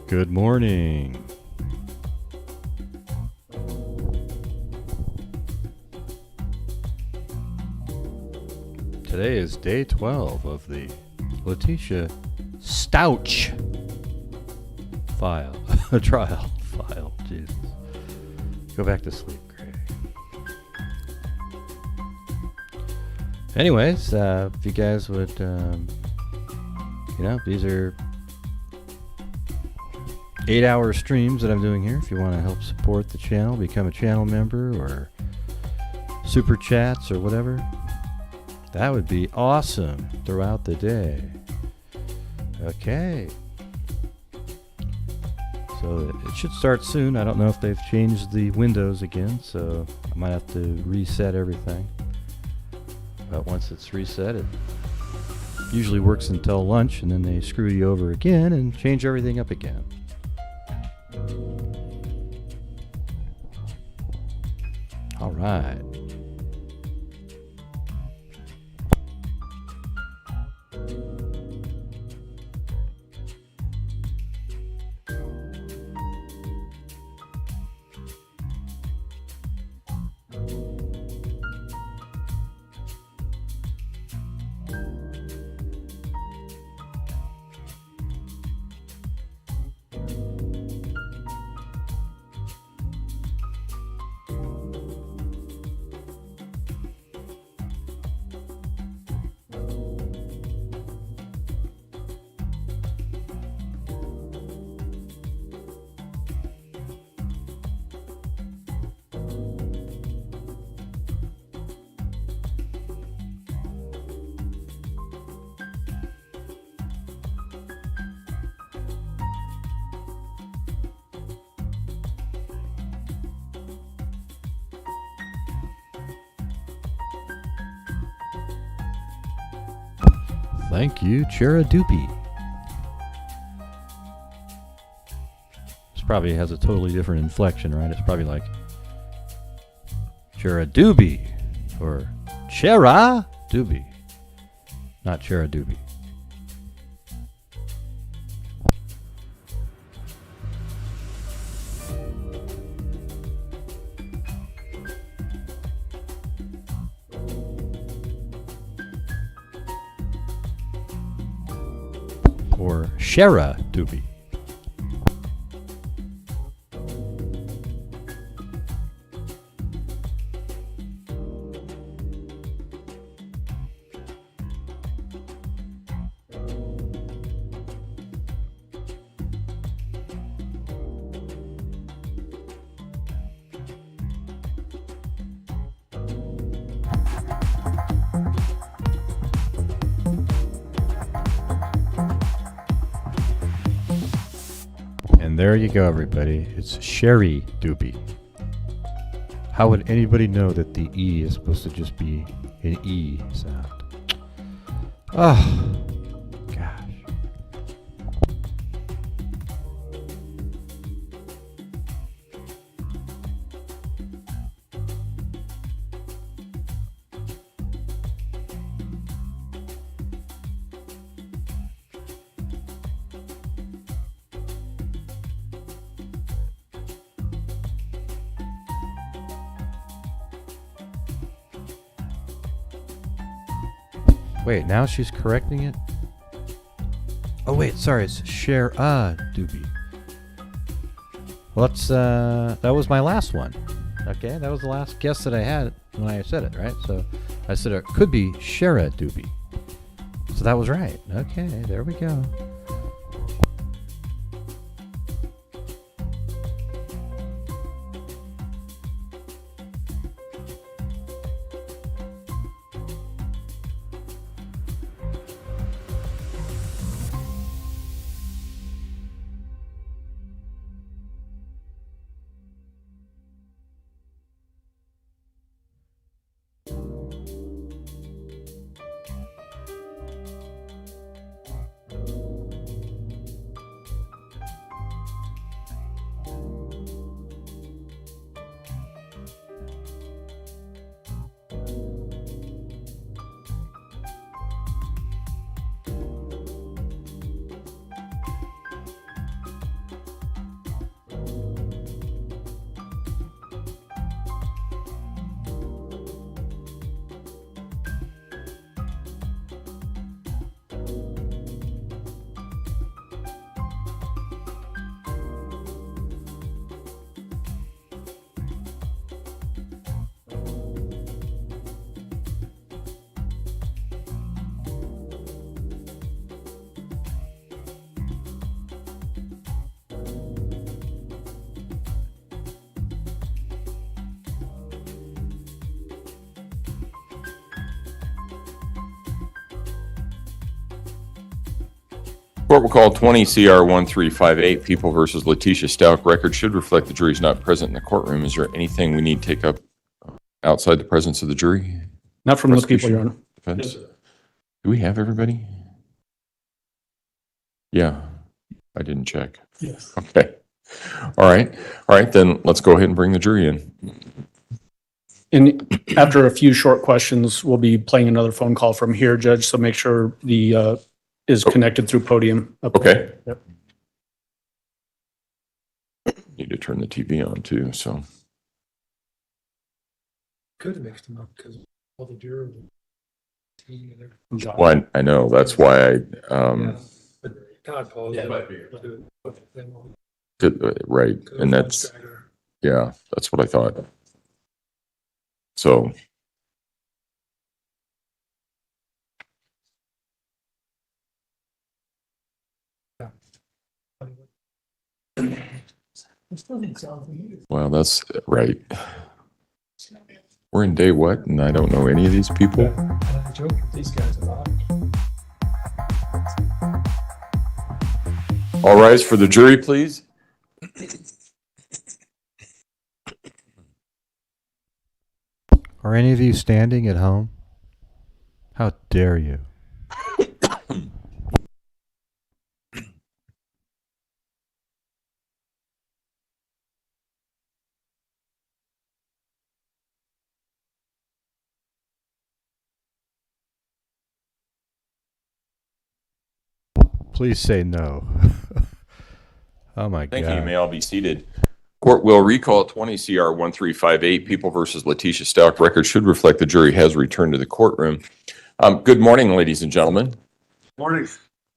Good morning. Today is day 12 of the Letecia Stauch trial file. Jesus. Go back to sleep, Gray. Anyways, if you guys would, these are 8-hour streams that I'm doing here. If you want to help support the channel, become a channel member or super chats or whatever, that would be awesome throughout the day. Okay. So it should start soon. I don't know if they've changed the windows again, so I might have to reset everything. But once it's reset, it usually works until lunch, and then they screw you over again and change everything up again. All right. Thank you, Cheradoopy. This probably has a totally different inflection, right? It's probably like Cheradoopy or Cheradoopy, not Cheradoopy. Or Cheradoopy. There you go, everybody. It's Sherry Doopy. How would anybody know that the E is supposed to just be an E sound? Oh, gosh. Wait, now she's correcting it? Oh wait, sorry, it's Cheradoopy. Well, that's, that was my last one. Okay, that was the last guess that I had when I said it, right? So I said it could be Cheradoopy. So that was right. Okay, there we go. Court will call 20 CR 1358, People versus Letecia Stauch. Record should reflect the jury's not present in the courtroom. Is there anything we need to take up outside the presence of the jury? Not from those people, Your Honor. Defense? Do we have everybody? Yeah, I didn't check. Yes. Okay. All right, then let's go ahead and bring the jury in. And after a few short questions, we'll be playing another phone call from here, Judge, so make sure the is connected through podium. Okay. Yep. Need to turn the TV on too, so. Could have mixed them up because all the jurors. Well, I know, that's why I, But Todd calls. Yeah, it might be. right, and that's, yeah, that's what I thought. So. Well, that's right. We're in day what? And I don't know any of these people. I joke with these guys a lot. All rise for the jury, please. Are any of you standing at home? How dare you? Please say no. Oh my God. Thank you. You may all be seated. Court will recall 20 CR 1358, People versus Letecia Stauch. Record should reflect the jury has returned to the courtroom. Good morning, ladies and gentlemen. Morning.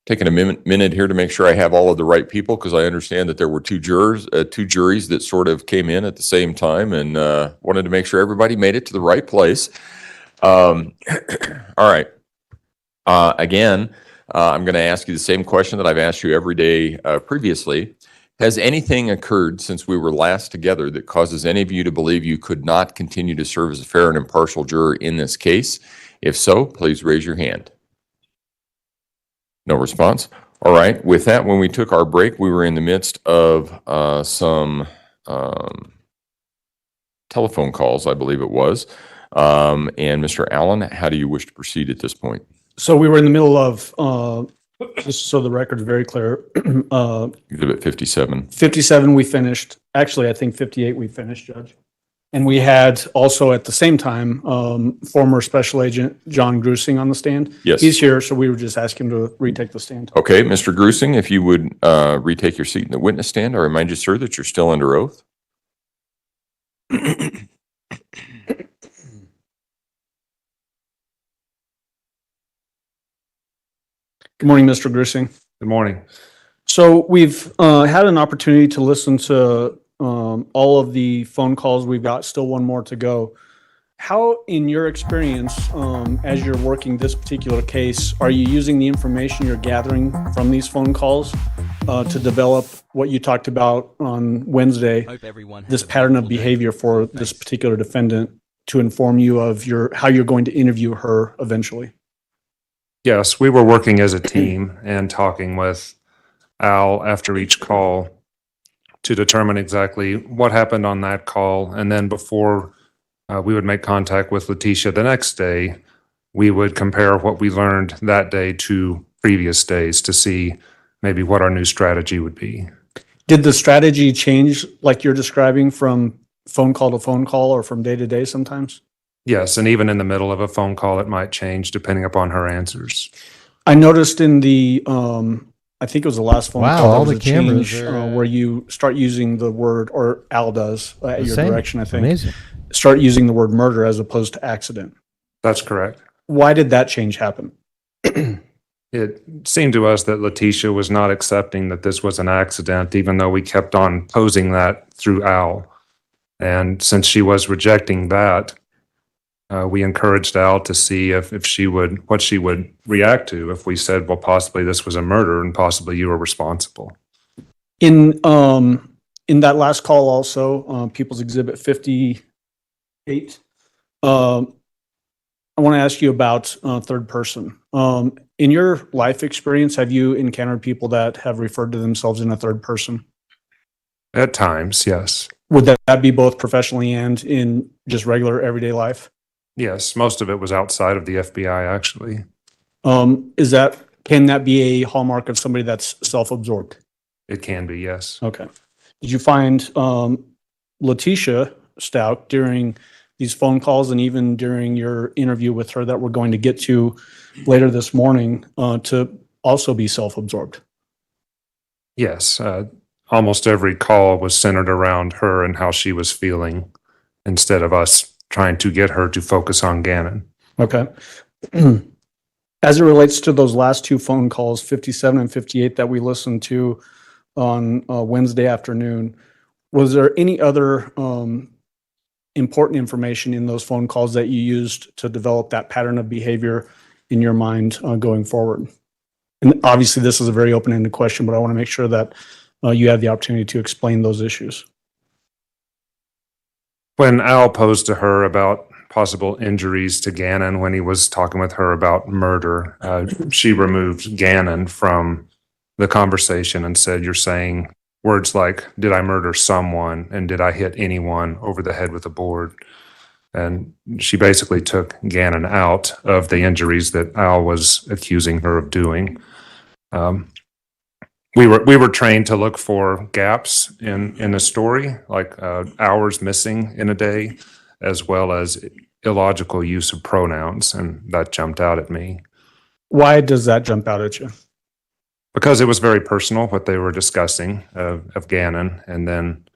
Taking a minute here to make sure I have all of the right people, because I understand that there were two juries that sort of came in at the same time, and wanted to make sure everybody made it to the right place. All right. Again, I'm going to ask you the same question that I've asked you every day previously. Has anything occurred since we were last together that causes any of you to believe you could not continue to serve as a fair and impartial juror in this case? If so, please raise your hand. No response. All right. With that, when we took our break, we were in the midst of some telephone calls, I believe it was. And Mr. Allen, how do you wish to proceed at this point? So we were in the middle of, just so the record's very clear, Exhibit 57. 57 we finished. Actually, I think 58 we finished, Judge. And we had also at the same time, former Special Agent John Grusing on the stand. Yes. He's here, so we were just asking him to retake the stand. Okay, Mr. Grusing, if you would retake your seat in the witness stand, I remind you, sir, that you're still under oath. Good morning, Mr. Grusing. Good morning. So we've had an opportunity to listen to all of the phone calls. We've got still one more to go. How, in your experience, as you're working this particular case, are you using the information you're gathering from these phone calls to develop what you talked about on Wednesday, this pattern of behavior for this particular defendant, to inform you of how you're going to interview her eventually? Yes, we were working as a team and talking with Al after each call to determine exactly what happened on that call. And then before we would make contact with Letecia the next day, we would compare what we learned that day to previous days to see maybe what our new strategy would be. Did the strategy change like you're describing from phone call to phone call or from day to day sometimes? Yes, and even in the middle of a phone call, it might change depending upon her answers. I noticed in the, I think it was the last phone Wow, call, all there was the a cameras change are, where you start using the word, or Al does at your Same. direction, I think. Amazing. Start using the word murder as opposed to accident. That's correct. Why did that change happen? It seemed to us that Letecia was not accepting that this was an accident, even though we kept on posing that through Al. And since she was rejecting that, we encouraged Al to see if she would, what she would react to if we said, well, possibly this was a murder and possibly you were responsible. In that last call also, People's Exhibit 58, I want to ask you about third person. In your life experience, have you encountered people that have referred to themselves in a third person? At times, yes. Would that be both professionally and in just regular everyday life? Yes, most of it was outside of the FBI, actually. Can that be a hallmark of somebody that's self-absorbed? It can be, yes. Okay. Did you find Letecia Stauch during these phone calls and even during your interview with her that we're going to get to later this morning to also be self-absorbed? Yes. Almost every call was centered around her and how she was feeling instead of us trying to get her to focus on Gannon. Okay. As it relates to those last two phone calls, 57 and 58 that we listened to on Wednesday afternoon, was there any other important information in those phone calls that you used to develop that pattern of behavior in your mind going forward? And obviously this is a very open-ended question, but I want to make sure that you have the opportunity to explain those issues. When Al posed to her about possible injuries to Gannon when he was talking with her about murder, she removed Gannon from the conversation and said, "You're saying words like, 'Did I murder someone?' and 'Did I hit anyone over the head with a board?'" And she basically took Gannon out of the injuries that Al was accusing her of doing. We were trained to look for gaps in a story, like hours missing in a day, as well as illogical use of pronouns, and that jumped out at me. Why does that jump out at you? Because it was very personal, what they were discussing of Gannon, and then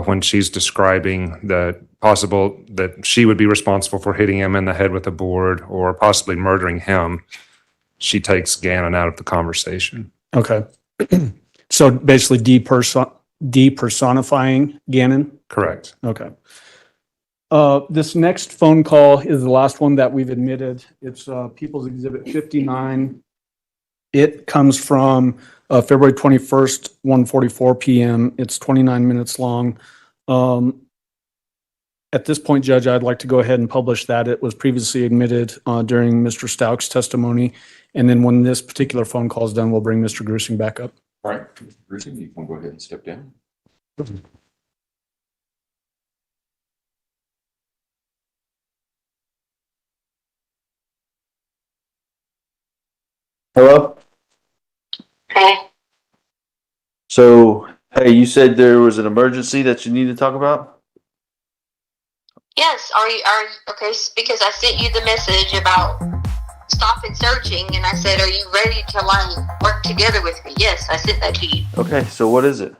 when she's describing that she would be responsible for hitting him in the head with a board or possibly murdering him, she takes Gannon out of the conversation. Okay. So basically depersonifying Gannon? Correct. Okay. This next phone call is the last one that we've admitted. It's People's Exhibit 59. It comes from February 21st, 1:44 p.m. It's 29 minutes long. At this point, Judge, I'd like to go ahead and publish that. It was previously admitted during Mr. Stauch's testimony. And then when this particular phone call is done, we'll bring Mr. Grusing back up. All right, Grusing, you can go ahead and step down. Hello? Hey. So, hey, you said there was an emergency that you need to talk about? Yes, are you okay? Because I sent you the message about stopping searching, and I said, "Are you ready to work together with me?" Yes, I sent that to you. Okay, so what is it?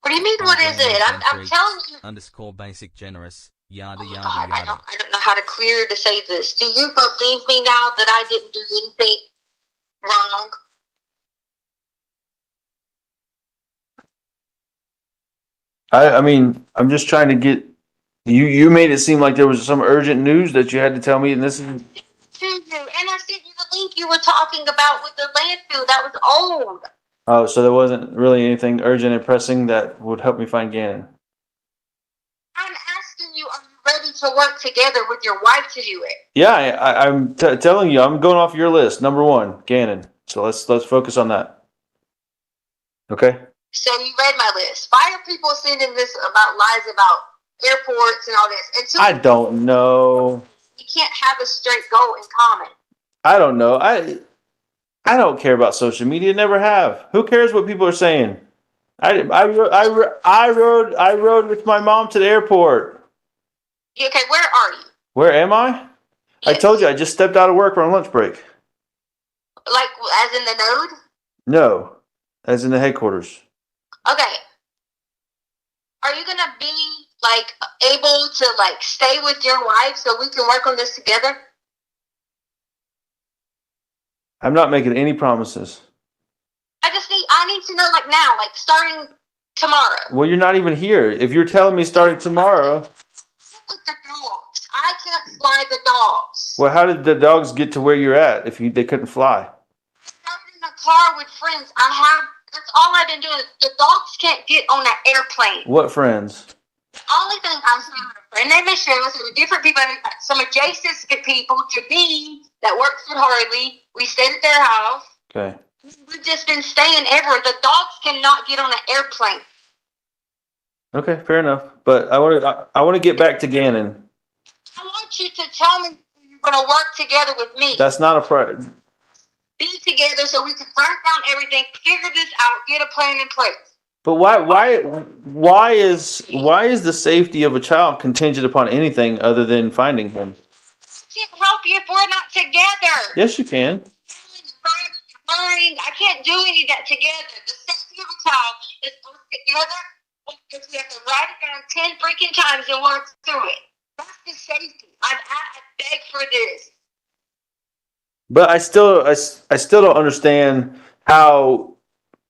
What do you mean? What is it? I'm telling you. _ basic generous. Yada Oh yada God, yada. I don't know how to clear to say this. Do you believe me now that I didn't do anything wrong? I mean, I'm just trying to get you made it seem like there was some urgent news that you had to tell me, and this is To you, and I sent you the link you were talking about with the landfill. That was old. oh, so there wasn't really anything urgent and pressing that would help me find Gannon. I'm asking you, are you ready to work together with your wife to do it? Yeah, I'm telling you, I'm going off your list. Number one, Gannon. So let's focus on that. Okay. So you read my list. Why are people sending this about lies about airports and all this? I don't know. You can't have a straight goal in common. I don't know. I don't care about social media. Never have. Who cares what people are saying? I rode with my mom to the airport. Okay, where are you? Where am I? I Yes. told you I just stepped out of work on lunch break. Like, as in the node? No, as in the headquarters. Okay. Are you gonna be able to stay with your wife so we can work on this together? I'm not making any promises. I need to know now, starting tomorrow. Well, you're not even here. If you're telling me starting tomorrow, With the dogs. I can't fly the dogs. well, how did the dogs get to where you're at if they couldn't fly? I'm in a car with friends. That's all I've been doing. The dogs can't get on an airplane. What friends? Only thing I'm saying with a friend named Michelle, some different people, some adjacent people to me that works at Harley. We stayed at their house. Okay. We've just been staying everywhere. The dogs cannot get on an airplane. Okay, fair enough. But I want to get back to Gannon. I want you to tell me you're going to work together with me. That's not a problem. Be together so we can burn down everything, figure this out, get a plan in place. But why is the safety of a child contingent upon anything other than finding him? I can't help you if we're not together. Yes, you can. I can't do any of that together. The safety of a child is us together because we have to write it down 10 freaking times and work through it. That's the safety. I beg for this. But I still don't understand how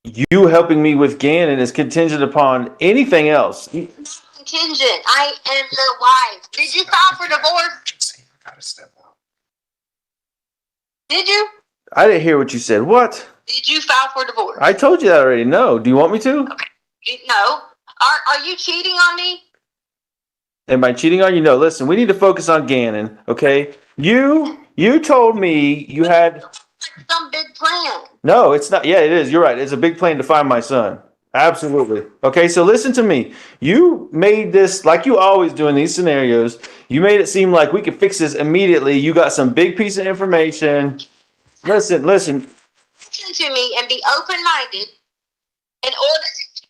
you helping me with Gannon is contingent upon anything else. Not contingent. I am your wife. Did you file for divorce? Did you? I didn't hear what you said. What? Did you file for divorce? I told you that already. No. Do you want me to? Okay. No. Are you cheating on me? Am I cheating on you? No. Listen, we need to focus on Gannon, okay? You told me you had some big plan. No, it's not. Yeah, it is. You're right. It's a big plan to find my son. Absolutely. Okay, so listen to me. You made this, like you always do in these scenarios, you made it seem like we could fix this immediately. You got some big piece of information. Listen. Listen to me and be open-minded in order to...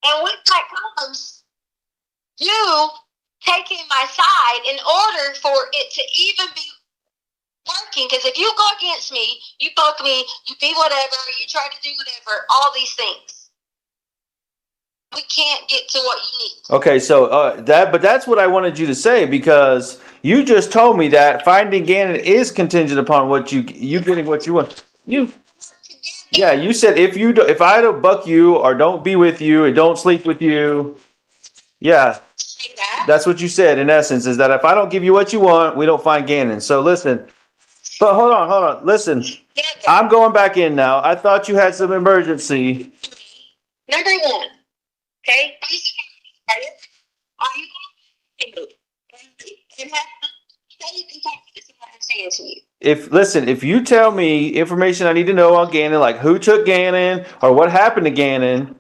And when that comes, you taking my side in order for it to even be working, because if you go against me, you fuck me, you be whatever, you try to do whatever, all these things, we can't get to what you need. Okay, so that's what I wanted you to say, because you just told me that finding Gannon is contingent upon what you getting what you want. You said if I don't buck you or don't be with you and don't sleep with you, yeah. That's what you said in essence, is that if I don't give you what you want, we don't find Gannon. So listen. But hold on. Listen, I'm going back in now. I thought you had some emergency. Number one, okay? Are you going to have faith and confidence in what I'm saying to you? If you tell me information I need to know on Gannon, like who took Gannon or what happened to Gannon,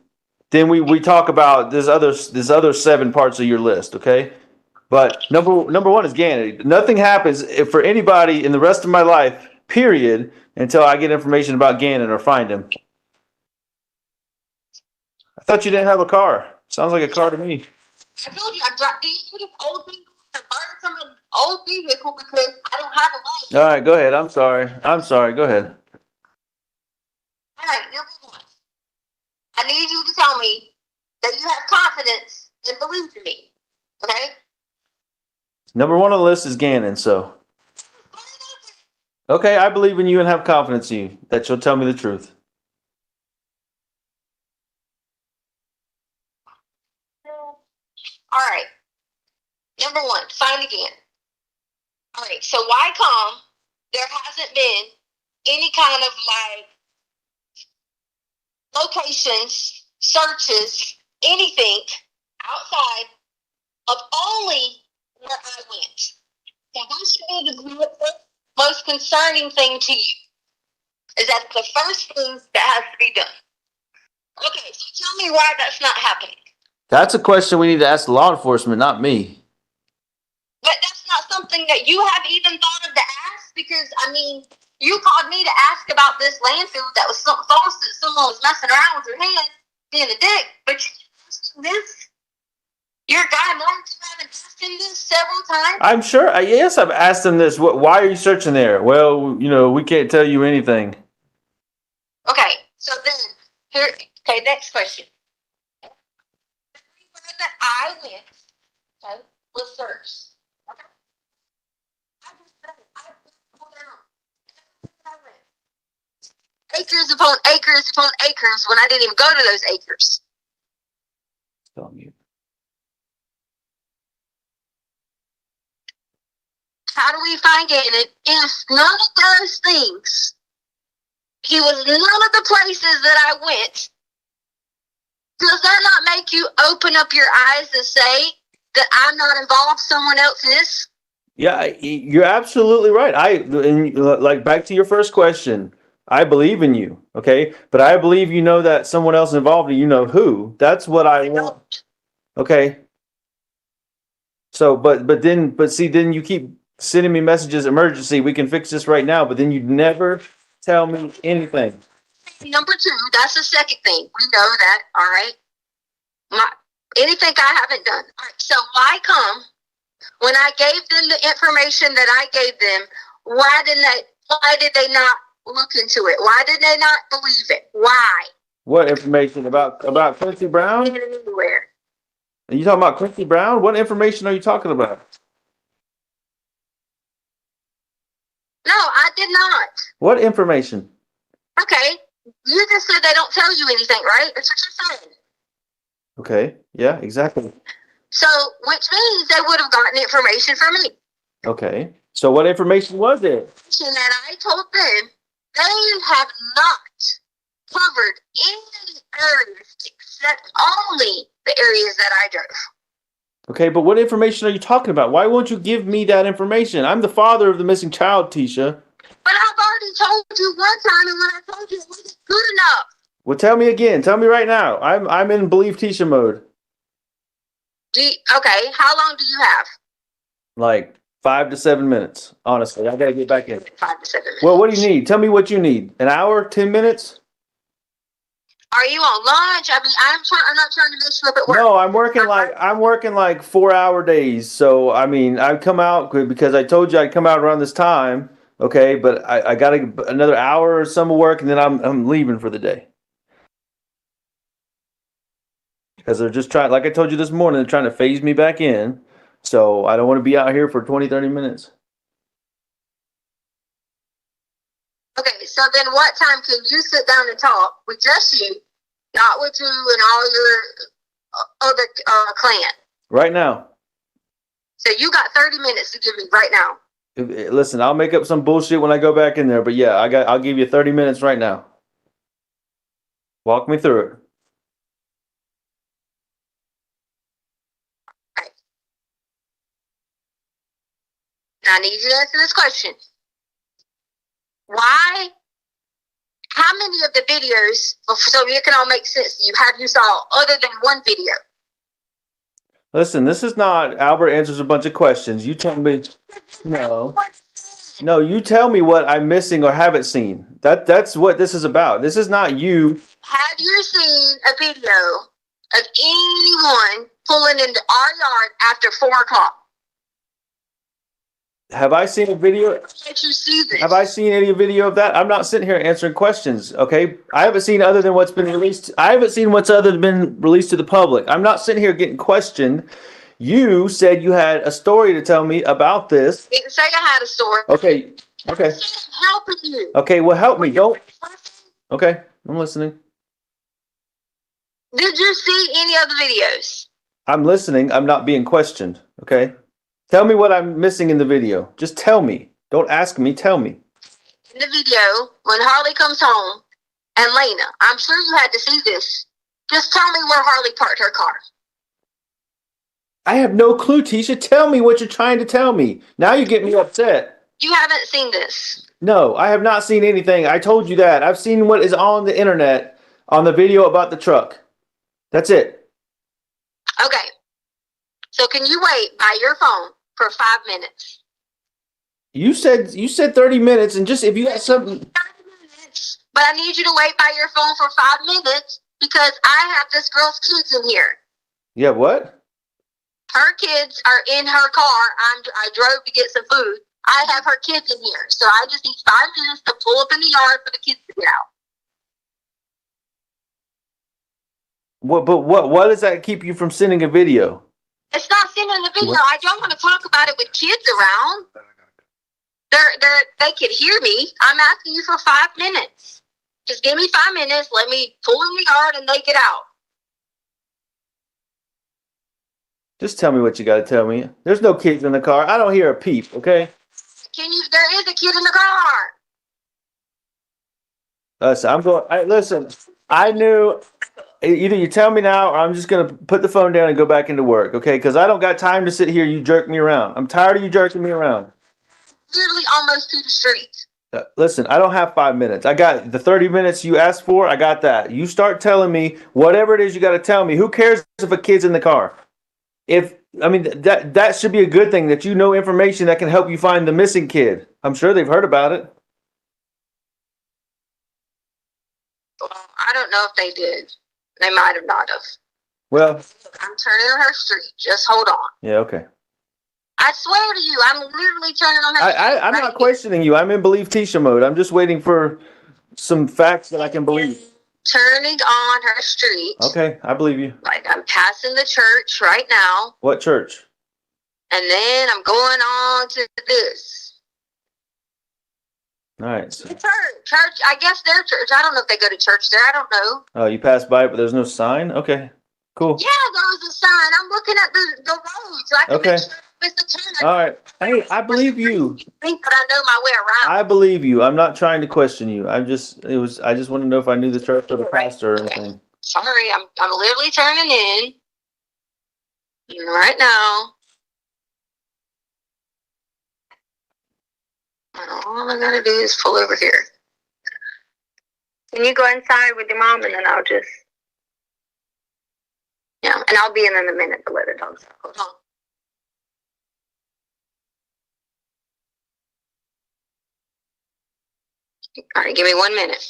then we talk about this other 7 parts of your list, okay? But number one is Gannon. Nothing happens for anybody in the rest of my life, period, until I get information about Gannon or find him. I thought you didn't have a car. Sounds like a car to me. I told you I dropped these old vehicle to burn some of the old vehicle because I don't have a light. All right, go ahead. I'm sorry. Go ahead. All right, number one. I need you to tell me that you have confidence and believe in me. Okay? Number one on the list is Gannon, so. Okay, I believe in you and have confidence in you that you'll tell me the truth. All right. Number one, find again. All right, so why come there hasn't been any kind of locations, searches, anything outside of only where I went? So that should be the most concerning thing to you. Is that the first thing that has to be done? Okay, so tell me why that's not happening. That's a question we need to ask law enforcement, not me. But that's not something that you have even thought of to ask, because, you called me to ask about this landfill that was something false that someone was messing around with their hand, being a dick, but this, your guy Mark's haven't asked him this several times? I'm sure, yes, I've asked him this. Why are you searching there? Well, we can't tell you anything. Okay, so then, next question. Everywhere that I went, was searched. Okay? I just said it. I pulled down. Everywhere I went. Acres upon acres upon acres when I didn't even go to those acres. How do we find Gannon if none of those things, he was none of the places that I went? Does that not make you open up your eyes and say that I'm not involved, someone else is? Yeah, you're absolutely right. And like back to your first question. I believe in you, okay? But I believe you know that someone else involved and you know who. That's what I want. Okay. So, but see, then you keep sending me messages, emergency, we can fix this right now, but then you never tell me anything. Number two, that's the second thing. We know that, all right? Anything I haven't done. All right, so why come when I gave them the information that I gave them, why did they not look into it? Why did they not believe it? Why? What information about Quincy Brown? Anywhere. Are you talking about Quincy Brown? What information are you talking about? No, I did not. What information? Okay. You just said they don't tell you anything, right? That's what you're saying. Okay. Yeah, exactly. So, which means they would have gotten information from me. Okay. So what information was it? And that I told them they have not covered any areas except only the areas that I drove. Okay, but what information are you talking about? Why won't you give me that information? I'm the father of the missing child, Tisha. But I've already told you one time, and when I told you it wasn't good enough. Well, tell me again. Tell me right now. I'm in believe Tisha mode. Okay, how long do you have? Like 5 to 7 minutes. Honestly, I gotta get back in. 5 to 7 minutes. Well, what do you need? Tell me what you need. An hour? 10 minutes? Are you on lunch? I mean, I'm not trying to mess you up at work. No, I'm working like 4-hour days. So I mean, I come out because I told you I'd come out around this time. Okay, but I got another hour or some of work, and then I'm leaving for the day. Because they're just trying, like I told you this morning, they're trying to phase me back in. So I don't want to be out here for 20, 30 minutes. Okay, so then what time can you sit down and talk with just you, not with you and all your other clan? Right now. So you got 30 minutes to give me right now. Listen, I'll make up some bullshit when I go back in there, but yeah, I'll give you 30 minutes right now. Walk me through it. Now I need you to answer this question. Why? How many of the videos, so it can all make sense to you, have you saw other than one video? Listen, this is not Albert answers a bunch of questions. You tell me. No, you tell me what I'm missing or haven't seen. That's what this is about. This is not you. Have you seen a video of anyone pulling into our yard after 4 o'clock? Have I seen a video? Did you see this? Have I seen any video of that? I'm not sitting here answering questions, okay? I haven't seen other than what's been released. I haven't seen what's other than been released to the public. I'm not sitting here getting questioned. You said you had a story to tell me about this. Didn't say I had a story. Okay. I'm helping you. Okay, well, help me. Don't. Okay, I'm listening. Did you see any other videos? I'm listening. I'm not being questioned, okay? Tell me what I'm missing in the video. Just tell me. Don't ask me. Tell me. In the video, when Harley comes home, and Lena, I'm sure you had to see this. Just tell me where Harley parked her car. I have no clue, Tisha. Tell me what you're trying to tell me. Now you get me upset. You haven't seen this. No, I have not seen anything. I told you that. I've seen what is on the internet on the video about the truck. That's it. Okay. So can you wait by your phone for 5 minutes? You said 30 minutes, and just if you got something. 30 minutes. But I need you to wait by your phone for 5 minutes because I have this girl's kids in here. Yeah, what? Her kids are in her car. I drove to get some food. I have her kids in here. So I just need 5 minutes to pull up in the yard for the kids to get out. What does that keep you from sending a video? It's not sending the video. I don't want to talk about it with kids around. They can hear me. I'm asking you for 5 minutes. Just give me 5 minutes. Let me pull in the yard and they get out. Just tell me what you got to tell me. There's no kids in the car. I don't hear a peep, okay? There is a kid in the car. Listen, listen, I knew either you tell me now or I'm just going to put the phone down and go back into work, okay? Because I don't got time to sit here. You jerk me around. I'm tired of you jerking me around. Literally almost to the street. Listen, I don't have 5 minutes. I got the 30 minutes you asked for. I got that. You start telling me whatever it is you got to tell me. Who cares if a kid's in the car? That should be a good thing that you know information that can help you find the missing kid. I'm sure they've heard about it. Well, I don't know if they did. They might have not have. Well, I'm turning on her street. Just hold on. yeah, okay. I swear to you, I'm literally turning on her street. I'm right not here. questioning you. I'm in believe Tisha mode. I'm just waiting for some facts that I can believe. Turning on her street. Okay, I believe you. Like I'm passing the church right now. What church? And then I'm going on to this. All right. So, The church, I guess their church. I don't know if they go to church there. I don't know. oh, you passed by it, but there's no sign? Okay, cool. Yeah, there was a sign. I'm looking at the road so I can Okay. make sure it's the turn. All right. Hey, I believe you. I think that I know my way around. I believe you. I'm not trying to question you. I just want to know if I knew the church or the pastor or anything. Sorry, I'm literally turning in right now. And all I gotta do is pull over here. Can you go inside with your mom and then I'll just, yeah, and I'll be in a minute to let the dogs out. Hold on. All right, give me 1 minute.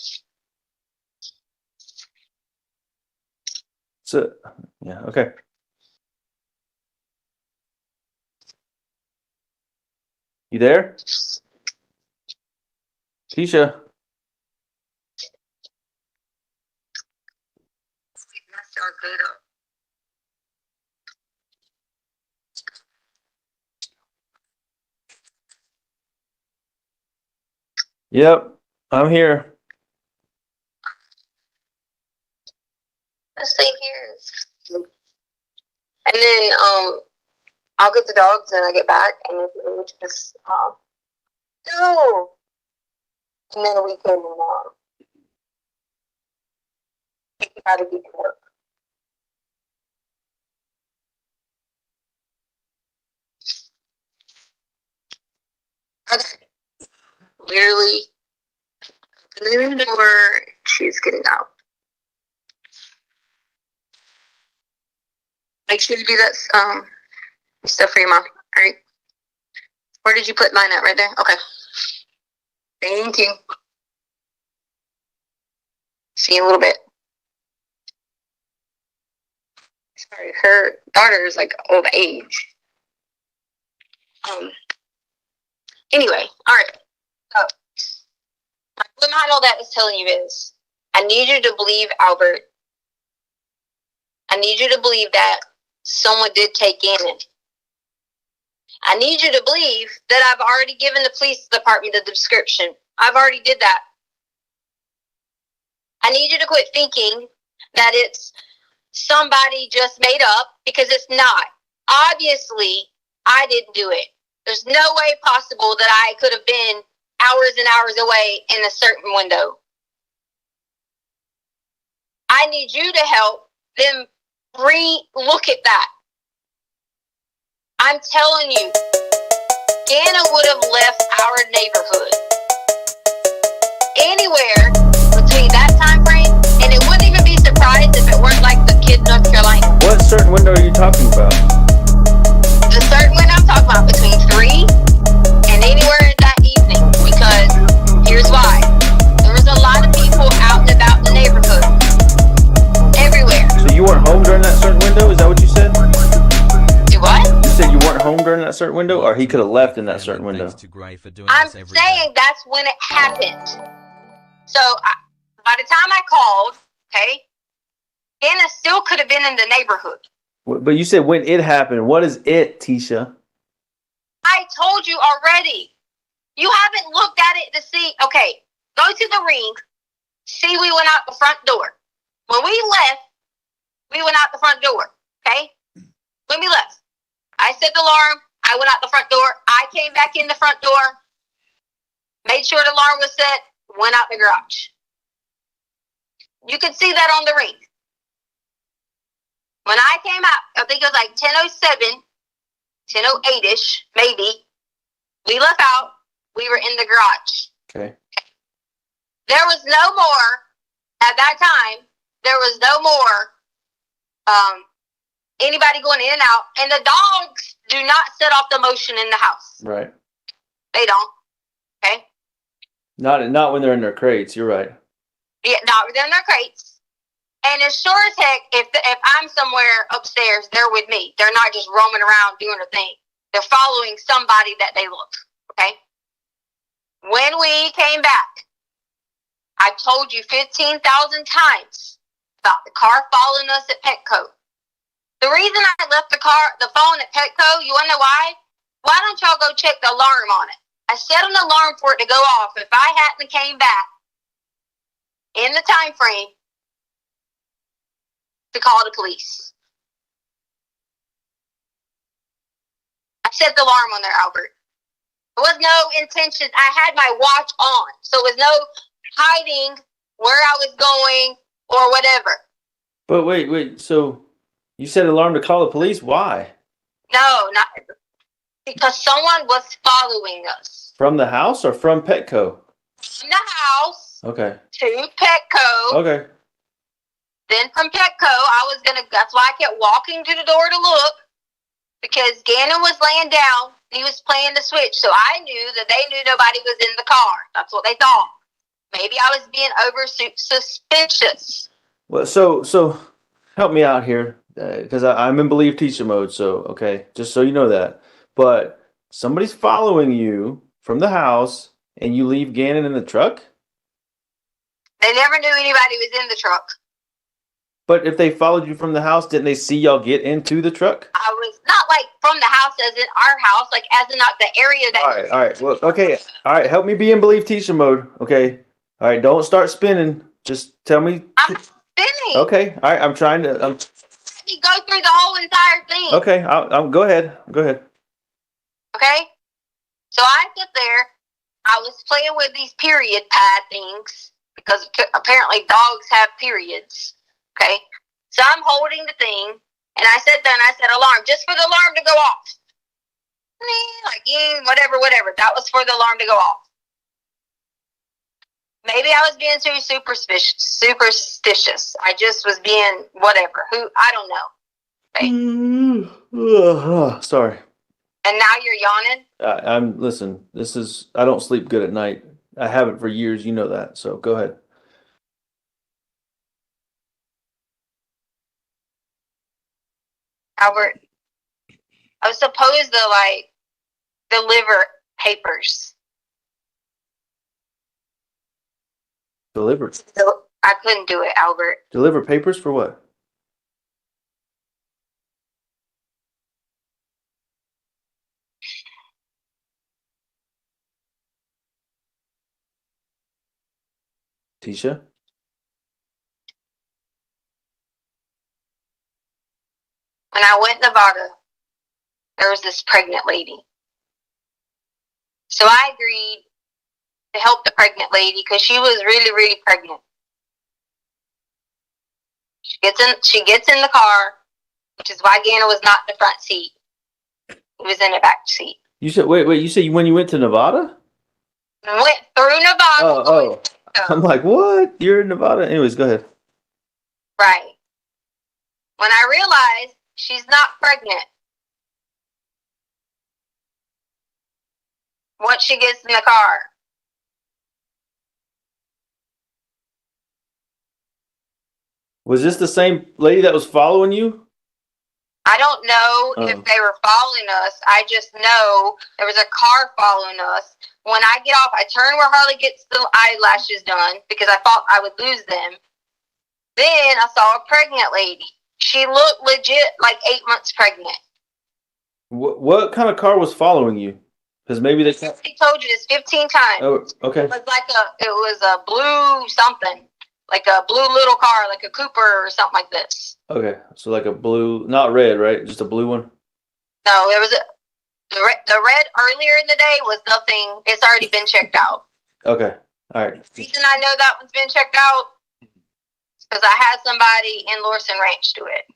So, yeah, okay. You there? Tisha? Yep, I'm here. Let's stay here. And then I'll get the dogs and I get back and then we just go. And then we can try to get to work. Okay. Literally opening the door, she's getting out. Make sure you do that stuff for your mom. All right. Where did you put mine at? Right there? Okay. Thank you. See you in a little bit. Sorry, her daughter is like of age. Anyway, all right. So, what behind all that is telling you is, I need you to believe Albert. I need you to believe that someone did take Gannon. I need you to believe that I've already given the police department the description. I've already did that. I need you to quit thinking that it's somebody just made up, because it's not. Obviously, I didn't do it. There's no way possible that I could have been hours and hours away in a certain window. I need you to help them re-look at that. I'm telling you, Gannon would have left our neighborhood anywhere between that time frame, and it wouldn't even be surprised if it weren't like the kid in North Carolina. What certain window are you talking about? The certain window I'm talking about, between 3 and anywhere that evening, because here's why. There was a lot of people out and about the neighborhood. Everywhere. So you weren't home during that certain window? Is that what you said? Do what? You said you weren't home during that certain window, or he could have left in that certain window? I'm saying that's when it happened. So by the time I called, okay, Gannon still could have been in the neighborhood. But you said when it happened. What is it, Tisha? I told you already. You haven't looked at it to see. Okay, go to the ring. See, we went out the front door. When we left, we went out the front door. Okay? When we left, I set the alarm. I went out the front door. I came back in the front door. Made sure the alarm was set. Went out the garage. You can see that on the ring. When I came out, I think it was like 10:07, 10:08-ish, maybe. We left out. We were in the garage. Okay. There was no more, at that time, there was no more anybody going in and out. And the dogs do not set off the motion in the house. Right. They don't. Okay? Not when they're in their crates. You're right. Yeah, not within their crates. And as sure as heck, if I'm somewhere upstairs, they're with me. They're not just roaming around doing their thing. They're following somebody that they look. Okay? When we came back, I've told you 15,000 times about the car following us at Petco. The reason I left the phone at Petco, you want to know why? Why don't y'all go check the alarm on it? I set an alarm for it to go off if I hadn't came back in the time frame to call the police. I set the alarm on there, Albert. There was no intention. I had my watch on, so it was no hiding where I was going or whatever. But wait. So you set an alarm to call the police? Why? No, not because someone was following us. From the house or from Petco? From the house Okay. to Petco. Okay. Then from Petco, that's why I kept walking to the door to look, because Gannon was laying down. He was playing the Switch, so I knew that they knew nobody was in the car. That's what they thought. Maybe I was being over suspicious. Well, so help me out here, because I'm in believe teacher mode. So okay, just so you know that. But somebody's following you from the house, and you leave Gannon in the truck. They never knew anybody was in the truck. But if they followed you from the house, didn't they see y'all get into the truck? I was not like from the house as in our house, like as in not the area that. All right. Well, okay. All right. Help me be in believe teacher mode. Okay. All right. Don't start spinning. Just tell me. I'm spinning. Okay. All right. I'm trying to. Let me go through the whole entire thing. Okay. I'll go ahead. Go ahead. Okay. So I sit there. I was playing with these period pad things because apparently dogs have periods. Okay. So I'm holding the thing, and I sat there and I said alarm, just for the alarm to go off. Like, whatever. That was for the alarm to go off. Maybe I was being too superstitious. I just was being whatever. I don't know. Okay. Sorry. And now you're yawning? Listen, I don't sleep good at night. I haven't for years. You know that. So go ahead. Albert, I was supposed to deliver papers. Deliver. So I couldn't do it, Albert. Deliver papers for what? Tisha? When I went to Nevada, there was this pregnant lady. So I agreed to help the pregnant lady because she was really, really pregnant. She gets in the car, which is why Gannon was not in the front seat. He was in the back seat. You said wait. You said when you went to Nevada? Went through Nevada. Oh. I'm like, what? You're in Nevada? Anyways, go ahead. Right. When I realized she's not pregnant, once she gets in the car, Was this the same lady that was following you? I don't know if they were following us. I just know there was a car following us. When I get off, I turn where Harley gets the eyelashes done because I thought I would lose them. Then I saw a pregnant lady. She looked legit like 8 months pregnant. What kind of car was following you? Because maybe they. He told you this 15 times. Oh, okay. It was a blue something, like a blue little car, like a Cooper or something like this. Okay, so like a blue, not red, right? Just a blue one. No, there was the red earlier in the day was nothing. It's already been checked out. Okay, all right. The reason I know that one's been checked out is because I had somebody in Lorson Ranch do it.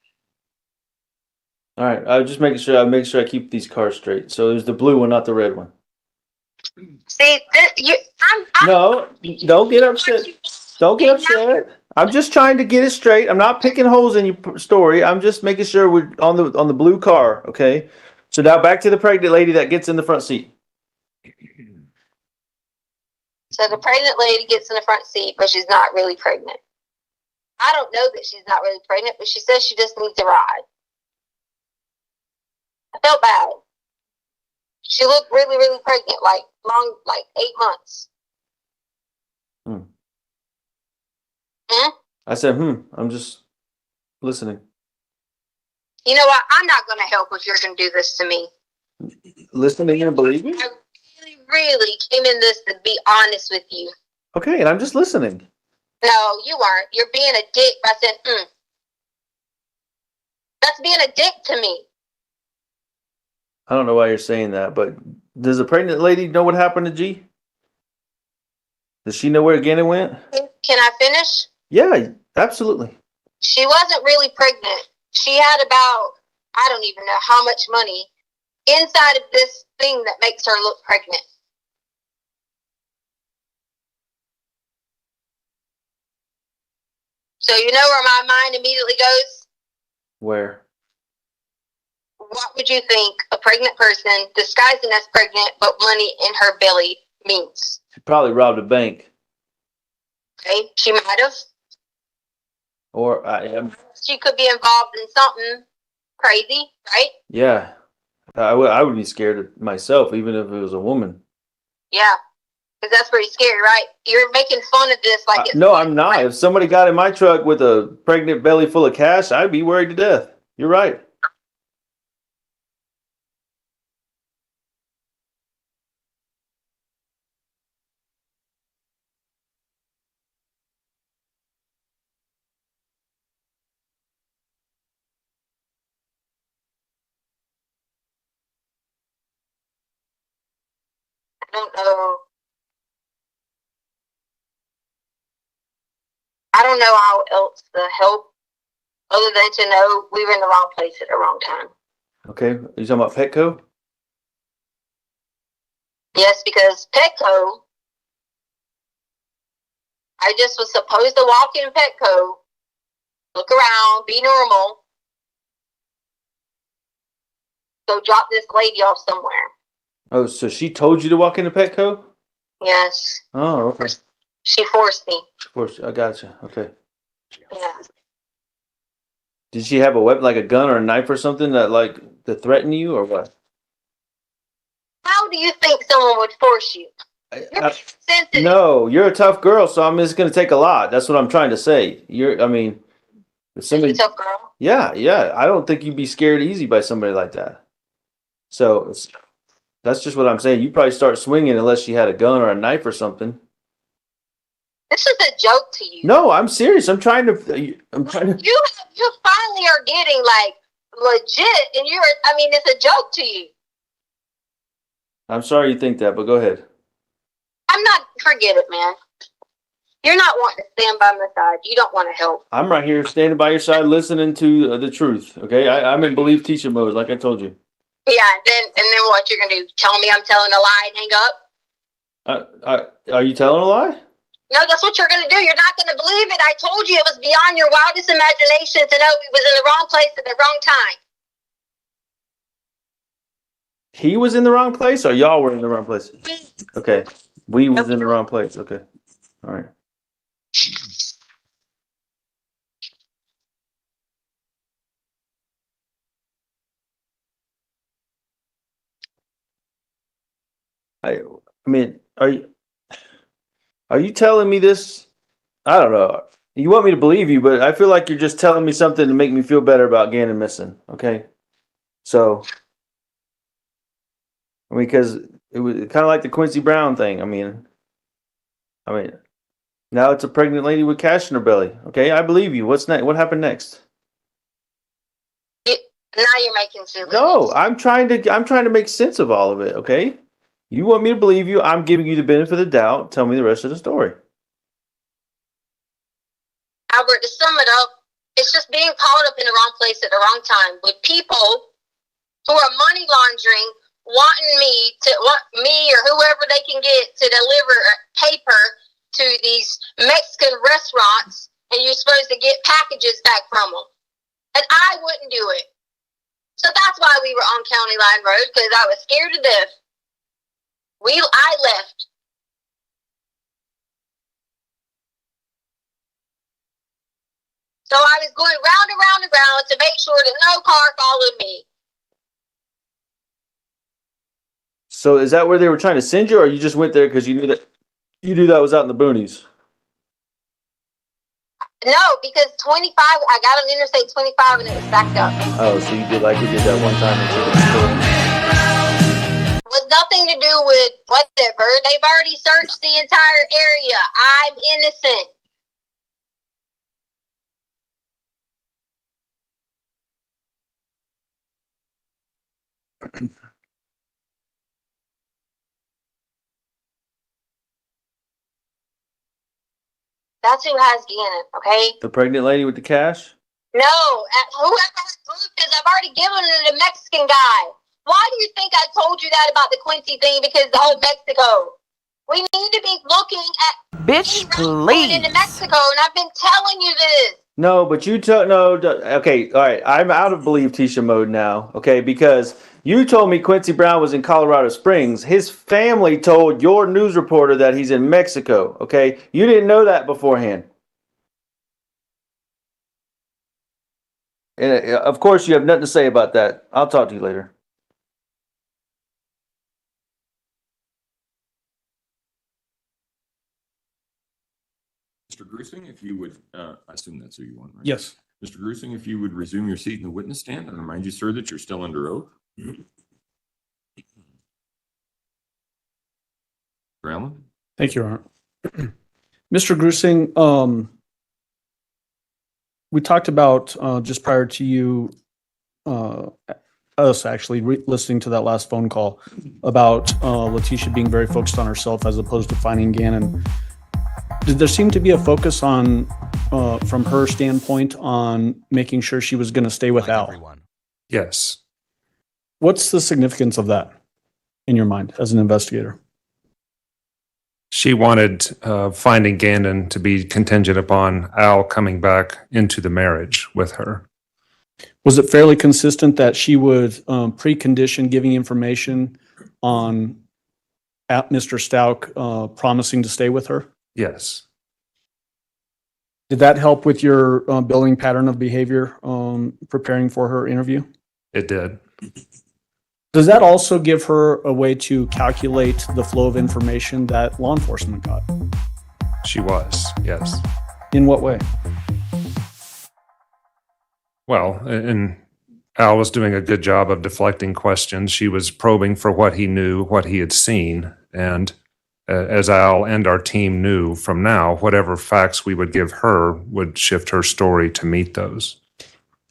All right, I was just making sure. I make sure I keep these cars straight. So there's the blue one, not the red one. See, I'm No, don't get upset. Don't get upset. I'm just trying to get it straight. I'm not picking holes in your story. I'm just making sure we're on the blue car. Okay. So now back to the pregnant lady that gets in the front seat. So the pregnant lady gets in the front seat, but she's not really pregnant. I don't know that she's not really pregnant, but she says she just needs a ride. I felt bad. She looked really, really pregnant, like 8 months. I said, I'm just listening. You know what? I'm not going to help if you're going to do this to me. Listening and believing? I really came in this to be honest with you. Okay, and I'm just listening. No, you aren't. You're being a dick by saying, That's being a dick to me. I don't know why you're saying that, but does the pregnant lady know what happened to G? Does she know where Gannon went? Can I finish? Yeah, absolutely. She wasn't really pregnant. She had about, I don't even know how much money inside of this thing that makes her look pregnant. So you know where my mind immediately goes? Where? What would you think a pregnant person disguising as pregnant but money in her belly means? She probably robbed a bank. Okay, she might have. Or I am. She could be involved in something crazy, right? Yeah. I would be scared of myself, even if it was a woman. Yeah, because that's pretty scary, right? You're making fun of this like it's... No, I'm not. If somebody got in my truck with a pregnant belly full of cash, I'd be worried to death. You're right. I don't know. I don't know how else to help other than to know we were in the wrong place at the wrong time. Okay. Are you talking about Petco? Yes, because Petco, I just was supposed to walk in Petco, look around, be normal, go drop this lady off somewhere. Oh, so she told you to walk into Petco? Yes. Oh, okay. She forced me. Of course, I gotcha. Okay. Yeah. Did she have a weapon, like a gun or a knife or something to threaten you, or what? How do you think someone would force you? You're sensitive. No, you're a tough girl, so I'm just gonna take a lot. That's what I'm trying to say. If You're somebody, a tough girl. yeah, I don't think you'd be scared easy by somebody like that. So that's just what I'm saying. You probably start swinging unless she had a gun or a knife or something. This is a joke to you. No, I'm serious. I'm trying to. You finally are getting like legit, and it's a joke to you. I'm sorry you think that, but go ahead. I'm not. Forget it, man. You're not wanting to stand by my side. You don't want to help. I'm right here standing by your side, listening to the truth. Okay, I'm in belief teacher mode, like I told you. Yeah, and then what you're gonna do? Tell me I'm telling a lie and hang up? Are you telling a lie? No, that's what you're gonna do. You're not gonna believe it. I told you it was beyond your wildest imagination to know he was in the wrong place at the wrong time. He was in the wrong place, or y'all were in the wrong place? Okay, we was in the wrong place. Okay, all right. I mean, are you telling me this? I don't know. You want me to believe you, but I feel like you're just telling me something to make me feel better about Gannon missing. Okay, so because it was kind of like the Quincy Brown thing. I mean, now it's a pregnant lady with cash in her belly. Okay, I believe you. What's next? What happened next? Now you're making silly. No, I'm trying to make sense of all of it. Okay, you want me to believe you? I'm giving you the benefit of the doubt. Tell me the rest of the story. Albert, to sum it up, It's just being caught up in the wrong place at the wrong time with people who are money laundering, wanting me or whoever they can get to deliver paper to these Mexican restaurants, and you're supposed to get packages back from them. And I wouldn't do it. So that's why we were on County Line Road, because I was scared to death. I left. So I was going round and round and round to make sure that no car followed me. So is that where they were trying to send you, or you just went there because you knew that was out in the boonies? No, because 25, I got on Interstate 25 and it was backed up. Oh, so you did like we did that one time in Chicken. It was nothing to do with whatever. They've already searched the entire area. I'm innocent. That's who has Gannon, okay? The pregnant lady with the cash? No, whoever has group is, I've already given it to the Mexican guy. Why do you think I told you that about the Quincy thing? Because the whole Mexico. We need to be looking at Bitch, please. into Mexico, and I've been telling you this. No, but okay, all right. I'm out of Believe Tisha mode now, okay, because you told me Quincy Brown was in Colorado Springs. His family told your news reporter that he's in Mexico, okay? You didn't know that beforehand. And of course, you have nothing to say about that. I'll talk to you later. Mr. Grusing, if you would, I assume that's who you want, right? Yes. Mr. Grusing, if you would resume your seat in the witness stand, and remind you, sir, that you're still under oath. Allen? Thank you, Art. Mr. Grusing, we talked about just prior to you, us actually listening to that last phone call about Letecia being very focused on herself as opposed to finding Gannon. Did there seem to be a focus on, from her standpoint, on making sure she was going to stay with Al? Everyone. Yes. What's the significance of that in your mind as an investigator? She wanted finding Gannon to be contingent upon Al coming back into the marriage with her. Was it fairly consistent that she would precondition giving information on Mr. Stauch promising to stay with her? Yes. Did that help with your building pattern of behavior preparing for her interview? It did. Does that also give her a way to calculate the flow of information that law enforcement got? She was, yes. In what way? Well, and Al was doing a good job of deflecting questions. She was probing for what he knew, what he had seen. And as Al and our team knew from now, whatever facts we would give her would shift her story to meet those.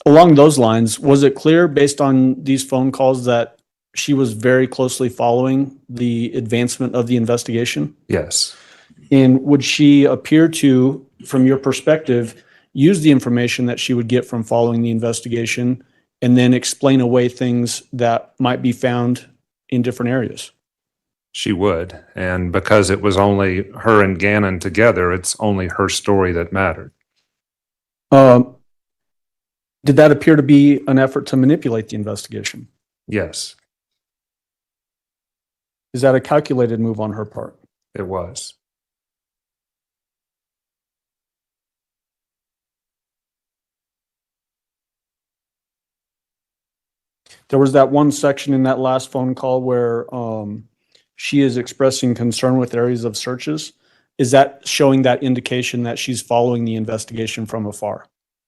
Along those lines, was it clear based on these phone calls that she was very closely following the advancement of the investigation? Yes. And would she appear to, from your perspective, use the information that she would get from following the investigation and then explain away things that might be found in different areas? She would. And because it was only her and Gannon together, it's only her story that mattered. Did that appear to be an effort to manipulate the investigation? Yes, Is that a calculated move on her part? it was. There was that one section in that last phone call where she is expressing concern with areas of searches. Is that showing that indication that she's following the investigation from afar?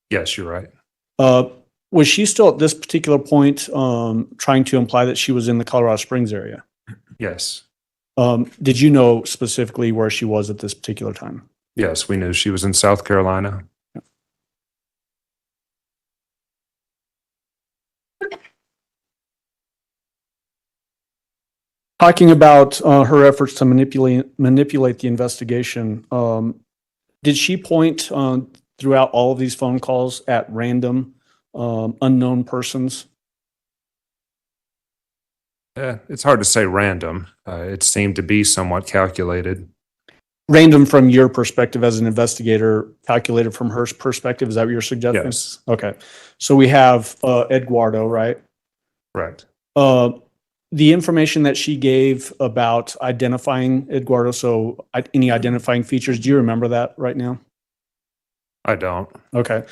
Yes, you're right. Was she still at this particular point trying to imply that she was in the Colorado Springs area? Yes. Did you know specifically where she was at this particular time? Yes, we knew she was in South Carolina. Talking about her efforts to manipulate the investigation, did she point throughout all of these phone calls at random, unknown persons? It's hard to say random. It seemed to be somewhat calculated. Random from your perspective as an investigator, calculated from her perspective. Is that what you're suggesting? Yes. Okay. So we have Eduardo, right? Correct. The information that she gave about identifying Eduardo, so any identifying features, do you remember that right now? I don't. Okay.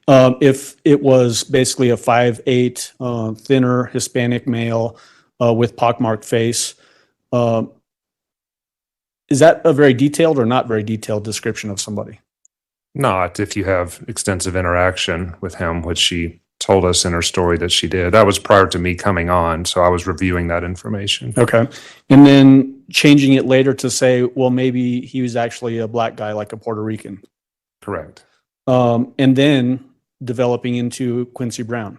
If it was basically a 5'8", thinner Hispanic male with pockmarked face, is that a very detailed or not very detailed description of somebody? Not if you have extensive interaction with him, which she told us in her story that she did. That was prior to me coming on, so I was reviewing that information. Okay. And then changing it later to say, well, maybe he was actually a black guy, like a Puerto Rican. Correct. And then developing into Quincy Brown.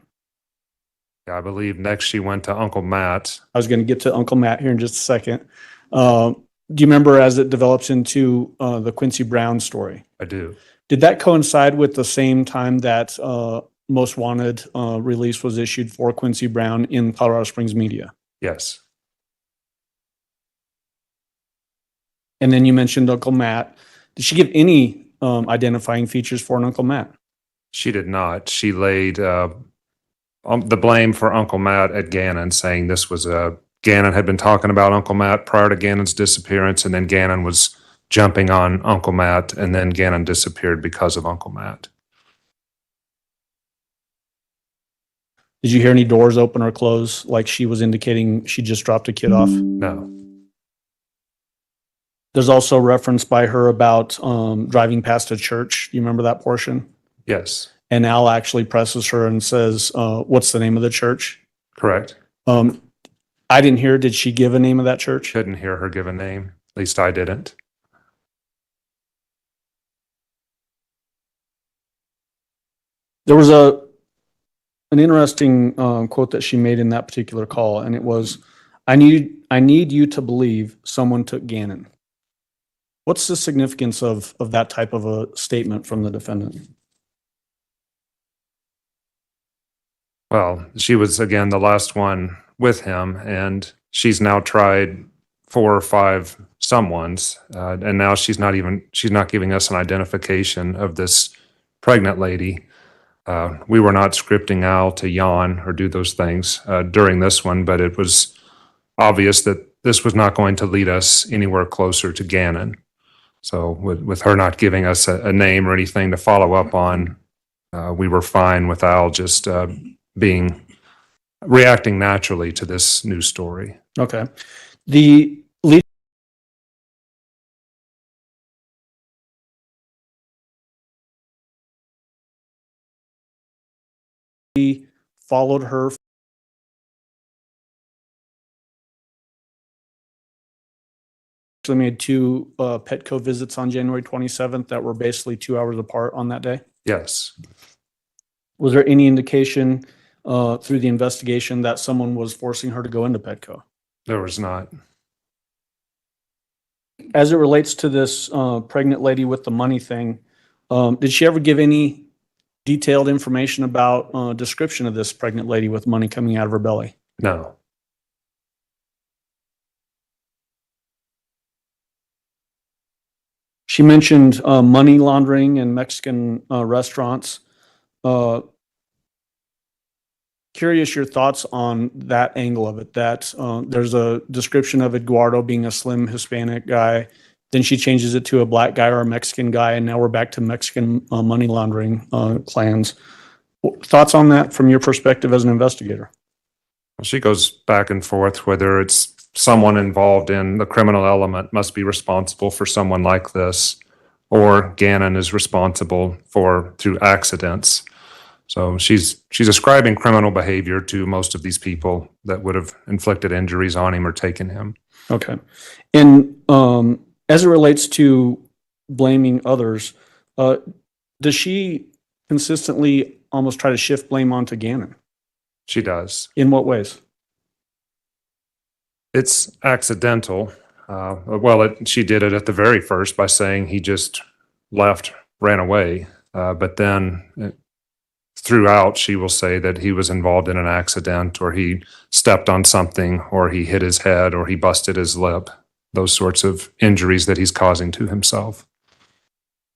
Yeah, I believe next she went to Uncle Matt. I was going to get to Uncle Matt here in just a second. Do you remember as it develops into the Quincy Brown story? I do. Did that coincide with the same time that Most Wanted release was issued for Quincy Brown in Colorado Springs media? Yes. And then you mentioned Uncle Matt. Did she give any identifying features for an Uncle Matt? She did not. She laid the blame for Uncle Matt at Gannon, saying this was Gannon had been talking about Uncle Matt prior to Gannon's disappearance, and then Gannon was jumping on Uncle Matt, and then Gannon disappeared because of Uncle Matt. Did you hear any doors open or close, like she was indicating she just dropped a kid off? No. There's also reference by her about driving past a church. You remember that portion? Yes. And Al actually presses her and says, what's the name of the church? Correct. I didn't hear, did she give a name of that church? Couldn't hear her give a name. At least I didn't. There was an interesting quote that she made in that particular call, and it was, I need you to believe someone took Gannon. What's the significance of that type of a statement from the defendant? Well, she was, again, the last one with him, and she's now tried 4 or 5 someones, and now she's not giving us an identification of this pregnant lady. We were not scripting Al to yawn or do those things during this one, but it was obvious that this was not going to lead us anywhere closer to Gannon. So with her not giving us a name or anything to follow up on, we were fine with Al just reacting naturally to this new story. Okay. The lead followed her. Actually made 2 Petco visits on January 27th that were basically 2 hours apart on that day. Yes. Was there any indication through the investigation that someone was forcing her to go into Petco? There was not. As it relates to this pregnant lady with the money thing, did she ever give any detailed information about description of this pregnant lady with money coming out of her belly? No. She mentioned money laundering in Mexican restaurants. Curious your thoughts on that angle of it, that there's a description of Eduardo being a slim Hispanic guy. Then she changes it to a black guy or a Mexican guy, and now we're back to Mexican money laundering clans. Thoughts on that from your perspective as an investigator? She goes back and forth whether it's someone involved in the criminal element must be responsible for someone like this, or Gannon is responsible through accidents. So she's ascribing criminal behavior to most of these people that would have inflicted injuries on him or taken him. Okay. And as it relates to blaming others, does she consistently almost try to shift blame onto Gannon? She does. In what ways? It's accidental. She did it at the very first by saying he just ran away. But then throughout, she will say that he was involved in an accident, or he stepped on something, or he hit his head, or he busted his lip, those sorts of injuries that he's causing to himself.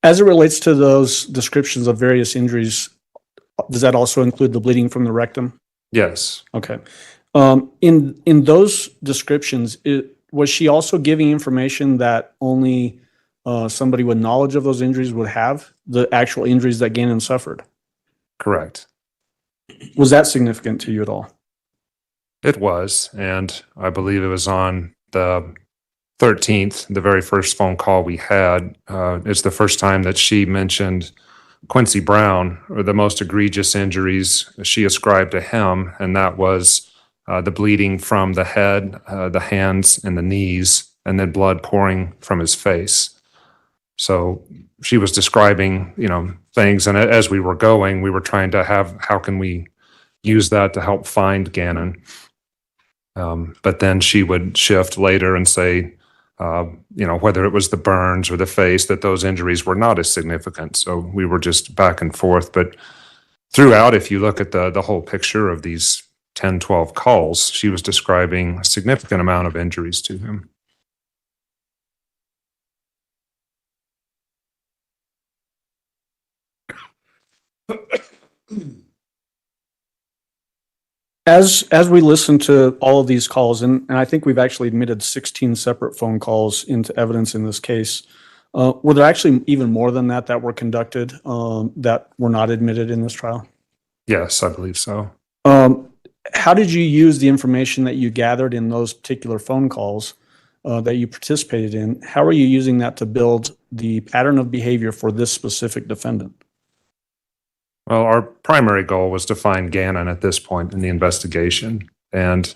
As it relates to those descriptions of various injuries, does that also include the bleeding from the rectum? Yes. Okay. In those descriptions, was she also giving information that only somebody with knowledge of those injuries would have, the actual injuries that Gannon suffered? Correct. Was that significant to you at all? It was, and I believe it was on the 13th, the very first phone call we had. It's the first time that she mentioned Quincy Brown, or the most egregious injuries she ascribed to him, and that was the bleeding from the head, the hands, and the knees, and then blood pouring from his face. So she was describing, things, and as we were going, we were trying to how can we use that to help find Gannon? But then she would shift later and say, whether it was the burns or the face, that those injuries were not as significant. So we were just back and forth. But throughout, if you look at the whole picture of these 10, 12 calls, she was describing a significant amount of injuries to him. As we listen to all of these calls, and I think we've actually admitted 16 separate phone calls into evidence in this case, were there actually even more than that were conducted that were not admitted in this trial? Yes, I believe so. How did you use the information that you gathered in those particular phone calls that you participated in? How are you using that to build the pattern of behavior for this specific defendant? Well, our primary goal was to find Gannon at this point in the investigation, and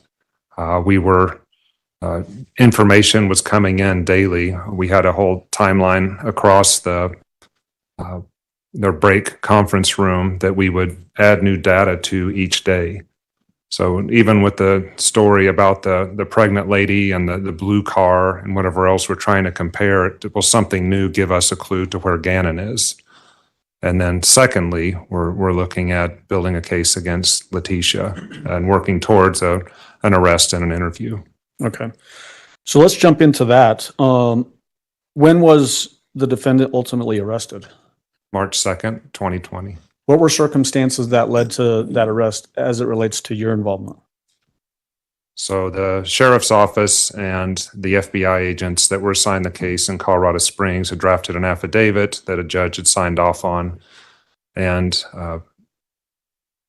information was coming in daily. We had a whole timeline across their break conference room that we would add new data to each day. So even with the story about the pregnant lady and the blue car and whatever else we're trying to compare, it will something new give us a clue to where Gannon is. And then secondly, we're looking at building a case against Letecia and working towards an arrest and an interview. Okay. So let's jump into that. When was the defendant ultimately arrested? March 2nd, 2020. What were circumstances that led to that arrest as it relates to your involvement? So the sheriff's office and the FBI agents that were assigned the case in Colorado Springs had drafted an affidavit that a judge had signed off on. And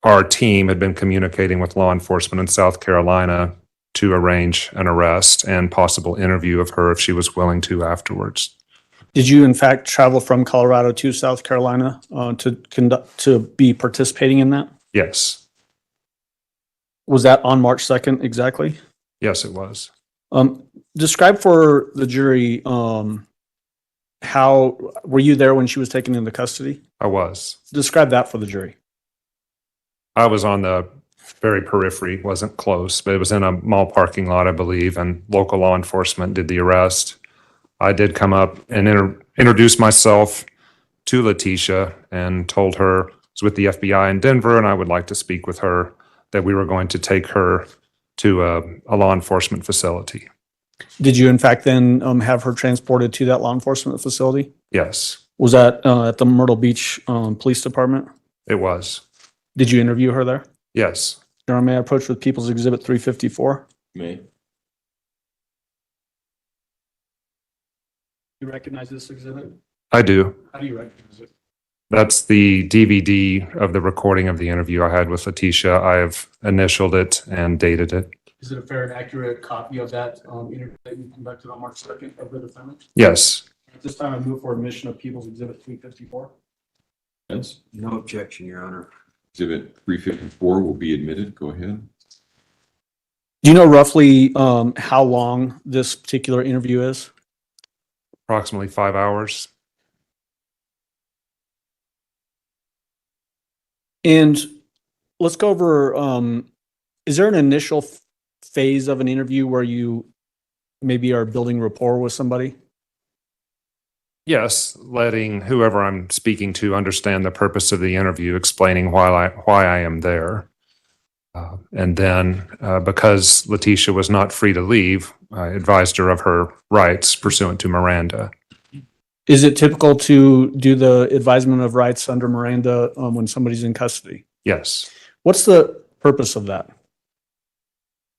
our team had been communicating with law enforcement in South Carolina to arrange an arrest and possible interview of her if she was willing to afterwards. Did you in fact travel from Colorado to South Carolina to be participating in that? Yes. Was that on March 2nd exactly? Yes, it was. Describe for the jury, how were you there when she was taken into custody? I was. Describe that for the jury. I was on the very periphery, wasn't close, but it was in a mall parking lot, I believe, and local law enforcement did the arrest. I did come up and introduce myself to Letecia and told her I was with the FBI in Denver and I would like to speak with her, that we were going to take her to a law enforcement facility. Did you in fact then have her transported to that law enforcement facility? Yes, Was that at the Myrtle Beach Police Department? it was. Did you interview her there? Yes. Your Honor, may I approach with People's Exhibit 354? Me. You recognize this exhibit? I do. How do you recognize it? That's the DVD of the recording of the interview I had with Letecia. I have initialed it and dated it. Is it a fair and accurate copy of that interview that you conducted on March 2nd of the defendant? Yes. At this time, I move for admission of People's Exhibit 354. Yes. No objection, Your Honor. Exhibit 354 will be admitted. Go ahead. Do you know roughly how long this particular interview is? Approximately 5 hours. And let's go over, is there an initial phase of an interview where you maybe are building rapport with somebody? Yes, letting whoever I'm speaking to understand the purpose of the interview, explaining why I am there. And then, because Letecia was not free to leave, I advised her of her rights pursuant to Miranda. Is it typical to do the advisement of rights under Miranda when somebody's in custody? Yes, What's the purpose of that?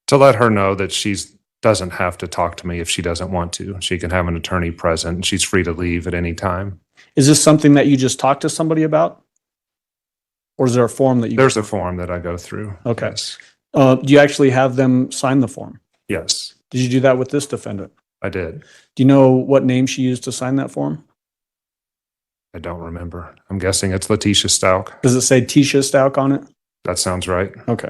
to let her know that she doesn't have to talk to me if she doesn't want to. She can have an attorney present, and she's free to leave at any time. Is this something that you just talk to somebody about? Or is there a form that you? There's a form that I go through. Okay. Yes. Do you actually have them sign the form? Yes, Did you do that with this defendant? I did. Do you know what name she used to sign that form? I don't remember. I'm guessing it's Letecia Stauch. Does it say Letecia Stauch on it? That sounds right. Okay.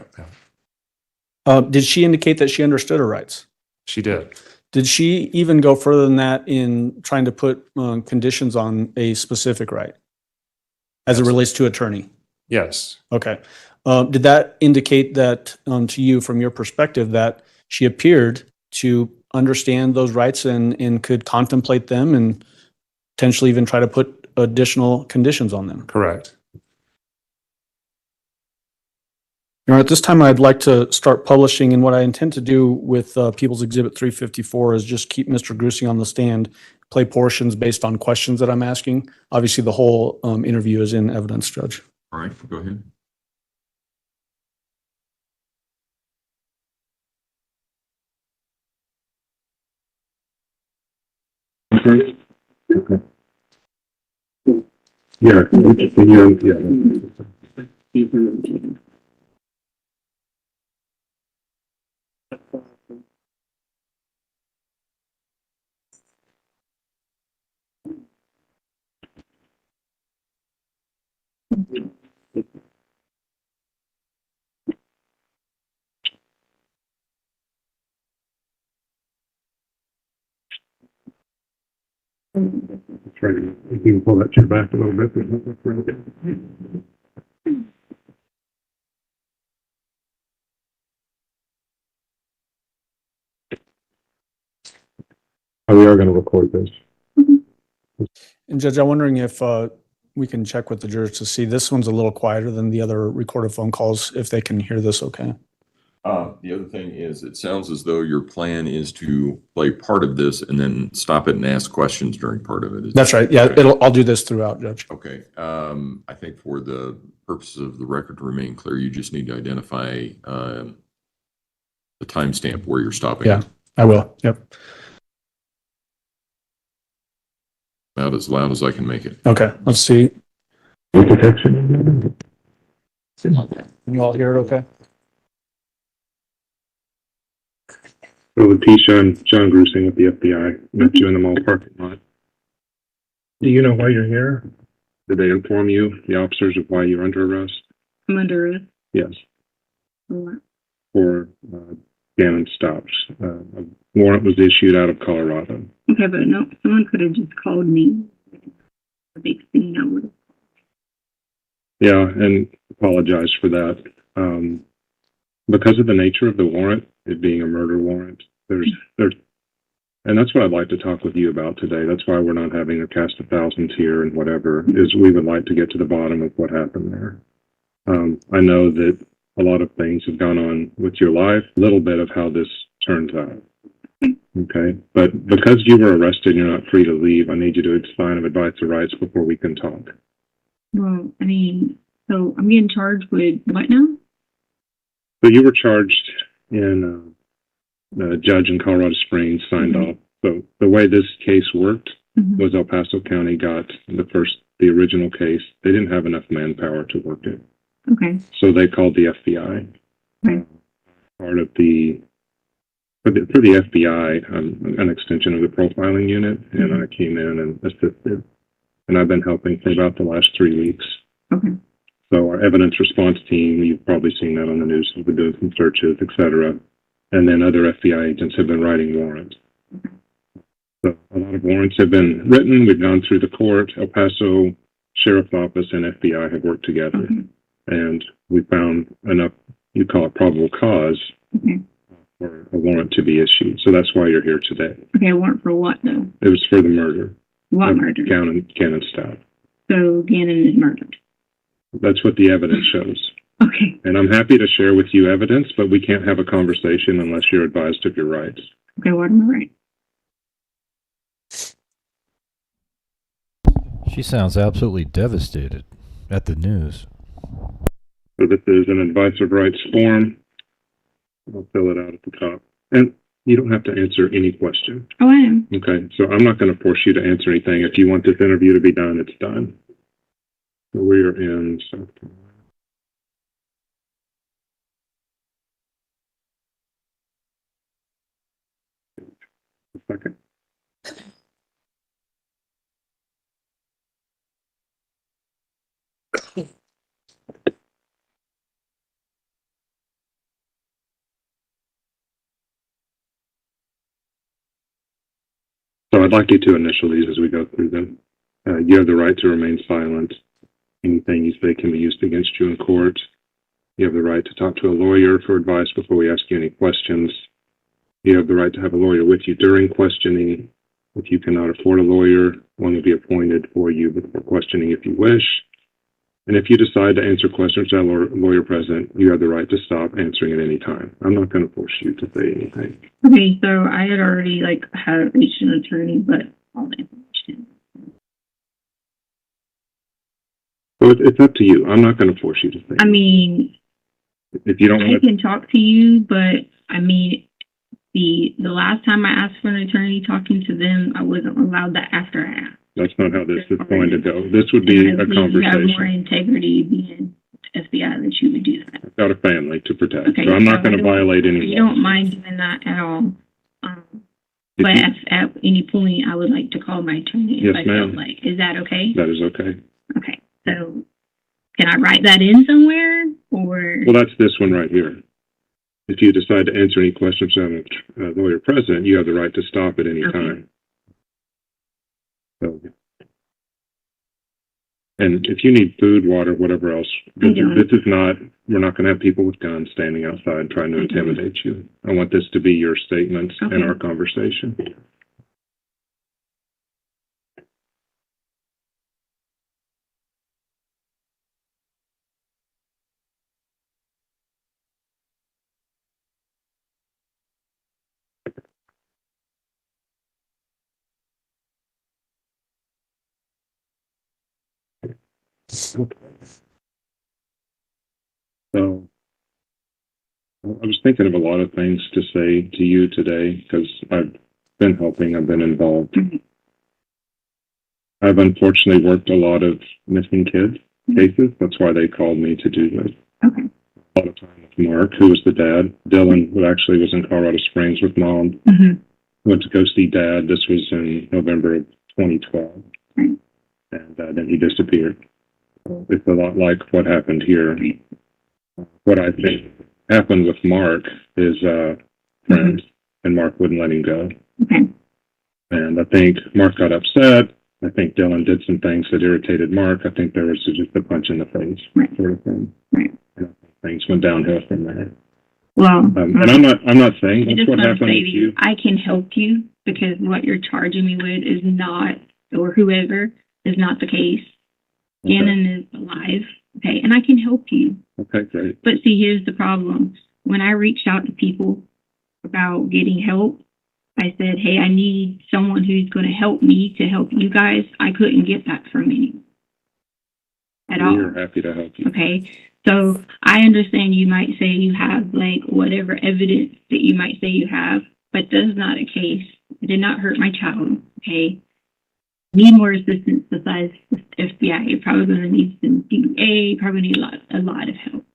Did she indicate that she understood her rights? She did. Did she even go further than that in trying to put conditions on a specific right as it relates to attorney? Yes. Okay. Did that indicate that to you, from your perspective, that she appeared to understand those rights and could contemplate them and potentially even try to put additional conditions on them? Correct. At this time, I'd like to start publishing, and what I intend to do with People's Exhibit 354 is just keep Mr. Grusing on the stand, play portions based on questions that I'm asking. Obviously, the whole interview is in evidence, Judge. All right, go ahead. Okay. Yeah, try to, you can pull that chair back a little bit. We are going to record this. And Judge, I'm wondering if we can check with the jurors to see, this one's a little quieter than the other recorded phone calls, if they can hear this okay. The other thing is, it sounds as though your plan is to play part of this and then stop it and ask questions during part of it. That's right. Yeah, I'll do this throughout, Judge. Okay. I think for the purposes of the record to remain clear, you just need to identify the timestamp where you're stopping. Yeah, I will. Yep. About as loud as I can make it. Okay, let's see. Protection. Can you all hear it okay? So Letecia and John Grusing with the FBI met you in the mall parking lot. Do you know why you're here? Did they inform you, the officers, of why you're under arrest? I'm under arrest. Yes, For what? for Gannon Stauch. A warrant was issued out of Colorado. Okay, but no, someone could have just called me. A big thing, I would have. Yeah, and apologize for that. Because of the nature of the warrant, it being a murder warrant, there's, and that's what I'd like to talk with you about today. That's why we're not having a cast of thousands here and whatever, is we would like to get to the bottom of what happened there. I know that a lot of things have gone on with your life, a little bit of how this turns out. Okay, but because you were arrested, you're not free to leave. I need you to sign an advice of rights before we can talk. Well, I mean, so I'm getting charged with what now? So you were charged in, a judge in Colorado Springs signed off. So the way this case worked was El Paso County got the original case. They didn't have enough manpower to work it. Okay. So they called the FBI. Right. Part of for the FBI, an extension of the profiling unit, and I came in and assisted. And I've been helping for about the last 3 weeks. Okay. So our evidence response team, you've probably seen that on the news, we've been doing some searches, et cetera. And then other FBI agents have been writing warrants. So a lot of warrants have been written. We've gone through the court. El Paso Sheriff's Office and FBI have worked together. And we found enough, you call it probable cause, for a warrant to be issued. So that's why you're here today. Okay, warrant for what though? It was for the murder. What murder? Gannon Stauch. So Gannon is murdered. That's what the evidence shows. Okay. And I'm happy to share with you evidence, but we can't have a conversation unless you're advised of your rights. Okay, what am I right? She sounds absolutely devastated at the news. So this is an advice of rights form. I'll fill it out at the top. And you don't have to answer any question. Oh, I am. Okay, so I'm not going to force you to answer anything. If you want this interview to be done, it's done. So we are in South Carolina. A second. So I'd like you to initial these as we go through them. You have the right to remain silent. Anything you say can be used against you in court. You have the right to talk to a lawyer for advice before we ask you any questions. You have the right to have a lawyer with you during questioning. If you cannot afford a lawyer, one will be appointed for you before questioning if you wish. And if you decide to answer questions without a lawyer present, you have the right to stop answering at any time. I'm not going to force you to say anything. Okay, so I had already had reached an attorney, but all the information. So it's up to you. I'm not going to force you to say. I mean, if you don't I want to, can talk to you, but I mean, the last time I asked for an attorney talking to them, I wasn't allowed that after I asked. that's not how this is going to go. This would be a You have more conversation. integrity being FBI that you would do that. I've got a family to protect, Okay, so I'm not so going to violate any You law. don't mind doing that at all. If But you- if at any point I would like to call my attorney if Yes, I felt ma'am. like, is that okay? That is okay. Okay, so can I write that in somewhere or? Well, that's this one right here. If you decide to answer any questions without a lawyer present, you have the right to stop at any Okay. time. So, and if you need food, water, whatever else, I don't. this is not, we're not going to have people with guns standing outside trying to I don't. intimidate you. I want this to be your statements Okay. in our conversation. So I was thinking of a lot of things to say to you today because I've been helping, I've been involved. Mhm. I've unfortunately worked a lot of missing kids cases. That's why they called me to do this. Okay. A lot of time with Mark, who was the dad. Dylan, who actually was in Colorado Springs with Mom, Mm-hmm. went to go see Dad. This was in November of 2012. Right. And then he disappeared. It's a lot like what happened here. What I think happened with Mark is friends, and Mark wouldn't let him go. Okay. And I think Mark got upset. I think Dylan did some things that irritated Mark. I think there was just a punch in the face Right. sort of thing. Right. And I think things went downhill from there. Well, And I'm not saying I that's just what want to happened say with to you, you. I can help you because what you're charging me with is not, or whoever, is not the case. Okay. Gannon is alive, okay, and I can help you. Okay, great. But see, here's the problem. When I reached out to people about getting help, I said, hey, I need someone who's going to help me to help you guys. I couldn't get that from anyone at all. We're happy to help you. Okay. So I understand you might say you have whatever evidence that you might say you have, but that's not a case. It did not hurt my child. Okay. Need more assistance besides the FBI. You're probably going to need some DEA, probably need a lot of help.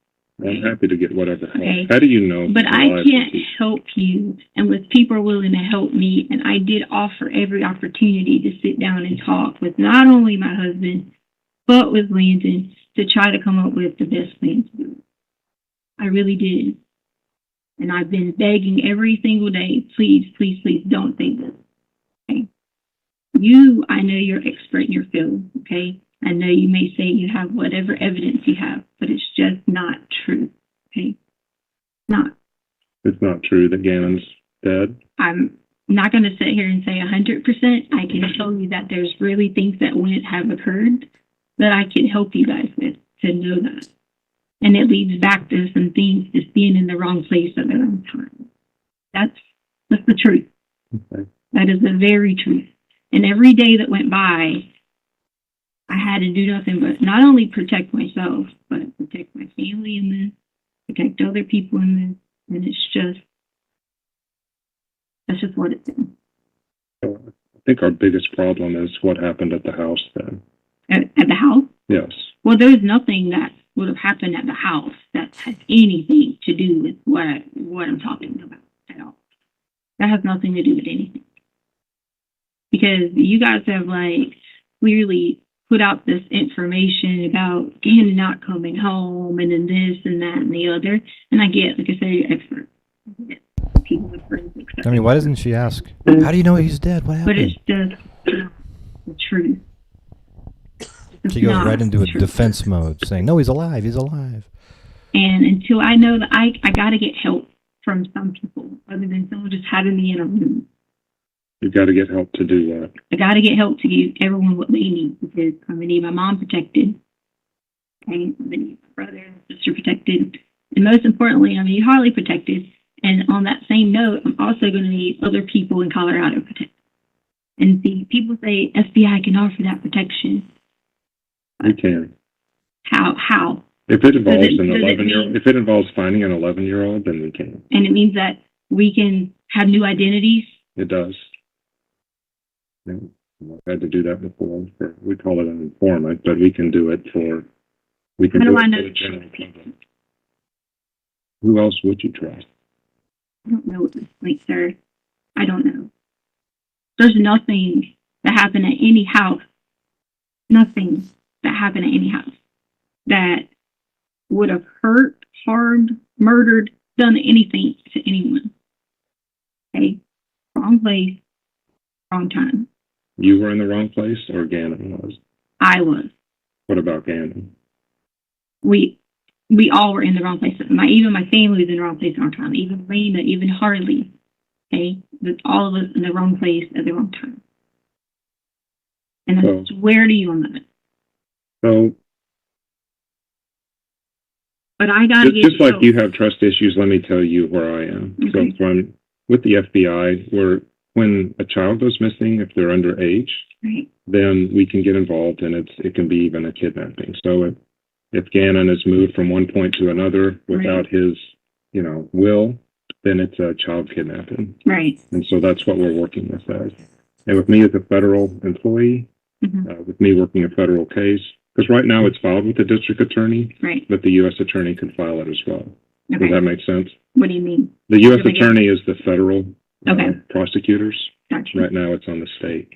I'm happy to get whatever help. Okay. How do you know? But he's I alive? can't help you unless people are willing to help me. And I did offer every opportunity to sit down and talk with not only my husband, but with Landon to try to come up with the best plan to do it. I really did. And I've been begging every single day, please, please, please don't say this. Okay. I know you're expert in your field. Okay. I know you may say you have whatever evidence you have, but it's just not true. Okay. Not. It's not true that Gannon's dead. I'm not going to sit here and say 100%. I can tell you that there's really things that wouldn't have occurred that I can help you guys with to know that. And it leads back to some things just being in the wrong place at the wrong time. That's the truth. Okay. That is the very truth. And every day that went by, I had to do nothing but not only protect myself, but protect my family in this, protect other people in this. And that's just what it's in. So I think our biggest problem is what happened at the house then. At the house? Yes. Well, there's nothing that would have happened at the house that has anything to do with what I'm talking about at all. That has nothing to do with anything. Because you guys have like clearly put out this information about Gannon not coming home and then this and that and the other. And I get, like I said, you're expert. I get people with forensic stuff. I mean, why doesn't she ask? How do you know he's dead? What But happened? it's just the truth. It's She goes not right into the a truth. defense mode, saying, "No, he's alive. He's alive." And until I know that I got to get help from some people other than someone just having me in a room. You've got to get help to do that. I got to get help to give everyone what they need because I'm going to need my mom protected. Okay? I'm going to need my brother and sister protected. And most importantly, I'm going to need Harley protected. And on that same note, I'm also going to need other people in Colorado protected. And see, people say FBI can offer that protection. You can. How? If it involves Does it an 11-year-old, mean- if it involves finding an 11-year-old, then we can. And it means that we can have new identities. It does. Yeah. I've had to do that before. We call it an informant, but we can do it for. We can How do do I it know for the that general public. Who else would you trust? I don't know, like, sir. I don't know. There's nothing that happened at any house. Nothing that happened at any house that would have hurt, harmed, murdered, done anything to anyone. Okay? Wrong place, wrong time. You were in the wrong place, or Gannon was? I was. What about Gannon? We all were in the wrong place. Even my family was in the wrong place at the wrong time. Even Lena, even Harley. Okay? All of us in the wrong place at the wrong time. And I swear to you on that. So, But I gotta get just like help. you have trust issues, let me tell you where I am. Okay. So, I'm with the FBI, when a child goes missing, if they're underage, Right. then we can get involved, and it can be even a kidnapping. So, if Gannon is moved from one point to another without his, will, then it's a child kidnapping. Right. And so that's what we're working with as. And with me as a federal employee, Mhm. with me working a federal case, because right now it's filed with the district attorney, Right. but the U.S. attorney can file it as well. Okay. Does that make sense? What do you mean? The U.S. Do I get- attorney is the federal Okay. prosecutors. Gotcha. Right now it's on the state.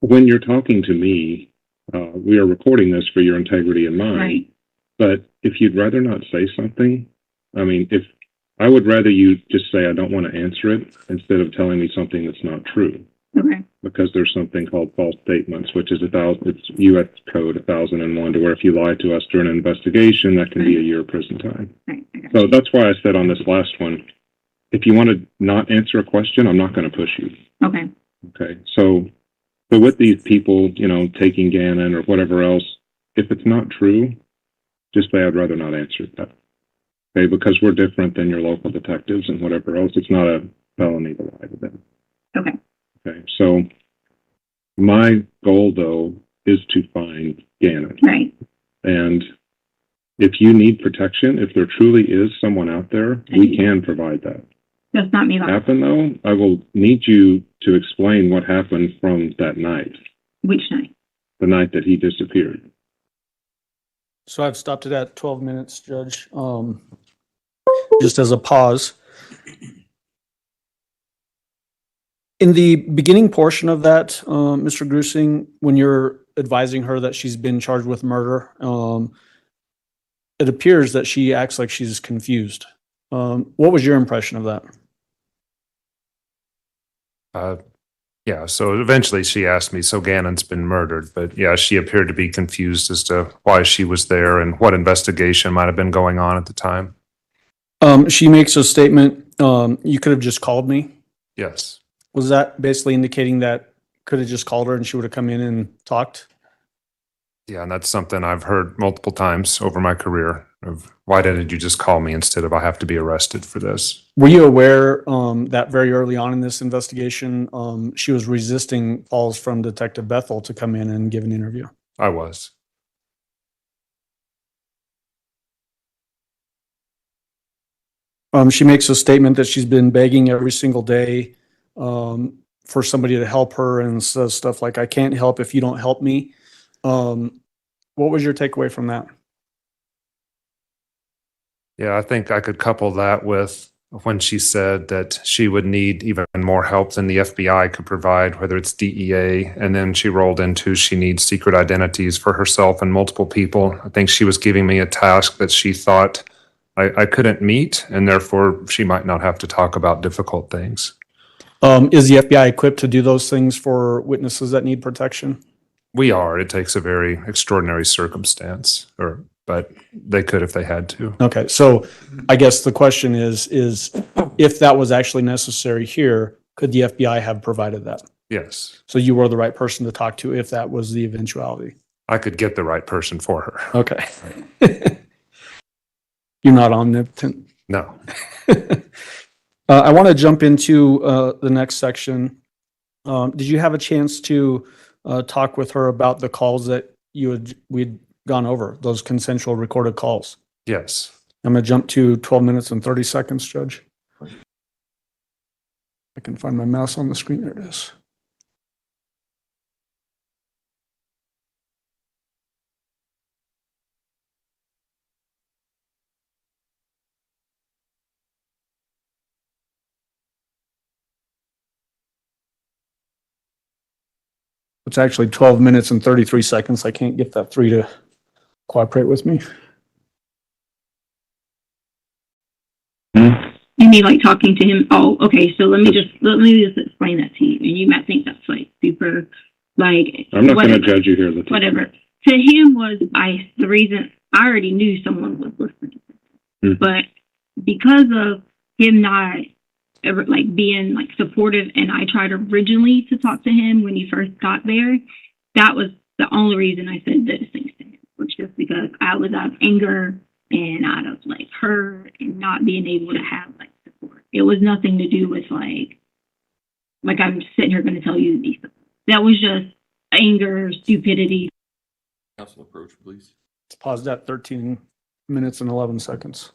When you're talking to me, we are recording this for your integrity in mind. Right. But if you'd rather not say something, if I would rather you just say, I don't want to answer it, instead of telling me something that's not true. Okay. Because there's something called false statements, which is it's U.S. Code 1001, to where if you lie to us during an investigation, that can be a year of prison time. Right. I got So you. that's why I said on this last one, if you want to not answer a question, I'm not going to push you. Okay. Okay. So with these people, taking Gannon or whatever else, if it's not true, just say I'd rather not answer that. Okay, because we're different than your local detectives and whatever else. It's not a felony to lie to them. Okay. Okay, so my goal, though, is to find Gannon. Right. And if you need protection, if there truly is someone out there, we can provide that. That's not me. Like, Happen, though, I will need you to explain what happened from that night, which night? the night that he disappeared. So I've stopped it at 12 minutes, Judge. Just as a pause. In the beginning portion of that, Mr. Grusing, when you're advising her that she's been charged with murder, it appears that she acts like she's confused. What was your impression of that? Yeah, so eventually she asked me, so Gannon's been murdered, but yeah, she appeared to be confused as to why she was there and what investigation might have been going on at the time. She makes a statement, you could have just called me. Yes. Was that basically indicating that could have just called her and she would have come in and talked? Yeah, and that's something I've heard multiple times over my career of why didn't you just call me instead of I have to be arrested for this? Were you aware that very early on in this investigation, she was resisting calls from Detective Bethel to come in and give an interview? I was. She makes a statement that she's been begging every single day for somebody to help her and says stuff like, I can't help if you don't help me. What was your takeaway from that? Yeah, I think I could couple that with when she said that she would need even more help than the FBI could provide, whether it's DEA, and then she rolled into she needs secret identities for herself and multiple people. I think she was giving me a task that she thought I couldn't meet, and therefore she might not have to talk about difficult things. Is the FBI equipped to do those things for witnesses that need protection? We are. It takes a very extraordinary circumstance, but they could if they had to. Okay, so I guess the question is if that was actually necessary here, could the FBI have provided that? Yes. So you were the right person to talk to if that was the eventuality? I could get the right person for her. Okay. You're not omnipotent? No. I want to jump into the next section. Did you have a chance to talk with her about the calls that we'd gone over, those consensual recorded calls? Yes. I'm going to jump to 12 minutes and 30 seconds, Judge. I can find my mouse on the screen. There it is. It's actually 12 minutes and 33 seconds. I can't get that 3 to cooperate with me. You mean like talking to him? Oh, okay. So let me just explain that to you. And you might think that's like super, like I'm not going to judge you here. Whatever. To him was the reason I already knew someone was listening, but because of him not ever like being like supportive, and I tried originally to talk to him when he first got there. That was the only reason I said those things to him, was just because I was out of anger and out of like hurt and not being able to have like support. It was nothing to do with like I'm sitting here going to tell you these things. That was just anger, stupidity. Council approach, please. Let's pause that 13 minutes and 11 seconds.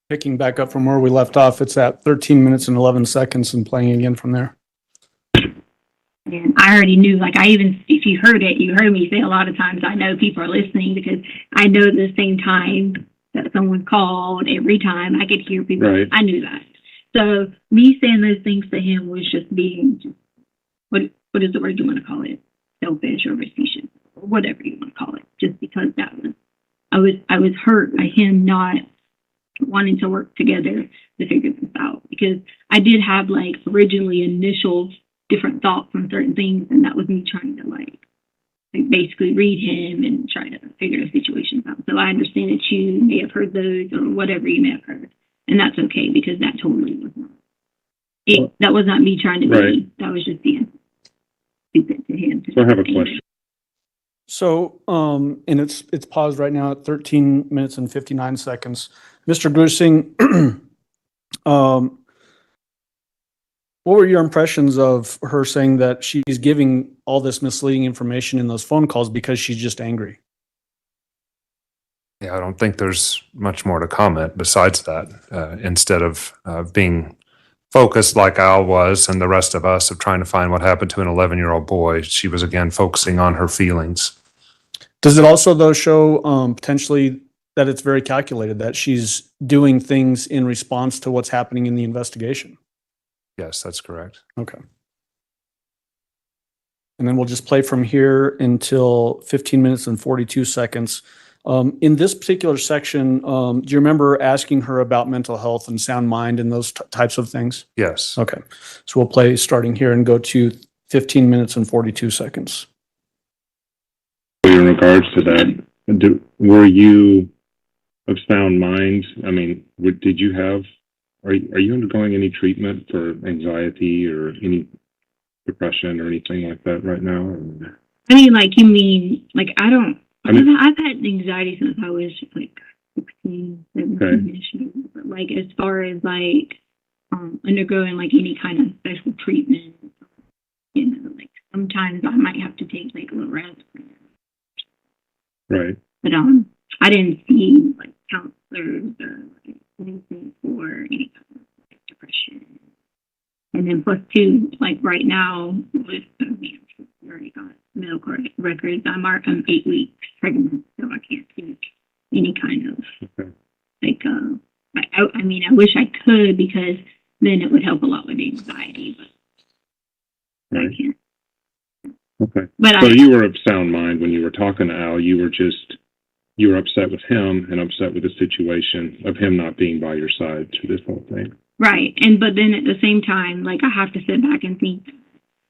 Picking back up from where we left off, it's at 13 minutes and 11 seconds and playing again from there. And I already knew, like if you heard it, you heard me say a lot of times, I know people are listening because I know the same time that someone called, every time I could hear people. Right. I knew that. So me saying those things to him was just being, what is the word you want to call it? Selfish or facetious, or whatever you want to call it. Just because I was hurt by him not wanting to work together to figure this out, because I did have like originally initial different thoughts on certain things, and that was me trying to like basically read him and try to figure the situation out. So I understand that you may have heard those or whatever you may have heard, and that's okay, because that totally was not it. That was not me trying to be. Right. That was just being stupid to him. So I have a question. So, and it's paused right now at 13 minutes and 59 seconds. Mr. Grusing, what were your impressions of her saying that she's giving all this misleading information in those phone calls because she's just angry? Yeah, I don't think there's much more to comment besides that. Instead of being focused like Al was and the rest of us of trying to find what happened to an 11-year-old boy, she was again focusing on her feelings. Does it also though show potentially that it's very calculated, that she's doing things in response to what's happening in the investigation? Yes, that's correct. Okay. And then we'll just play from here until 15 minutes and 42 seconds. In this particular section, do you remember asking her about mental health and sound mind and those types of things? Yes. Okay. So we'll play starting here and go to 15 minutes and 42 seconds. In regards to that, were you of sound mind? I mean, did you have, are you undergoing any treatment for anxiety or any depression or anything like that right now? I mean, like, you mean, like, I've had anxiety since I was like 16, 17, but like, as far as like, undergoing like any kind of special treatment, you know, like sometimes I might have to take like a little rest. Right. But I didn't see like counselors or like, anything for any kind of like, depression. And then plus two, like right now with I already got medical records. I'm 8 weeks pregnant, so I can't take any kind of like I mean I wish I could, because then it would help a lot with anxiety, but I can't. Okay. But so you were of sound mind when you were talking to Al. You were upset with him and upset with the situation of him not being by your side through this whole thing. Right. But then at the same time, like, I have to sit back and think,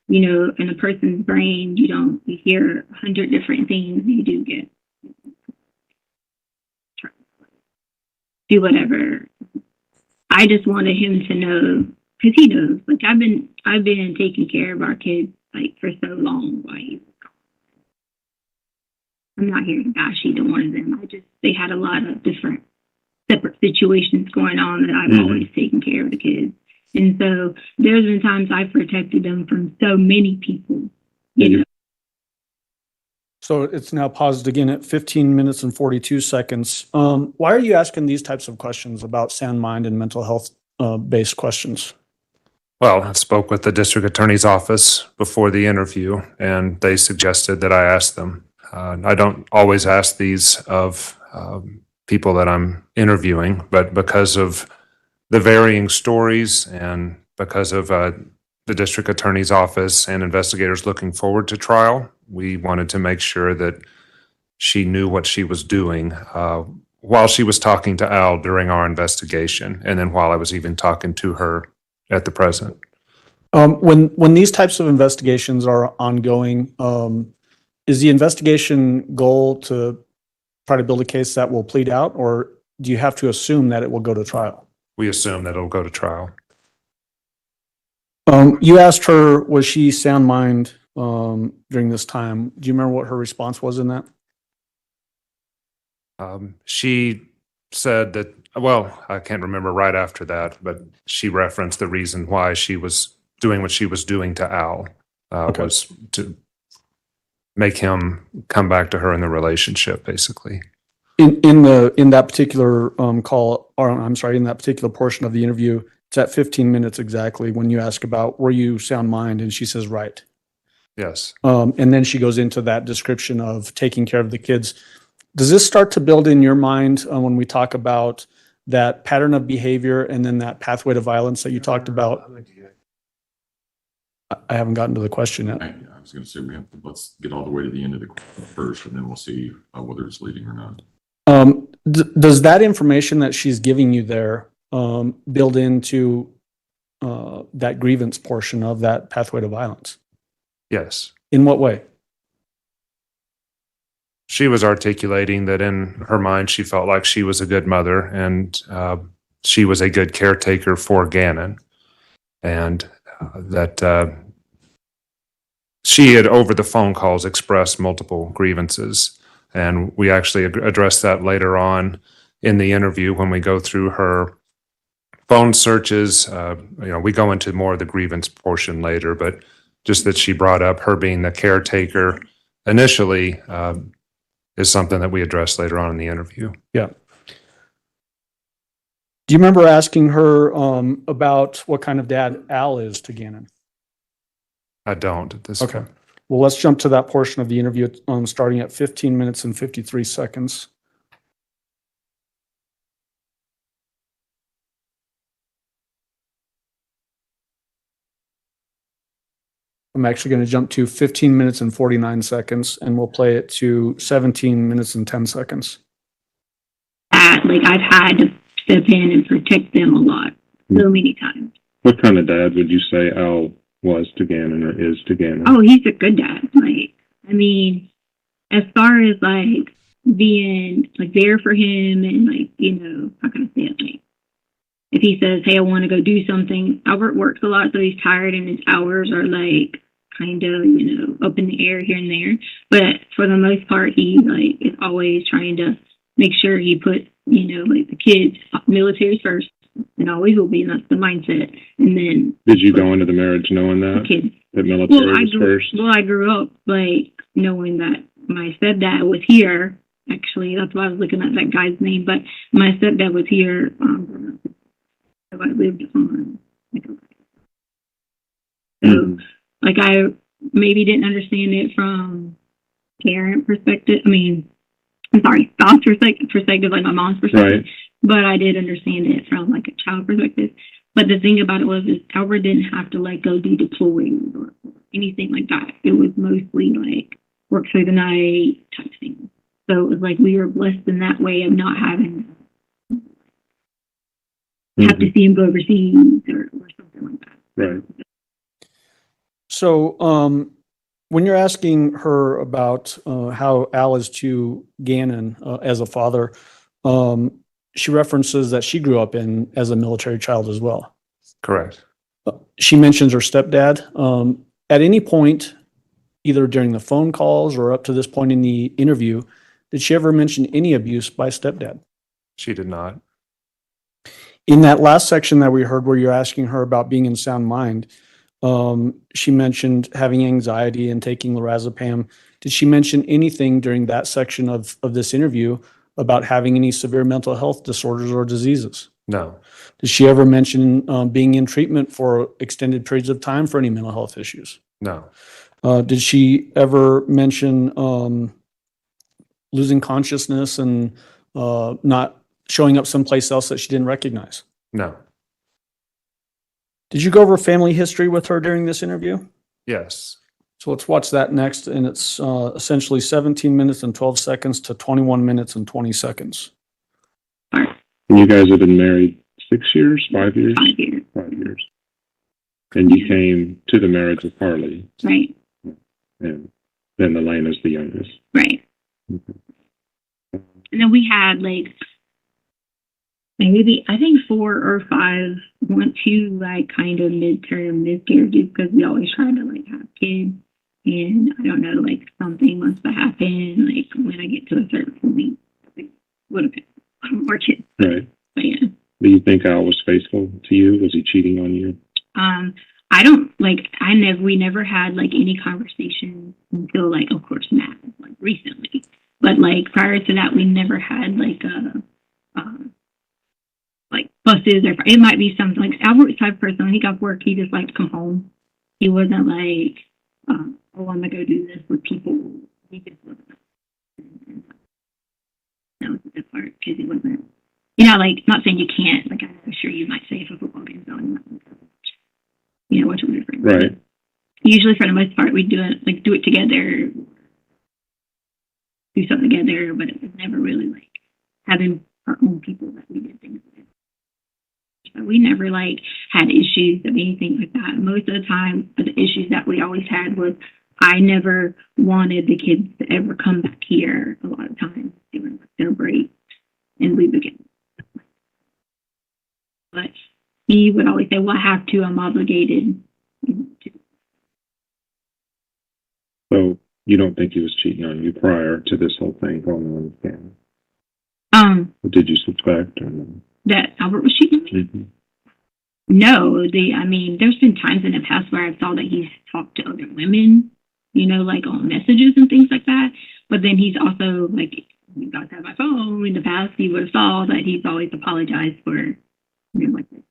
you know, in a person's brain, you hear 100 different things. You do do whatever. I just wanted him to know, because he knows, like, I've been taking care of our kids like for so long while he was gone. I'm not here to bash either one of them. They had a lot of different separate situations going on that I've always taken care of the kids. And so there's been times I've protected them from so many people, you know. So it's now paused again at 15 minutes and 42 seconds. Why are you asking these types of questions about sound mind and mental health based questions? Well, I spoke with the district attorney's office before the interview, and they suggested that I ask them. I don't always ask these of people that I'm interviewing, but because of the varying stories and because of the district attorney's office and investigators looking forward to trial, we wanted to make sure that she knew what she was doing while she was talking to Al during our investigation, and then while I was even talking to her at the present. When these types of investigations are ongoing, is the investigation goal to try to build a case that will plead out, or do you have to assume that it will go to trial? We assume that it'll go to trial. You asked her, was she sound mind during this time? Do you remember what her response was in that? She said that, well, I can't remember right after that, but she referenced the reason why she was doing what she was doing to Al was to make him come back to her in the relationship, basically. In that particular call, or I'm sorry, in that particular portion of the interview, it's at 15 minutes exactly when you ask about, were you sound mind? And she says, right. Yes. And then she goes into that description of taking care of the kids. Does this start to build in your mind when we talk about that pattern of behavior and then that pathway to violence that you talked about? I haven't gotten to the question yet. I was going to say let's get all the way to the end of the question first, and then we'll see whether it's leading or not. Does that information that she's giving you there build into that grievance portion of that pathway to violence? Yes. In what way? She was articulating that in her mind, she felt like she was a good mother and she was a good caretaker for Gannon, and that she had, over the phone calls, expressed multiple grievances. And we actually addressed that later on in the interview when we go through her phone searches. We go into more of the grievance portion later, but just that she brought up her being the caretaker initially is something that we addressed later on in the interview. Yeah. Do you remember asking her about what kind of dad Al is to Gannon? I don't at this Okay. point. Well, let's jump to that portion of the interview, starting at 15 minutes and 53 seconds. I'm actually going to jump to 15 minutes and 49 seconds, and we'll play it to 17 minutes and 10 seconds. Like, I've had to step in and protect them a lot, so many times. What kind of dad would you say Al was to Gannon or is to Gannon? Oh, he's a good dad. Like, I mean, as far as like being like there for him and like, you know, how can I say it? Like, if he says, hey, I want to go do something, Albert works a lot, so he's tired and his hours are like kind of, you know, up in the air here and there. But for the most part, he like is always trying to make sure he put, you know, like the kids, military first, and always will be, and that's the mindset. And then did you go into the marriage knowing that? Kids. That military was first? Well, I grew up like knowing that my stepdad was here. Actually, that's why I was looking at that guy's name. But my stepdad was here. I lived on. So, like, I maybe didn't understand it from parent perspective. I mean, I'm sorry, spouse perspective, like my mom's perspective. Right. But I did understand it from like a child perspective. But the thing about it was, is Albert didn't have to like go be deployed or anything like that. It was mostly like work through the night type thing. So it was like we were blessed in that way of not having have to see him go overseas or something like that. Right. So when you're asking her about how Al is to Gannon as a father, she references that she grew up as a military child as well. Correct. She mentions her stepdad. At any point, either during the phone calls or up to this point in the interview, did she ever mention any abuse by stepdad? She did not. In that last section that we heard where you're asking her about being in sound mind, she mentioned having anxiety and taking lorazepam. Did she mention anything during that section of this interview about having any severe mental health disorders or diseases? No. Did she ever mention being in treatment for extended periods of time for any mental health issues? No. Did she ever mention losing consciousness and not showing up someplace else that she didn't recognize? No. Did you go over family history with her during this interview? Yes. So let's watch that next, and it's essentially 17 minutes and 12 seconds to 21 minutes and 20 seconds. And you guys have been married 6 years, 5 years? 5 years. 5 years. And you came to the marriage with Harley. Right. And then Elena's the youngest. Right. And then we had like maybe I think 4 or 5 went to like kind of midterm miscarriages because we always try to like have kids, and I don't know, like something must have happened. Like when I get to a certain point, like, would have been more kids. Right. But yeah. Do you think Al was faithful to you? Was he cheating on you? I don't like. We never had like any conversation until like, of course, Matt, like recently. But like prior to that, we never had like like buses, or it might be something like Albert's type of person. When he got work, he just liked to come home. He wasn't like, oh, I'm gonna go do this with people. He just wasn't. That was the good part because he wasn't. You know, like not saying you can't. Like I'm sure you might say if a football game's on, you know, watch it with your friends. Right. Usually, for the most part, we do it together, do something together. But it was never really like having our own people that we did things with. But we never like had issues of anything like that. Most of the time, the issues that we always had was I never wanted the kids to ever come back here. A lot of times during their break, and we began. But he would always say, "Well, I have to. I'm obligated." To. So you don't think he was cheating on you prior to this whole thing going on with Gannon? Or did you suspect? Or no? That Albert was cheating on me? Mm-hmm. No, I mean, there's been times in the past where I saw that he's talked to other women, you know, like on messages and things like that. But then he's also like, you guys have my phone. In the past, he would have saw that he's always apologized for, you know, like this.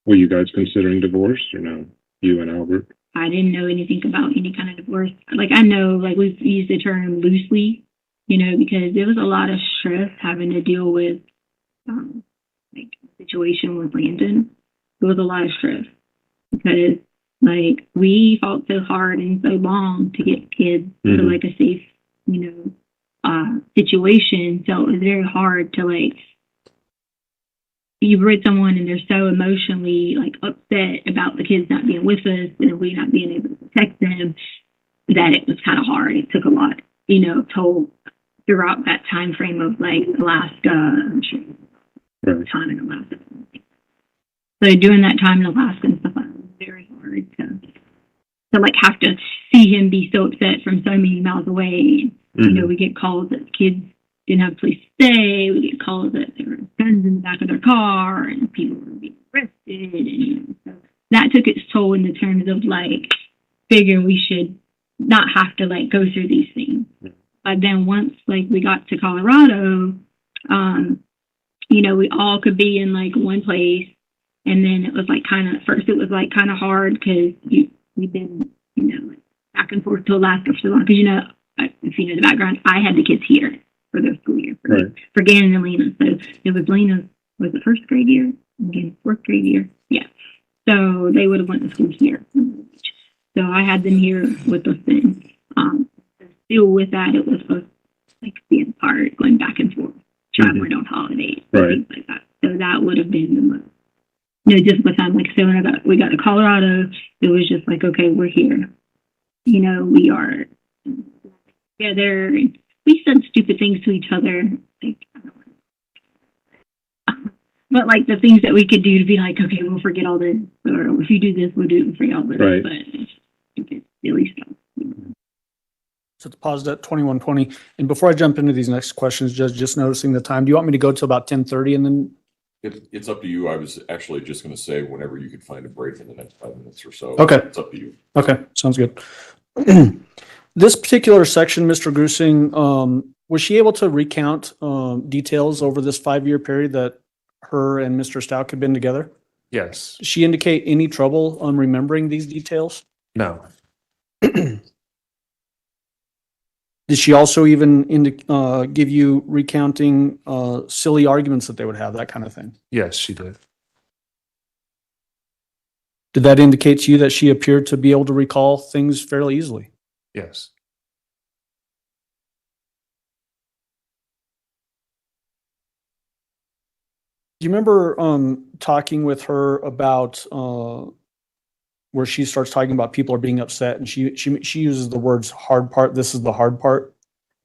Were you guys considering divorce or no? You and Albert? I didn't know anything about any kind of divorce. Like, I know, like, we've used the term loosely, you know, because there was a lot of stress having to deal with, like, the situation with Landon. There was a lot of stress because, like, we fought so hard and so long to get kids to, like, a safe, you know, situation. So it was very hard to, like, you've read someone and they're so emotionally, like, upset about the kids not being with us and we not being able to protect them that it was kind of hard. It took a lot, you know, toll throughout that time frame of, like, Alaska, I'm sure, time in Alaska. So during that time in Alaska and stuff, it was very hard to like have to see him be so upset from so many miles away. You know, we get calls that kids didn't have a place to stay. We get calls that there were guns in the back of their car and people were being arrested. And, you know, so that took its toll in the terms of, like, figuring we should not have to, like, go through these things. But then once, like, we got to Colorado, you know, we all could be in, like, one place. And then it was, like, kind of, first it was, like, kind of hard because we've been, you know, like, back and forth to Alaska for so long. Because, you know, if you know the background, I had the kids here for their school year for Gannon and Lena. So it was Lena's, was the first grade year? Again, fourth grade year. Yeah. So they would have went to school here. So I had them here with us then. Still with that, it was supposed to, like, being hard, going back and forth, traveling on holidays, things like that. So that would have been the most, you know, just with time. Like, so when we got to Colorado, it was just like, okay, we're here. You know, we are together. And we said stupid things to each other. Like, I don't know. But, like, the things that we could do to be like, okay, we'll forget all this. Or if you do this, we'll do it and forget all this. Right. But it's stupid, silly stuff. So it's paused at 21:20. And before I jump into these next questions, just noticing the time, do you want me to go till about 10:30 and then? It's up to you. I was actually just going to say whenever you could find a break in the next 5 minutes or so. Okay. It's up to you. Okay, sounds good. This particular section, Mr. Grusing, was she able to recount details over this 5-year period that her and Mr. Stauch had been together? Yes. Did she indicate any trouble on remembering these details? No. Did she also even give you recounting silly arguments that they would have, that kind of thing? Yes, she did. Did that indicate to you that she appeared to be able to recall things fairly easily? Yes. Do you remember talking with her about where she starts talking about people are being upset and she uses the words hard part. This is the hard part.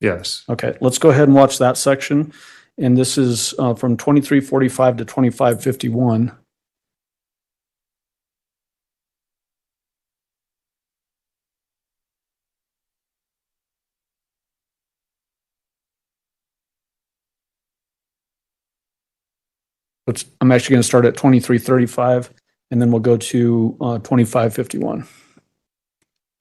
Yes. Okay, let's go ahead and watch that section. And this is from 23:45 to 25:51. I'm actually going to start at 23:35 and then we'll go to 25:51.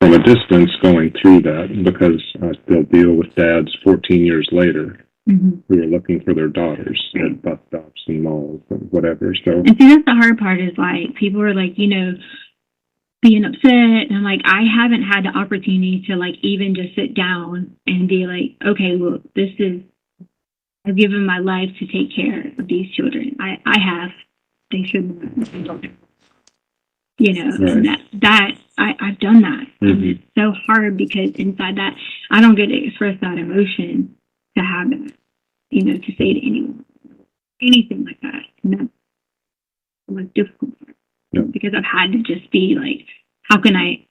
From a distance going through that, because I still deal with dads 14 years later who are looking for their daughters at bus stops and malls and whatever. So, and see, that's the hard part is, like, people are like, you know, being upset. And I'm like, I haven't had the opportunity to, like, even just sit down and be like, okay, well, this is, I've given my life to take care of these children. I have. They shouldn't. You know, and I've done that. And it's so hard because inside that, I don't get to express that emotion to have that, you know, to say to anyone, anything like that. And that's the most difficult part because I've had to just be like, how can I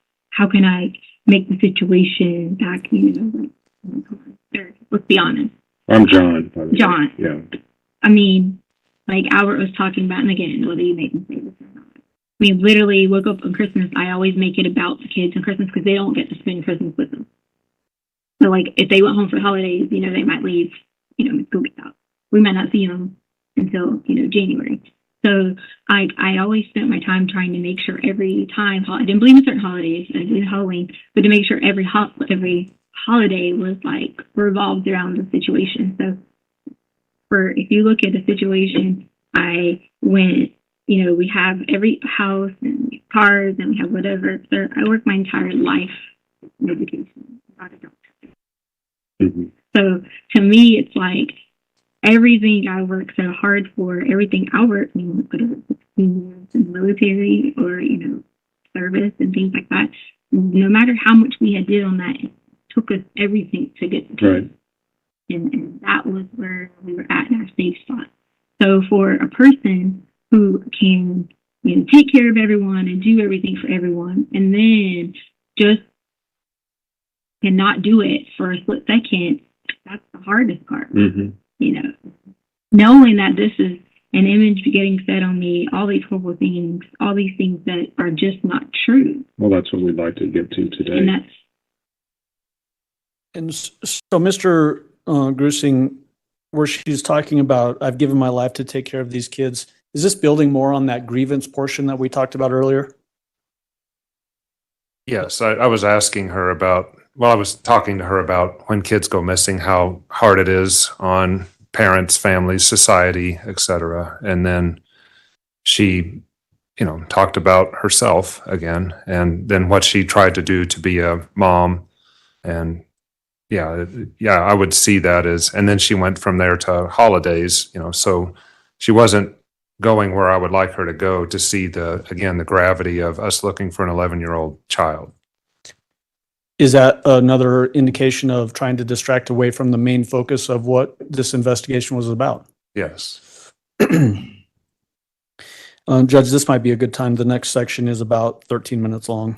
make the situation back, you know, like, let's be honest. I'm John. By the way. John. Yeah. I mean, like Albert was talking about, and again, whether you make mistakes or not. I mean, literally, woke up on Christmas. I always make it about the kids on Christmas because they don't get to spend Christmas with them. So, like, if they went home for the holidays, you know, they might leave, you know, school gets out. We might not see them until, you know, January. So I always spent my time trying to make sure every time, I didn't believe in certain holidays, I did Halloween, but to make sure every holiday was, like, revolved around the situation. So if you look at the situation, I went you know, we have every house and cars and we have whatever. So I work my entire life in education. Mhm. So to me, it's like everything I work so hard for, everything I work, you know, whether it's in the military or, you know, service and things like that, no matter how much we had did on that, it took us everything to get to Right. and that was where we were at in our safe spot. So for a person who can, you know, take care of everyone and do everything for everyone, and then just cannot do it for a split second, that's the hardest part. Mhm. You know, knowing that this is an image getting set on me, all these horrible things, all these things that are just not true. Well, that's what we'd like to get to And today. that's, And so, Mr. Grusing, where she's talking about, I've given my life to take care of these kids, is this building more on that grievance portion that we talked about earlier? Yes, I was asking her about, well, I was talking to her about when kids go missing, how hard it is on parents, families, society, etc. And then she, you know, talked about herself again, and then what she tried to do to be a mom. And yeah, I would see that as, and then she went from there to holidays, you know, so she wasn't going where I would like her to go to see the, again, the gravity of us looking for an 11-year-old child. Is that another indication of trying to distract away from the main focus of what this investigation was about? Yes. Judge, this might be a good time. The next section is about 13 minutes long.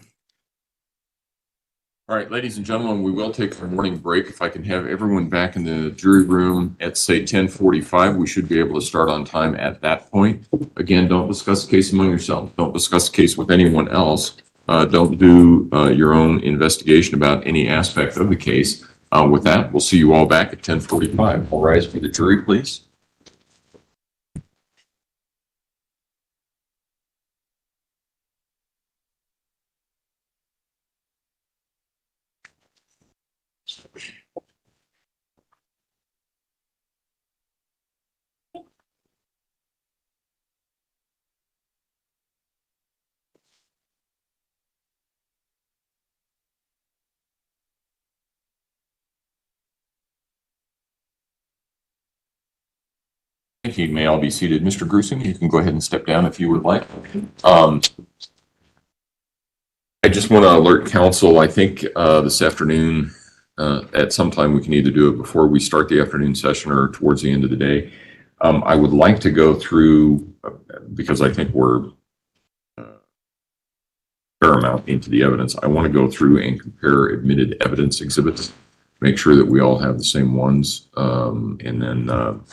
All right, ladies and gentlemen, we will take our morning break. If I can have everyone back in the jury room at, say, 10:45, we should be able to start on time at that point. Again, don't discuss the case among yourselves. Don't discuss the case with anyone else. Don't do your own investigation about any aspect of the case. With that, we'll see you all back at 10:45. All rise for the jury, please. Thank you. You may all be seated. Mr. Grusing, you can go ahead and step down if you would like. I just want to alert council, I think this afternoon, at some time, we can either do it before we start the afternoon session or towards the end of the day. I would like to go through, because I think we're paramount into the evidence, I want to go through and compare admitted evidence exhibits, make sure that we all have the same ones. And then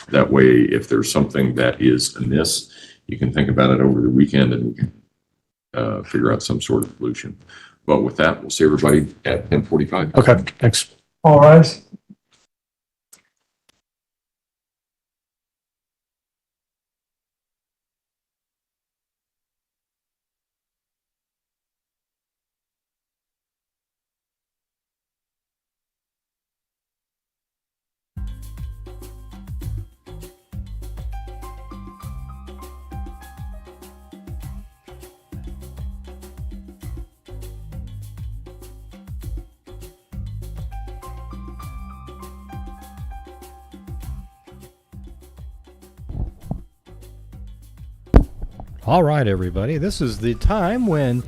that way, if there's something that is amiss, you can think about it over the weekend and we can figure out some sort of solution. But with that, we'll see everybody at 10:45. Okay, thanks. All rise. All right, everybody. This is the time when,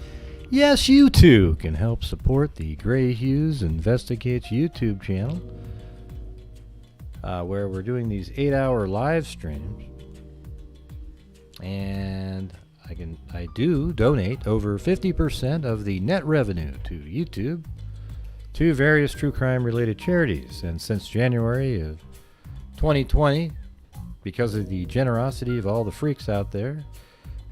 yes, you too can help support the Grant Hughes Investigates YouTube channel, where we're doing these 8-hour live streams. And I do donate over 50% of the net revenue to YouTube to various true crime related charities. And since January of 2020, because of the generosity of all the freaks out there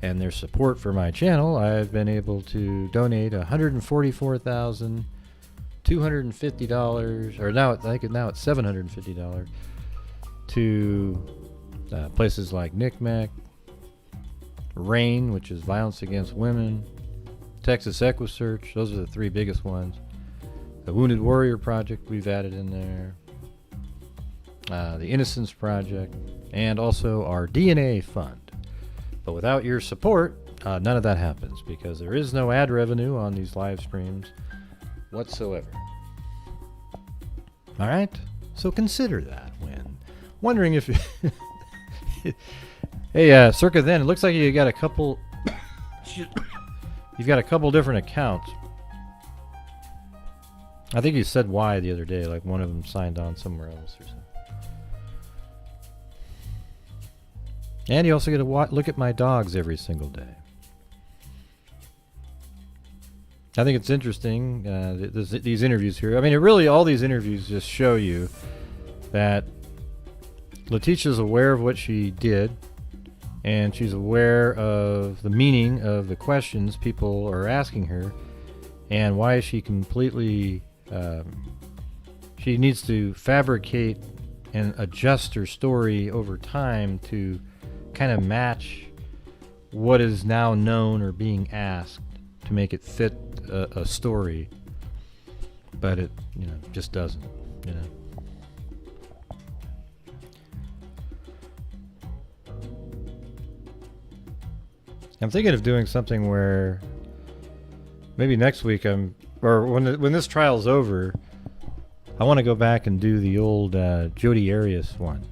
and their support for my channel, I've been able to donate $144,250, or now I think now it's $750 to places like NCMEC, RAIN, which is Violence Against Women, Texas EquiSearch. Those are the three biggest ones. The Wounded Warrior Project we've added in there, the Innocence Project, and also our DNA Fund. But without your support, none of that happens because there is no ad revenue on these live streams whatsoever. All right? So consider that when wondering if... Hey, Circa then, it looks like you got a couple... You've got a couple different accounts. I think you said why the other day, like one of them signed on somewhere else or something. And you also get to look at my dogs every single day. I think it's interesting, these interviews here. I mean, all these interviews just show you that Letecia's aware of what she did, and she's aware of the meaning of the questions people are asking her, and why she completely, she needs to fabricate and adjust her story over time to kind of match what is now known or being asked to make it fit a story, but it just doesn't. I'm thinking of doing something where maybe next week when this trial's over, I want to go back and do the old Jodi Arias one.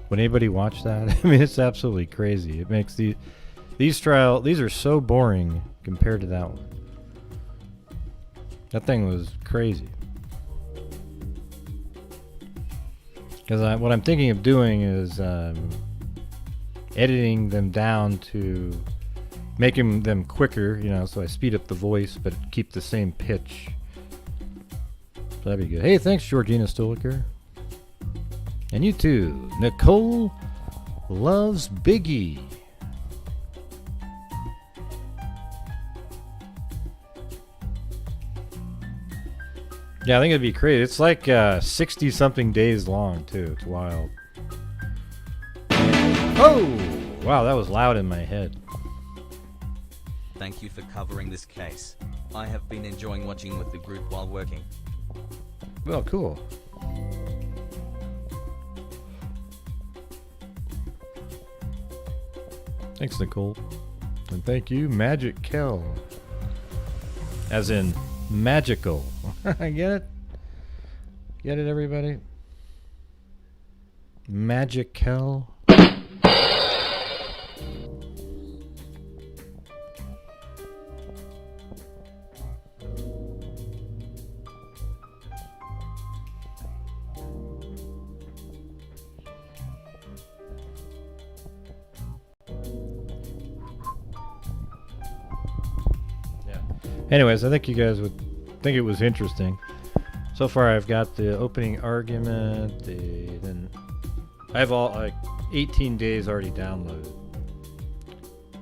Would anybody watch that? I mean, it's absolutely crazy. It makes these are so boring compared to that one. That thing was crazy. Because what I'm thinking of doing is editing them down to making them quicker, so I speed up the voice but keep the same pitch. So that'd be good. Hey, thanks, Georgina Stoliker. And you too. Nicole loves Biggie. Yeah, I think it'd be crazy. It's like 60-something days long, too. It's wild. Oh! Wow, that was loud in my head. Thank you for covering this case. I have been enjoying watching with the group while working. Well, cool. Thanks, Nicole. And thank you, Magic Kel. As in magical. Get it? Get it, everybody? Magic Kel. Anyways, I think you guys would think it was interesting. So far, I've got the opening argument. Then I have all 18 days already downloaded.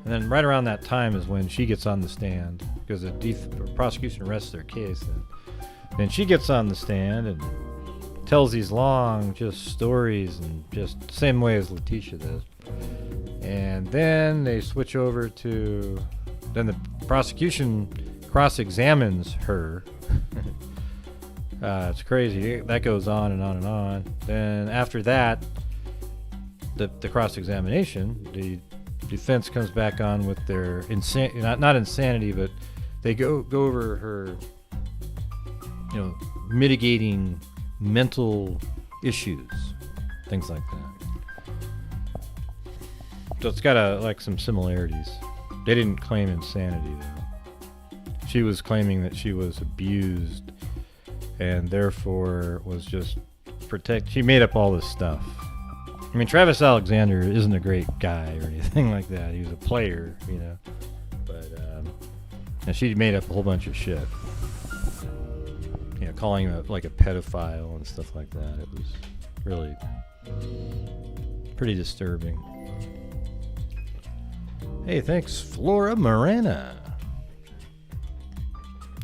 And then right around that time is when she gets on the stand because the prosecution rests their case. And then she gets on the stand and tells these long just stories and just the same way as Letecia does. And then they switch over to then the prosecution cross-examines her. It's crazy. That goes on and on and on. Then after that, the cross-examination, the defense comes back on with their not insanity, but they go over her, mitigating mental issues, things like that. So it's got some similarities. They didn't claim insanity though. She was claiming that she was abused and therefore was just she made up all this stuff. I mean, Travis Alexander isn't a great guy or anything like that. He was a player, but and she made up a whole bunch of shit. Calling him a pedophile and stuff like that. It was really pretty disturbing. Hey, thanks, Flora Morana.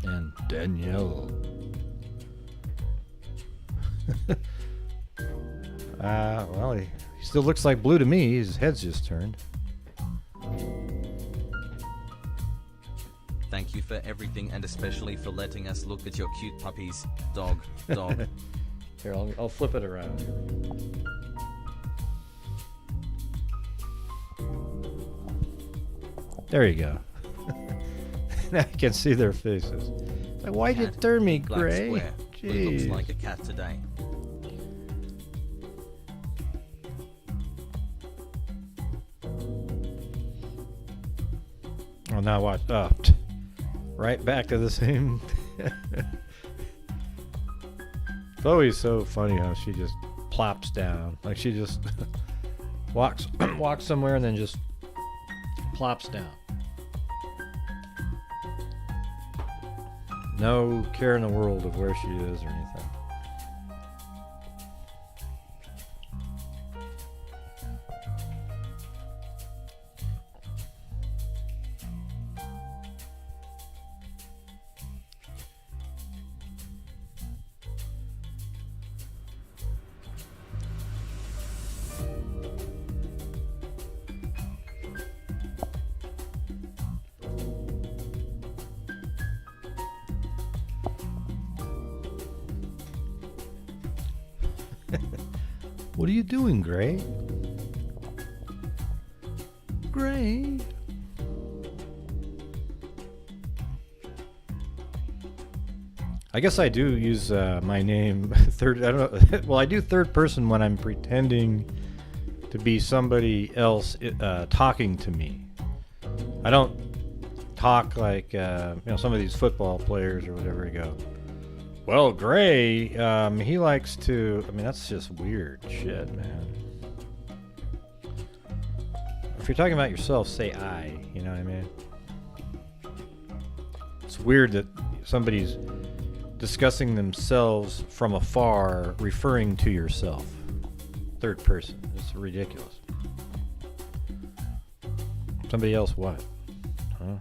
And Danielle. Well, he still looks like blue to me. His head's just turned. Thank you for everything and especially for letting us look at your cute puppies. Dog. Here, I'll flip it around. There you go. Now you can see their faces. Like, why'd you Cat, turn me black gray? square, who looks Jeez. like a cat today. Oh, now watch. Oh, right back to the same. Chloe's so funny how she just plops down. Like she just walks somewhere and then just plops down. No care in the world of where she is or anything. What are you doing, Gray? Gray? I guess I do use my name third. I don't know. Well, I do third person when I'm pretending to be somebody else talking to me. I don't talk like some of these football players or whatever. You go, well, Gray, he likes to. I mean, that's just weird shit, man. If you're talking about yourself, say I. You know what I mean? It's weird that somebody's discussing themselves from afar, referring to yourself. Third person. It's ridiculous. Somebody else what? Huh?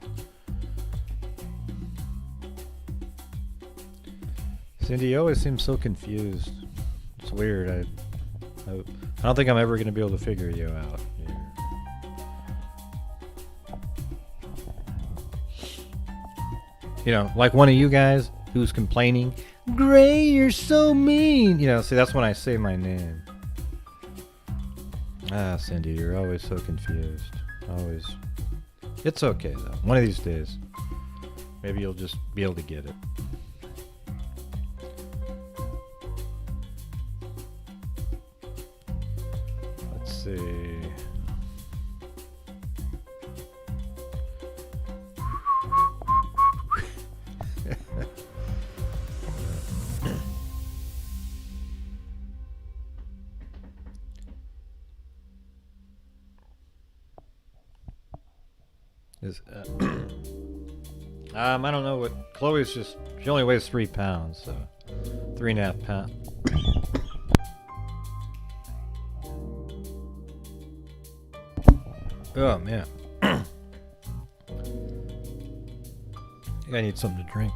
Cindy, you always seem so confused. It's weird. I don't think I'm ever going to be able to figure you out. You know, like one of you guys who's complaining, Gray, you're so mean. You know, see, that's when I say my name. Ah, Cindy, you're always so confused. Always. It's okay, though. One of these days, maybe you'll just be able to get it. Let's see. I don't know what Chloe's just. She only weighs 3 pounds, so 3.5 pounds. Oh man, I think I need something to drink.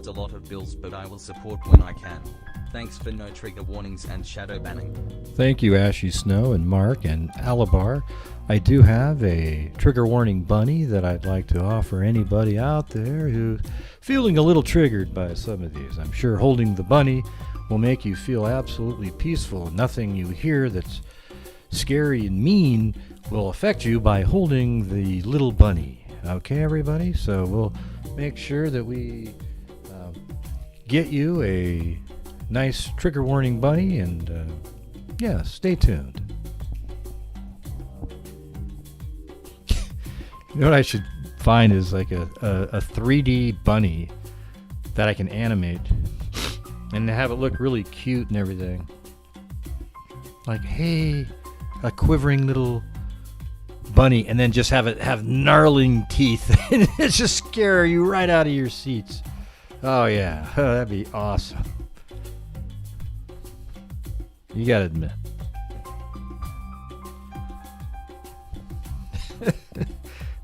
got a lot of bills, but I will support when I can. Thanks for no trigger warnings and shadow banning. Thank you, Ashy Snow and Mark and Alabar. I do have a trigger warning bunny that I'd like to offer anybody out there who's feeling a little triggered by some of these. I'm sure holding the bunny will make you feel absolutely peaceful. Nothing you hear that's scary and mean will affect you by holding the little bunny. Okay, everybody? So we'll make sure that we get you a nice trigger warning bunny, and yeah, stay tuned. You know what I should find is like a 3D bunny that I can animate and have it look really cute and everything. Like, hey, a quivering little bunny, and then just have it have gnarling teeth and it just scare you right out of your seats. Oh yeah, that'd be awesome. You gotta admit.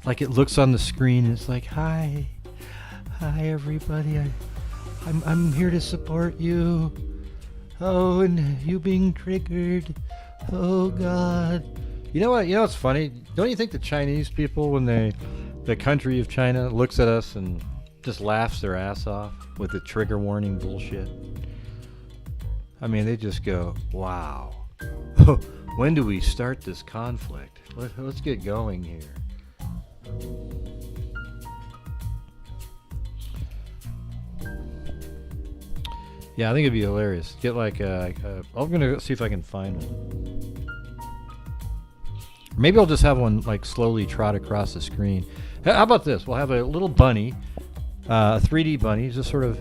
Like it looks on the screen and it's like, hi everybody, I'm here to support you. Oh, and you being triggered. Oh God. You know what? You know what's funny? Don't you think the Chinese people, when the country of China looks at us and just laughs their ass off with the trigger warning bullshit? I mean, they just go, wow. When do we start this conflict? Let's get going here. Yeah, I think it'd be hilarious. Get like I'm gonna see if I can find one. Maybe I'll just have one like slowly trot across the screen. How about this? We'll have a little bunny, a 3D bunny, just sort of,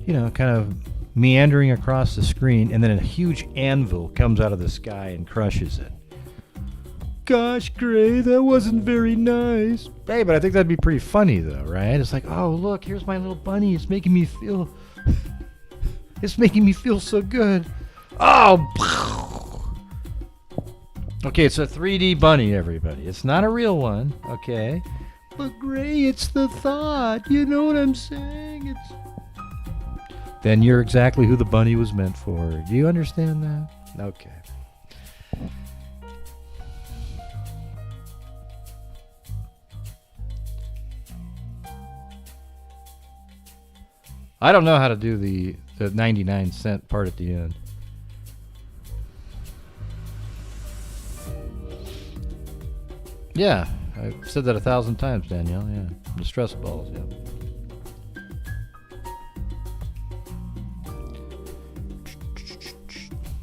you know, kind of meandering across the screen, and then a huge anvil comes out of the sky and crushes it. Gosh, Gray, that wasn't very nice. Hey, but I think that'd be pretty funny though, right? It's like, oh look, here's my little bunny. It's making me feel so good. Oh, okay, it's a 3D bunny, everybody. It's not a real one, okay? But Gray, it's the thought. You know what I'm saying? Then you're exactly who the bunny was meant for. Do you understand that? Okay. I don't know how to do the 99-cent part at the end. Yeah, I've said that 1,000 times, Danielle. Yeah, the stress balls. Yeah.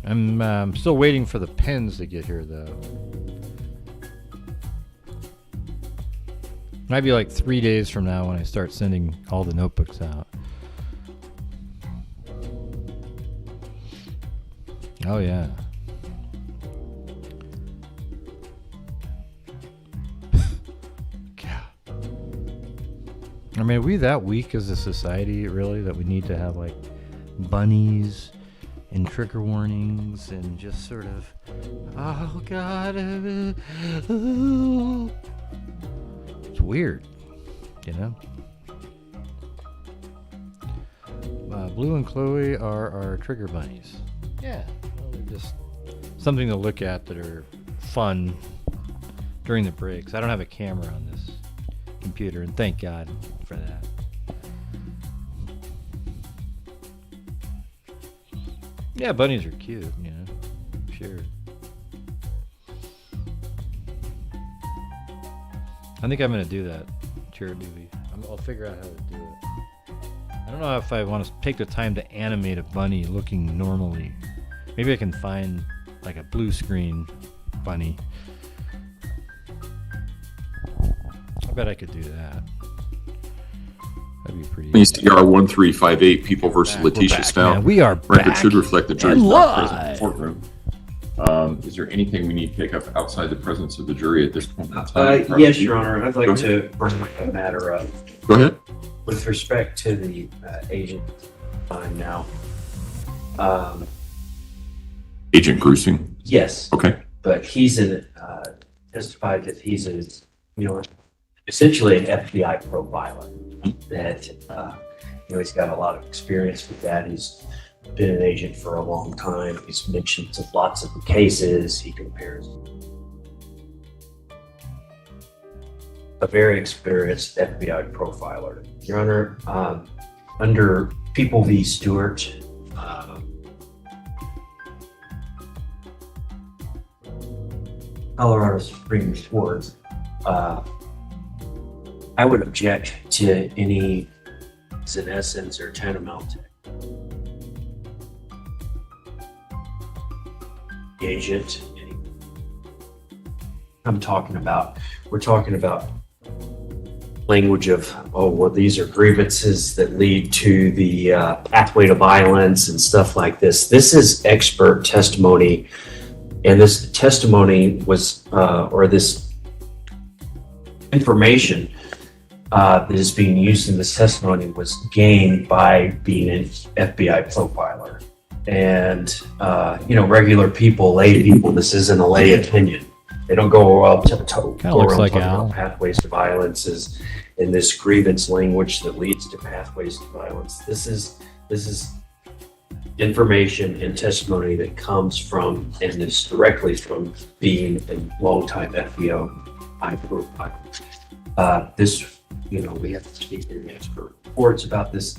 I'm still waiting for the pens to get here, though. Might be like 3 days from now when I start sending all the notebooks out. Oh yeah. I mean, are we that weak as a society, really, that we need to have like bunnies and trigger warnings and just sort of, oh God, it's weird, you know? Blue and Chloe are our trigger bunnies. Yeah, well, they're just something to look at that are fun during the breaks. I don't have a camera on this computer, and thank God for that. Yeah, bunnies are cute, you know, sure. I think I'm going to do that, Cherry Movie. I'll figure out how to do it. I don't know if I want to take the time to animate a bunny looking normally. Maybe I can find like a blue screen bunny. I bet I could do that. That'd be pretty. ECR 1358, People versus Letecia Stauch. Man, we are Record back should reflect the jury's and not present in live. the courtroom. Is there anything we need to take up outside the presence of the jury at this point in time? Yes, Your Honor. I'd Go like ahead. to bring a matter up Go ahead. with respect to the agent time now. Agent Grusing. Yes, Okay. but he's testified that he's essentially an FBI profiler. That he's got a lot of experience with that. He's been an agent for a long time. He's mentioned lots of cases. He compares. A very experienced FBI profiler. Your Honor, under People v. Stewart, Colorado Supreme Court, I would object to any senescence or tantamount to agent. We're talking about language of, oh, well, these are grievances that lead to the pathway to violence and stuff like this. This is expert testimony, and this testimony was, or this information that is being used in this testimony was gained by being an FBI profiler. And, regular people, lay people, this isn't a lay opinion. They don't go up to Kinda looks like Al. pathways to violence is in this grievance language that leads to pathways to violence. This is information and testimony that comes from, and is directly from being a longtime FBI profiler. We have to speak to the expert reports about this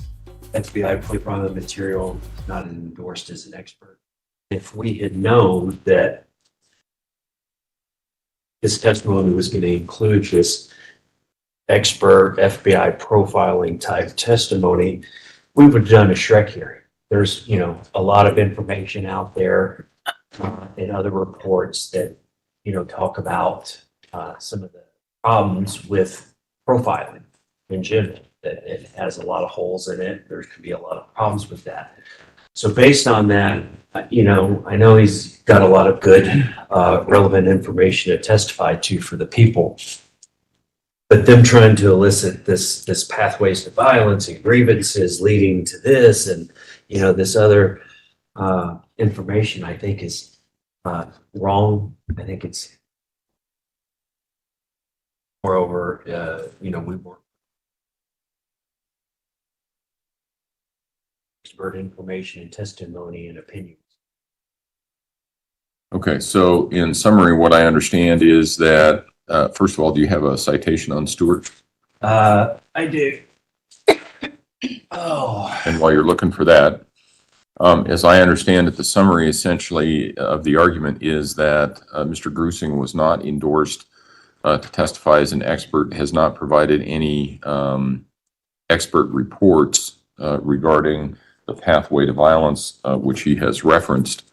FBI profiling material, not endorsed as an expert. If we had known that this testimony was going to include this expert FBI profiling type testimony, we would have done a Reck hearing. There's, a lot of information out there in other reports that, talk about some of the problems with profiling in general, that it has a lot of holes in it. There could be a lot of problems with that. So based on that, I know he's got a lot of good, relevant information to testify to for the people. But them trying to elicit this pathways to violence and grievances leading to this, and this other information, I think is wrong. I think it's moreover, we weren't expert information and testimony and opinions. Okay, so in summary, what I understand is that, first of all, do you have a citation on Stewart? I do. Oh. And while you're looking for that, as I understand it, the summary essentially of the argument is that Mr. Grusing was not endorsed to testify as an expert, has not provided any expert reports regarding the pathway to violence, which he has referenced.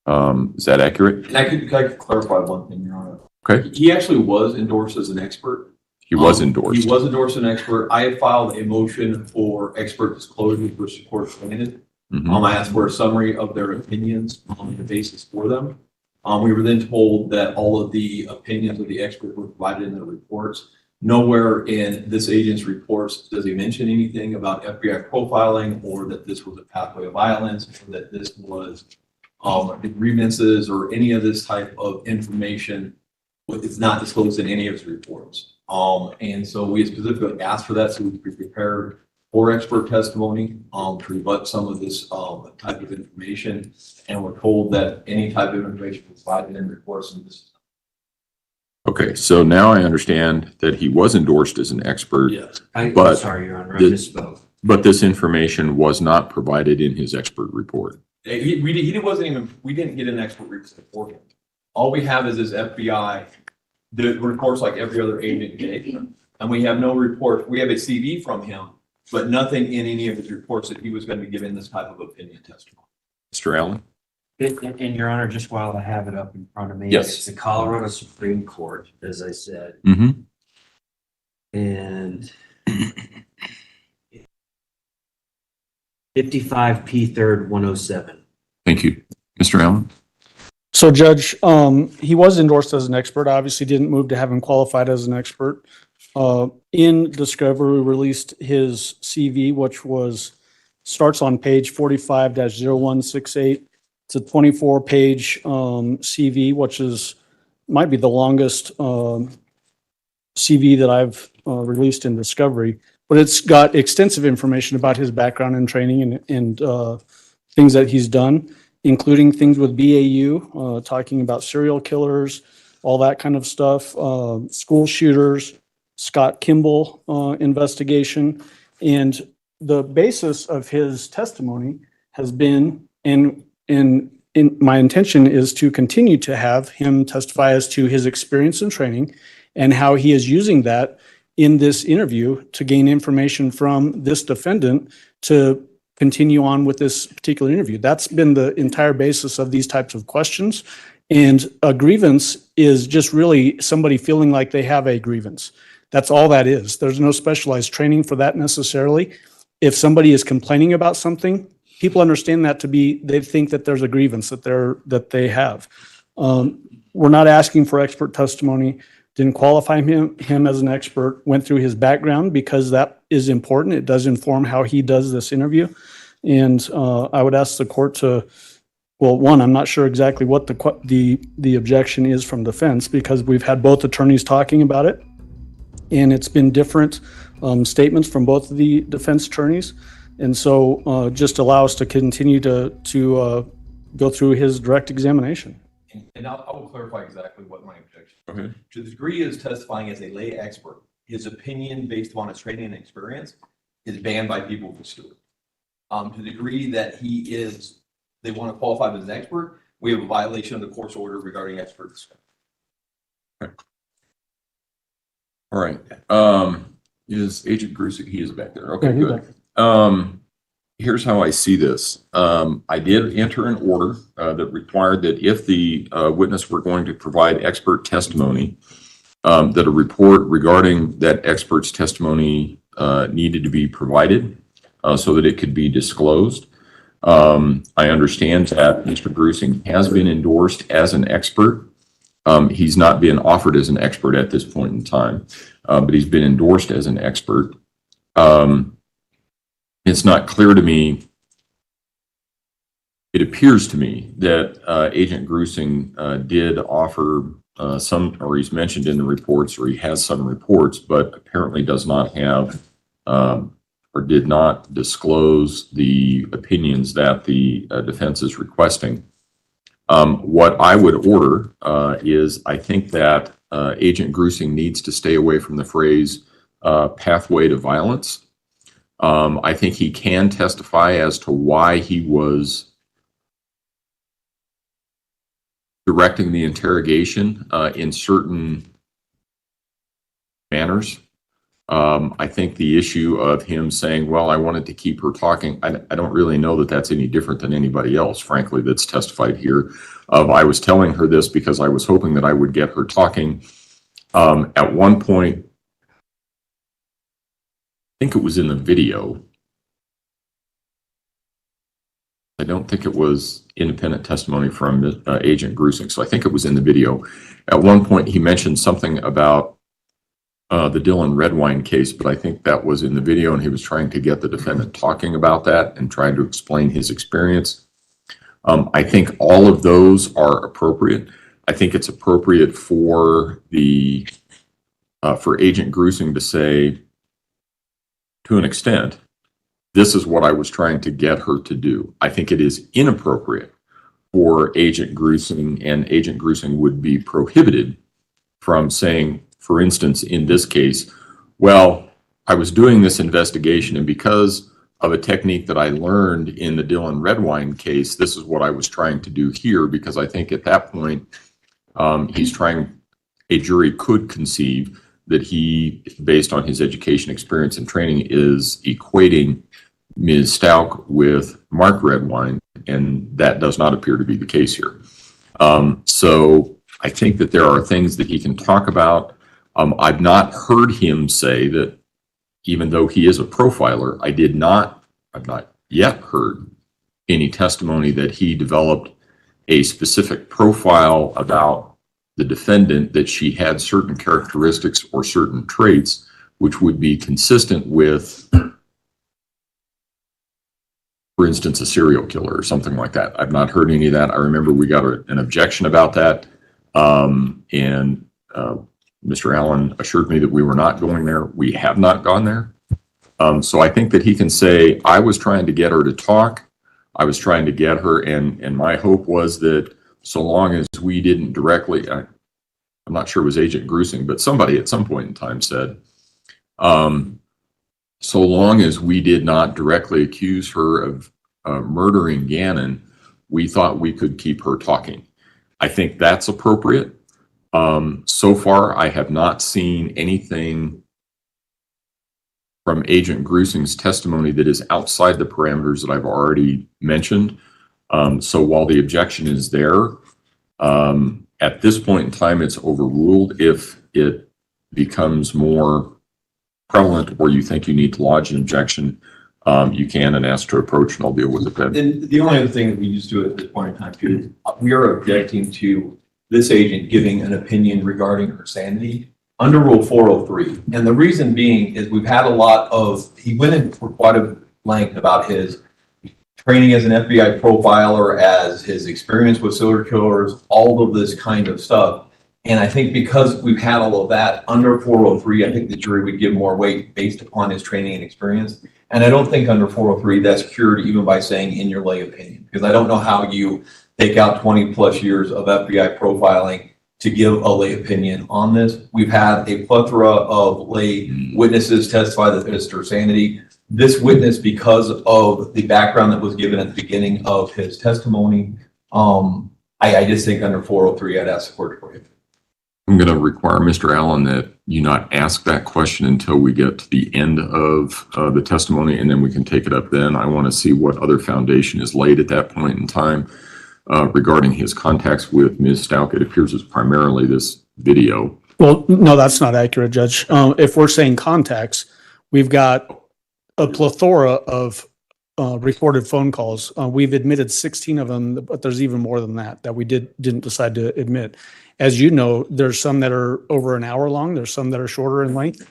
Is that accurate? And I could clarify one thing, Your Honor. Okay. He actually was endorsed as an expert. He was endorsed. He was endorsed as an expert. I had filed a motion for expert disclosure, which the court granted. I asked for a summary of their opinions on the basis for them. We were then told that all of the opinions of the expert were provided in the reports. Nowhere in this agent's reports does he mention anything about FBI profiling, or that this was a pathway of violence, or that this was grievances, or any of this type of information. It's not disclosed in any of his reports. And so we specifically asked for that so we could be prepared for expert testimony to rebut some of this type of information. And we're told that any type of information was provided in reports. And this. Okay, so now I understand that he was endorsed as an expert. Yes. I'm but sorry, Your Honor, I misspoke. But this information was not provided in his expert report. We didn't get an expert report for him. All we have is his FBI, the reports like every other agent gave. And we have no report. We have a CV from him, but nothing in any of his reports that he was going to be given this type of opinion testimony. Mr. Allen? And Your Honor, just while I have it up in front of me, Yes. it's the Colorado Supreme Court, as I said. And 55 P 3rd 107. Thank you. Mr. Allen? So Judge, he was endorsed as an expert, obviously didn't move to have him qualified as an expert. In Discovery, we released his CV, which starts on page 45-0168. It's a 24-page CV, which might be the longest CV that I've released in Discovery. but it's got extensive information about his background and training and things that he's done, including things with BAU, talking about serial killers, all that kind of stuff, school shooters, Scott Kimball investigation. And the basis of his testimony has been, and my intention is to continue to have him testify as to his experience and training and how he is using that in this interview to gain information from this defendant to continue on with this particular interview. That's been the entire basis of these types of questions. And a grievance is just really somebody feeling like they have a grievance. That's all that is. There's no specialized training for that necessarily. If somebody is complaining about something, people understand that to be, they think that there's a grievance that they have. We're not asking for expert testimony. Didn't qualify him as an expert, went through his background because that is important. It does inform how he does this interview. And I would ask the court to, well, one, I'm not sure exactly what the objection is from defense because we've had both attorneys talking about it. And it's been different statements from both of the defense attorneys. And so just allow us to continue to go through his direct examination. And I will clarify exactly what my objection is. Okay. To the degree he is testifying as a lay expert, his opinion based upon his training and experience is banned by people who sue it. To the degree that they want to qualify him as an expert, we have a violation of the court's order regarding experts. Okay. All right. Is Agent Grusik, he is back there. Okay, Yeah, good. Here's how I see this. I did enter an order that required that if the witness were going to provide expert testimony, that a report regarding that expert's testimony needed to be provided so that it could be disclosed. I understand that Mr. Grusing has been endorsed as an expert. He's not been offered as an expert at this point in time, but he's been endorsed as an expert. It's not clear to me. It appears to me that Agent Grusing did offer some, or he's mentioned in the reports, or he has some reports, but apparently does not have or did not disclose the opinions that the defense is requesting. What I would order is I think that Agent Grusing needs to stay away from the phrase pathway to violence. I think he can testify as to why he was directing the interrogation in certain manners. I think the issue of him saying, well, I wanted to keep her talking, I don't really know that that's any different than anybody else, frankly, that's testified here. I was telling her this because I was hoping that I would get her talking. At one point, I think it was in the video. I don't think it was independent testimony from Agent Grusing, so I think it was in the video. At one point, he mentioned something about the Dylan Redwine case, but I think that was in the video, and he was trying to get the defendant talking about that and trying to explain his experience. I think all of those are appropriate. I think it's appropriate for the for Agent Grusing to say, to an extent, this is what I was trying to get her to do. I think it is inappropriate for Agent Grusing, and Agent Grusing would be prohibited from saying, for instance, in this case, well, I was doing this investigation, and because of a technique that I learned in the Dylan Redwine case, this is what I was trying to do here, because I think at that point, a jury could conceive that he, based on his education, experience, and training, is equating Ms. Stauch with Mark Redwine, and that does not appear to be the case here. So I think that there are things that he can talk about. I've not heard him say that, even though he is a profiler, I've not yet heard any testimony that he developed a specific profile about the defendant, that she had certain characteristics or certain traits which would be consistent with, for instance, a serial killer or something like that. I've not heard any of that. I remember we got an objection about that, and Mr. Allen assured me that we were not going there. We have not gone there. So I think that he can say, I was trying to get her to talk. I was trying to get her, and my hope was that so long as we didn't directly, I'm not sure it was Agent Grusing, but somebody at some point in time said, so long as we did not directly accuse her of murdering Gannon, we thought we could keep her talking. I think that's appropriate. So far, I have not seen anything from Agent Grusing's testimony that is outside the parameters that I've already mentioned. So while the objection is there, at this point in time, it's overruled. If it becomes more prevalent or you think you need to lodge an objection, you can and ask to approach, and I'll deal with it then. And the only other thing that we just do at this point in time too, is we are objecting to this agent giving an opinion regarding her sanity under Rule 403. And the reason being is we've had a lot of, he went in for quite a length about his training as an FBI profiler, as his experience with serial killers, all of this kind of stuff. And I think because we've had all of that under 403, I think the jury would give more weight based upon his training and experience. And I don't think under 403 that's cured even by saying in your lay opinion, because I don't know how you take out 20 plus years of FBI profiling to give a lay opinion on this. We've had a plethora of lay witnesses testify that it's her sanity. This witness, because of the background that was given at the beginning of his testimony, I just think under 403, I'd ask the court to prohibit. I'm going to require, Mr. Allen, that you not ask that question until we get to the end of the testimony, and then we can take it up then. I want to see what other foundation is laid at that point in time regarding his contacts with Ms. Stauch. It appears it's primarily this video. Well, no, that's not accurate, Judge. If we're saying contacts, we've got a plethora of recorded phone calls. We've admitted 16 of them, but there's even more than that we didn't decide to admit. As you know, there's some that are over an hour long. There's some that are shorter in length.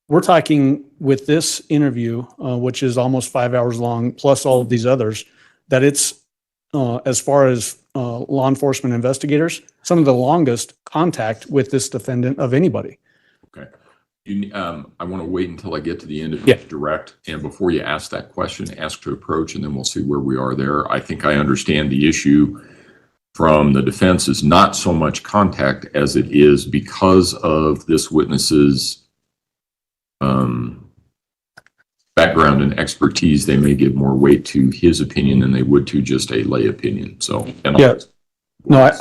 We're talking with this interview, which is almost 5 hours long, plus all of these others, that it's, as far as law enforcement investigators, some of the longest contact with this defendant of anybody. Okay. I want to wait until I get to the end of Yeah. direct. And before you ask that question, ask to approach, and then we'll see where we are there. I think I understand the issue from the defense is not so much contact as it is because of this witness's background and expertise. They may give more weight to his opinion than they would to just a lay opinion. So, and Yeah. No,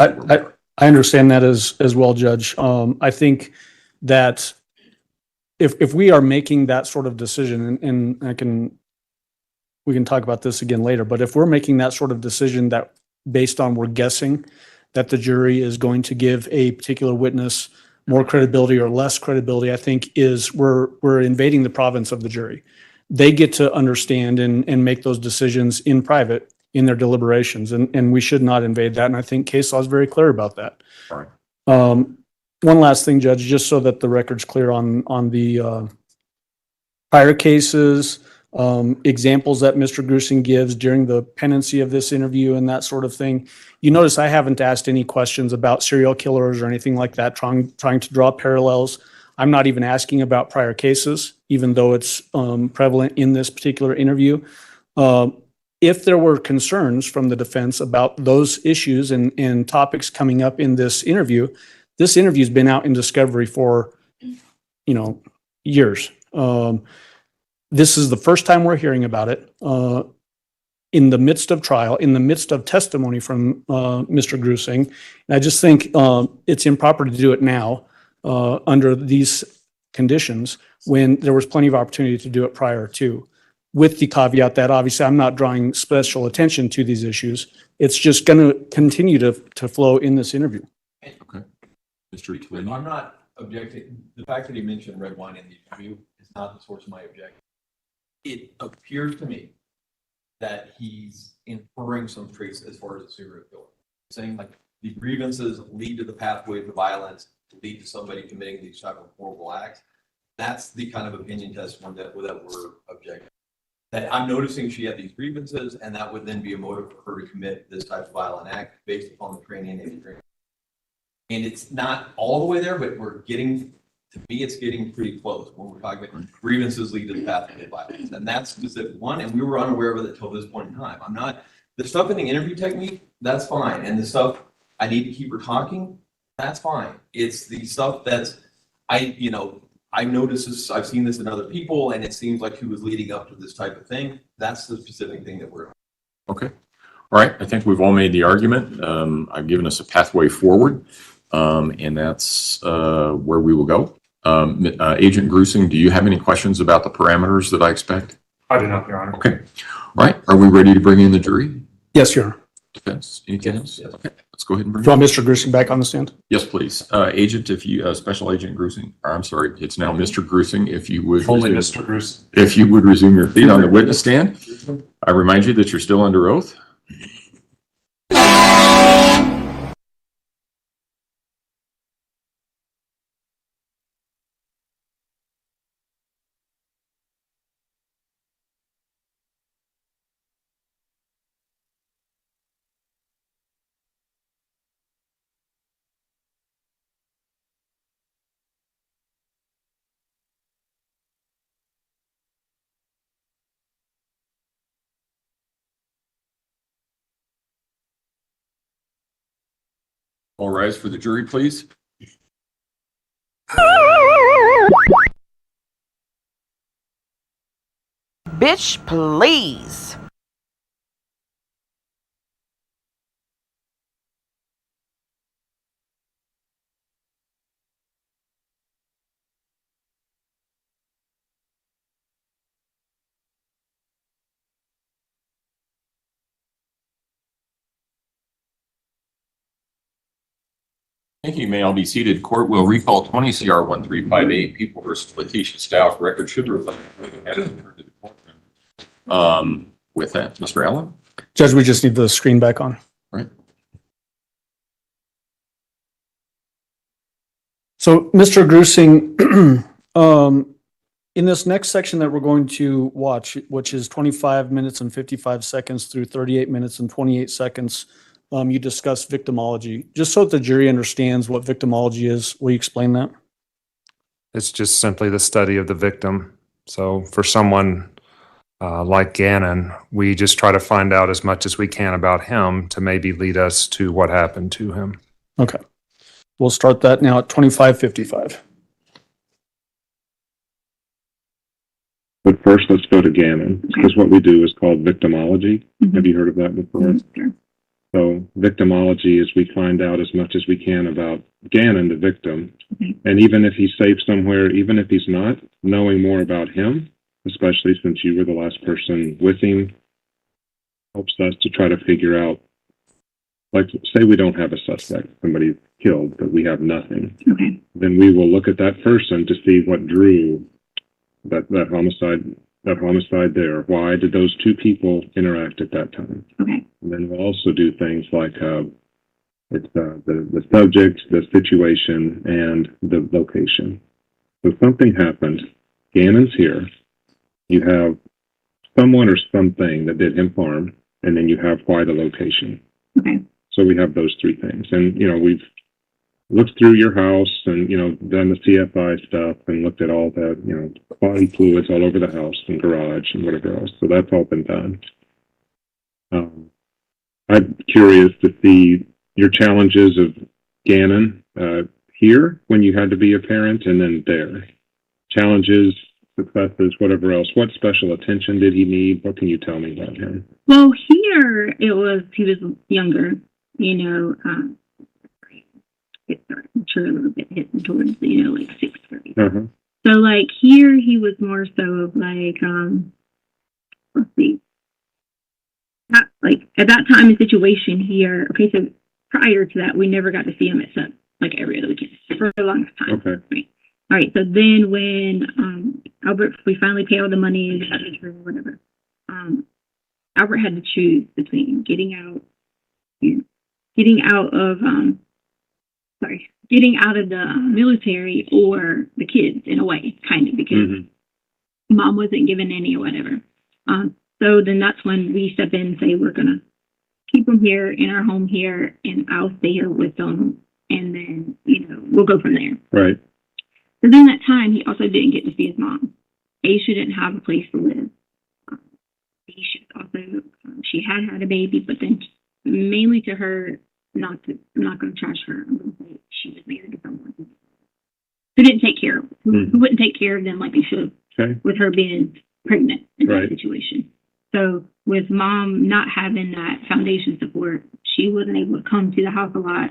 I understand that as well, Judge. I think that if we are making that sort of decision, and we can talk about this again later, but if we're making that sort of decision that based on we're guessing that the jury is going to give a particular witness more credibility or less credibility, I think is we're invading the province of the jury. They get to understand and make those decisions in private in their deliberations, and we should not invade that. And I think case law is very clear about that. All right. One last thing, Judge, just so that the record's clear on the prior cases, examples that Mr. Grusing gives during the pendency of this interview and that sort of thing. You notice I haven't asked any questions about serial killers or anything like that, trying to draw parallels. I'm not even asking about prior cases, even though it's prevalent in this particular interview. If there were concerns from the defense about those issues and topics coming up in this interview's been out in discovery for, years. This is the first time we're hearing about it in the midst of trial, in the midst of testimony from Mr. Grusing. And I just think it's improper to do it now under these conditions when there was plenty of opportunity to do it prior to, with the caveat that obviously I'm not drawing special attention to these issues. It's just going to continue to flow in this interview. Okay. Mr. Twin. I'm not objecting. The fact that he mentioned red wine in the interview is not the source of my objection. It appears to me that he's inferring some traits as far as a serial killer, saying like the grievances lead to the pathway to violence, to lead to somebody committing these type of horrible acts. That's the kind of opinion testimony that we're objecting. That I'm noticing she had these grievances, and that would then be a motive for her to commit this type of violent act based upon the training and experience. And it's not all the way there, but we're getting to me, it's getting pretty close when we're talking about grievances lead to the pathway of violence. And that's specific one, and we were unaware of it until this point in time. The stuff in the interview technique, that's fine. And the stuff I need to keep her talking, that's fine. It's the stuff that's, I noticed this, I've seen this in other people, and it seems like he was leading up to this type of thing. That's the specific thing that we're. Okay. All right. I think we've all made the argument. I've given us a pathway forward, and that's where we will go. Agent Grusing, do you have any questions about the parameters that I expect? I do not, Your Honor. Okay. All right. Are we ready to bring in the jury? Yes, Your Honor. Defense? Anything else? Okay. Let's go ahead and bring Do you want Mr. Grusing back on the stand? Yes, please. Agent, if you, Special Agent Grusing, or I'm sorry, it's now Mr. Grusing, if you would. Only resume- Mr. Grusing. If you would resume your seat on the witness stand. I remind you that you're still under oath. All rise for the jury, please. Bitch, please. Thank you. You may all be seated. Court will recall 20 CR 1358, People versus Letecia Stauch. Record should reflect. With that, Mr. Allen. Judge, we just need the screen back on. Right. So, Mr. Grusing, in this next section that we're going to watch, which is 25 minutes and 55 seconds through 38 minutes and 28 seconds, you discuss victimology. Just so that the jury understands what victimology is, will you explain that? It's just simply the study of the victim. So for someone like Gannon, we just try to find out as much as we can about him to maybe lead us to what happened to him. Okay. We'll start that now at 25:55. But first, let's go to Gannon, because what we do is called victimology. Have you heard of that before? Sure. So victimology is we find out as much as we can about Gannon, the victim. And even if he's safe somewhere, even if he's not, knowing more about him, especially since you were the last person with him, helps us to try to figure out, like, say we don't have a suspect, somebody killed, but we have nothing. Okay. Then we will look at that person to see what drew that homicide there. Why did those two people interact at that time? Okay. And then we'll also do things like it's the subject, the situation, and the location. So something happened. Gannon's here. You have someone or something that did him harm, and then you have why the location. Okay. So we have those three things. And, we've looked through your house and, done the CFI stuff and looked at all the, body fluids all over the house and garage and whatever else. So that's all been done. I'm curious to see your challenges of Gannon here when you had to be a parent and then there. Challenges, successes, whatever else. What special attention did he need? What can you tell me about him? Well, here he was younger, mature a little bit, hitting towards, like sixth grade. Uh-huh. So, like, here he was more so of like, let's see, like at that time and situation here. Okay, so prior to that, we never got to see him except like every other weekend for a long time. Okay. Right. All right. So then when Albert, we finally paid all the money and got the room, whatever. Albert had to choose between getting out of the military or the kids in a way, kind of, because mom wasn't given any or whatever. So then that's when we step in and say, we're going to keep them here in our home here, and I'll stay here with them. And then, we'll go from there. Right. So during that time, he also didn't get to see his mom. Aisha didn't have a place to live. Aisha also, she had a baby, but then mainly to her, I'm not going to trash her. I'm going to say she was married to someone who didn't take care of, who wouldn't take care of them like they should, with her being pregnant in that situation. So with mom not having that foundation support, she wasn't able to come to the house a lot.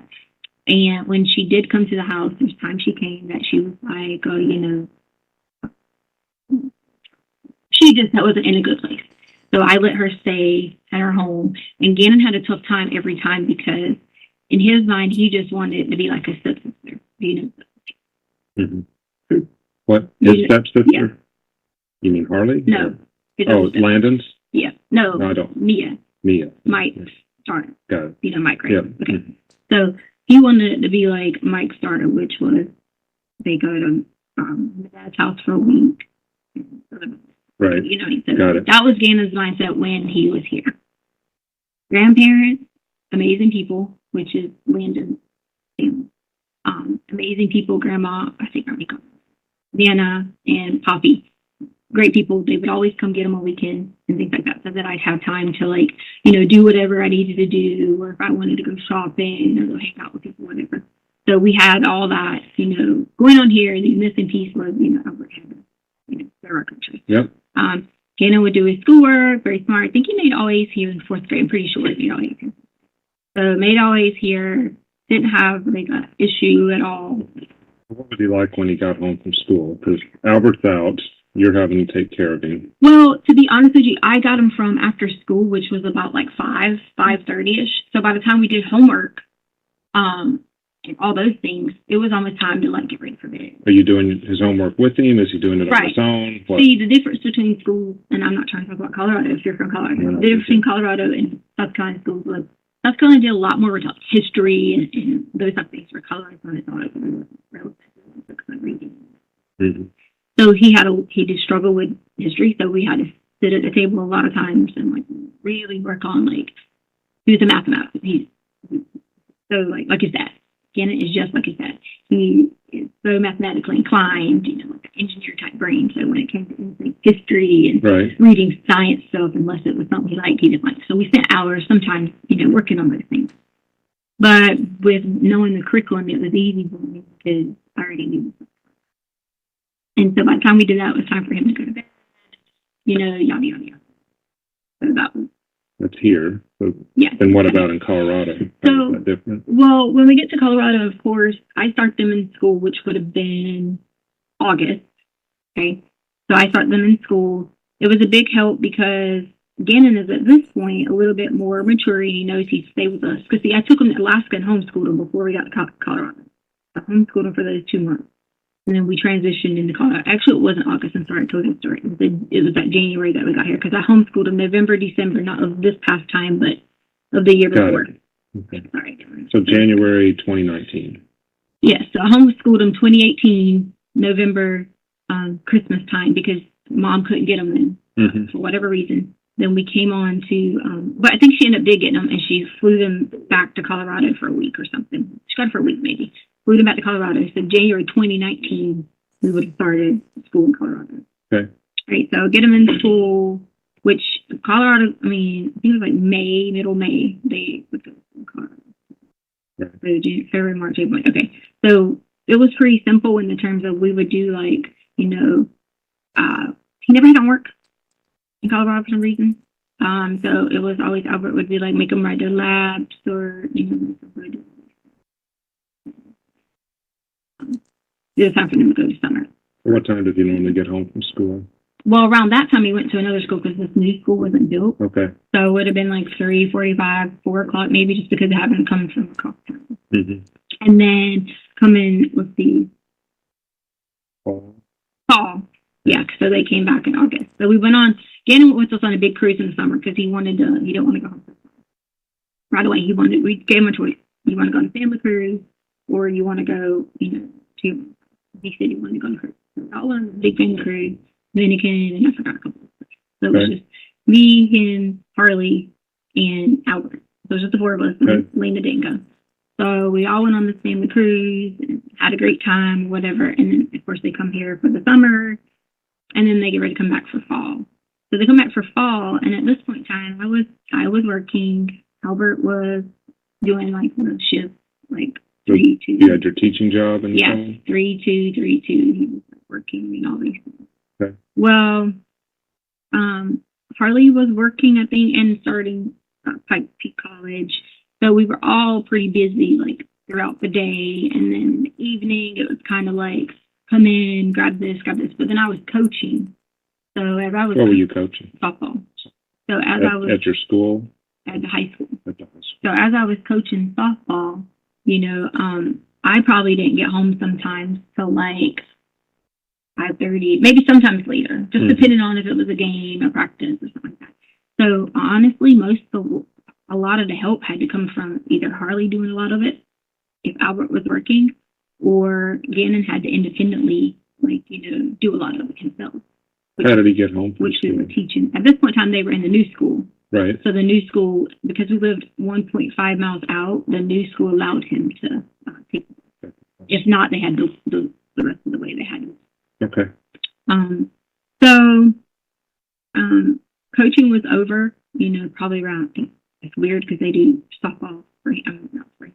And when she did come to the house, each time she came, that she was like, oh, you know, she just wasn't in a good place. So I let her stay at her home. And Gannon had a tough time every time because in his mind, he just wanted to be like a stepsister, you know. What? His stepsister? Yeah. You mean Harley? No. Oh, Landon's? Yeah. No. No, I don't. Mia. Mike Starter. Got it. You know, Mike, right? Yeah. Okay. So he wanted it to be like Mike Starter, which was they go to my dad's house for a week. Right. You know, he said Got it. that was Gannon's mindset when he was here. Grandparents, amazing people, which is Landon's family. Amazing people, Grandma, I think Nana and Poppy. Great people. They would always come get them on weekends and things like that, so that I'd have time to, like, you know, do whatever I needed to do, or if I wanted to go shopping or go hang out with people, whatever. So we had all that, you know, going on here. The missing piece was, you know, Albert had, you know, our country. Yep. Gannon would do his schoolwork, very smart. I think he made all A's here in 4th grade. I'm pretty sure he made all A's here. So made all A's here. Didn't have like an issue at all. What was he like when he got home from school? Because Albert's out, you're having to take care of him. Well, to be honest with you, I got him from after school, which was about like 5:30ish. So by the time we did homework, and all those things, it was almost time to like get ready for bed. Are you doing his homework with him? Is he doing it on his own? What? See, the difference between schools, and I'm not trying to talk about Colorado if you're from Colorado, the difference between Colorado and South Carolina schools was South Carolina did a lot more with like history and those type of things, where Colorado thought it was relevant reading. So he did struggle with history, so we had to sit at the table a lot of times and like really work on, like, he was a mathematician. He's so like his dad. Gannon is just like his dad. He is so mathematically inclined, you know, like an engineer type brain. So when it came to anything history and reading science stuff, unless it was something he liked, he didn't like. So we spent hours sometimes, you know, working on those things. But with knowing the curriculum, it was easy for me because I already knew. And so by the time we did that, it was time for him to go to bed. You know, yada yada yada. So that was. That's here. So, yeah. And what about in Colorado? How is that different? Well, when we get to Colorado, of course, I start them in school, which would have been August. Okay. So I start them in school. It was a big help because Gannon is at this point a little bit more mature, and he knows he'd stay with us. Because, see, I took him to Alaska and homeschooled him before we got to Colorado. I homeschooled him for those 2 months. And then we transitioned into Colorado. Actually, it wasn't August. I'm sorry, I told you the story. It was that January that we got here, because I homeschooled him November, December, not of this past time, but of the year before. Okay. Sorry. So January 2019. Yes, so I homeschooled him 2018, November, Christmas time, because mom couldn't get him then for whatever reason. Then we came on to, but I think she ended up getting him, and she flew them back to Colorado for a week or something. She got him for a week maybe. Flew them back to Colorado. So January 2019, we would have started school in Colorado. Okay. Right. So get them in school, which Colorado, I mean, I think it was like May, middle May, they would go to Colorado. Right. So January, February, March, April. Okay. So it was pretty simple in the terms of we would do, like, you know, he never had homework in Colorado for some reason. So it was always Albert would be like, make them write their labs, or, you know, it was time for them to go to summer. What time did you normally get home from school? Well, around that time, he went to another school because this new school wasn't built. Okay. So it would have been like 3:45, 4 o'clock, maybe, just because it happened to come from across town. And then coming with the fall. Yeah, so they came back in August. So we went on, Gannon went with us on a big cruise in the summer because he didn't want to go home. Right away, we gave him a choice. You want to go on a family cruise, or you want to go, you know, to, he said he wanted to go on a cruise. So I went on a big family cruise, Dominican, and I forgot a couple of places. So it was just me, him, Harley, and Albert. Those are the 4 of us, and Lena didn't go. So we all went on this family cruise, and had a great time, whatever. And then, of course, they come here for the summer, and then they get ready to come back for fall. So they come back for fall, and at this point in time, I was working. Albert was doing like the shift, like 3-2. You had your teaching job and Yes, 3-2, 3-2. He was working and all these things. Okay. Well, Harley was working, I think, and starting Pike Peak College. So we were all pretty busy, like throughout the day, and then in the evening it was kind of like come in, grab this. But then I was coaching. So as I was, what were you coaching? Softball. So as I was at your school, at the high school. At the high school. So as I was coaching softball, you know, I probably didn't get home sometimes till like 5:30, maybe sometimes later, just depending on if it was a game or practice or something like that. So honestly, a lot of the help had to come from either Harley doing a lot of it, if Albert was working, or Gannon had to independently, like, you know, do a lot of it himself. How did he get home? Which we were teaching. At this point in time, they were in the new school. Right. So the new school, because we lived 1.5 miles out, the new school allowed him to take it. If not, they had the rest of the way they had to. Okay. So coaching was over, you know, probably around, it's weird because they do softball, not spring,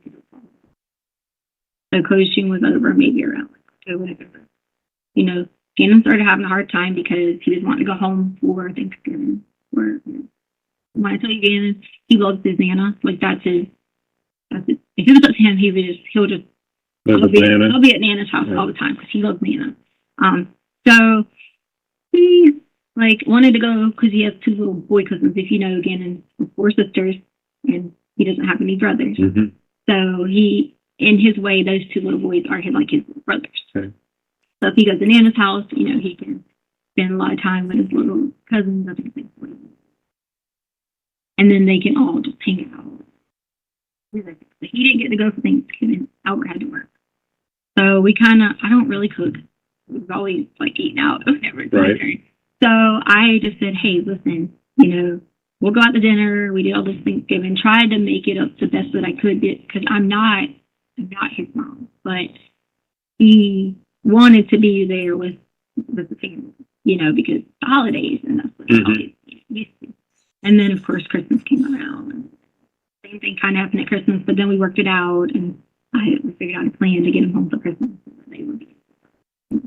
so coaching was over maybe around October, November. You know, Gannon started having a hard time because he was wanting to go home for Thanksgiving. When I tell you Gannon, he loves his Nana. Like that's his. If it was up to him, he'll be at Nana's house all the time because he loves Nana. So he like wanted to go because he has 2 little boy cousins. If you know, Gannon has 4 sisters, and he doesn't have any brothers. Mm-hmm. So he, in his way, those 2 little boys are like his brothers. Okay. So if he goes to Nana's house, you know, he can spend a lot of time with his little cousins. I think and then they can all just hang out. He didn't get to go for Thanksgiving. Albert had to work. So we I don't really cook. We've always like eating out whenever it's my turn. So I just said, hey, listen, you know, we'll go out to dinner. We did all this Thanksgiving, tried to make it up the best that I could because I'm not his mom, but he wanted to be there with the family, you know, because the holidays and that's what he always used to. And then of course Christmas came around. And same thing kind of happened at Christmas, but then we worked it out and we figured out a plan to get him home for Christmas.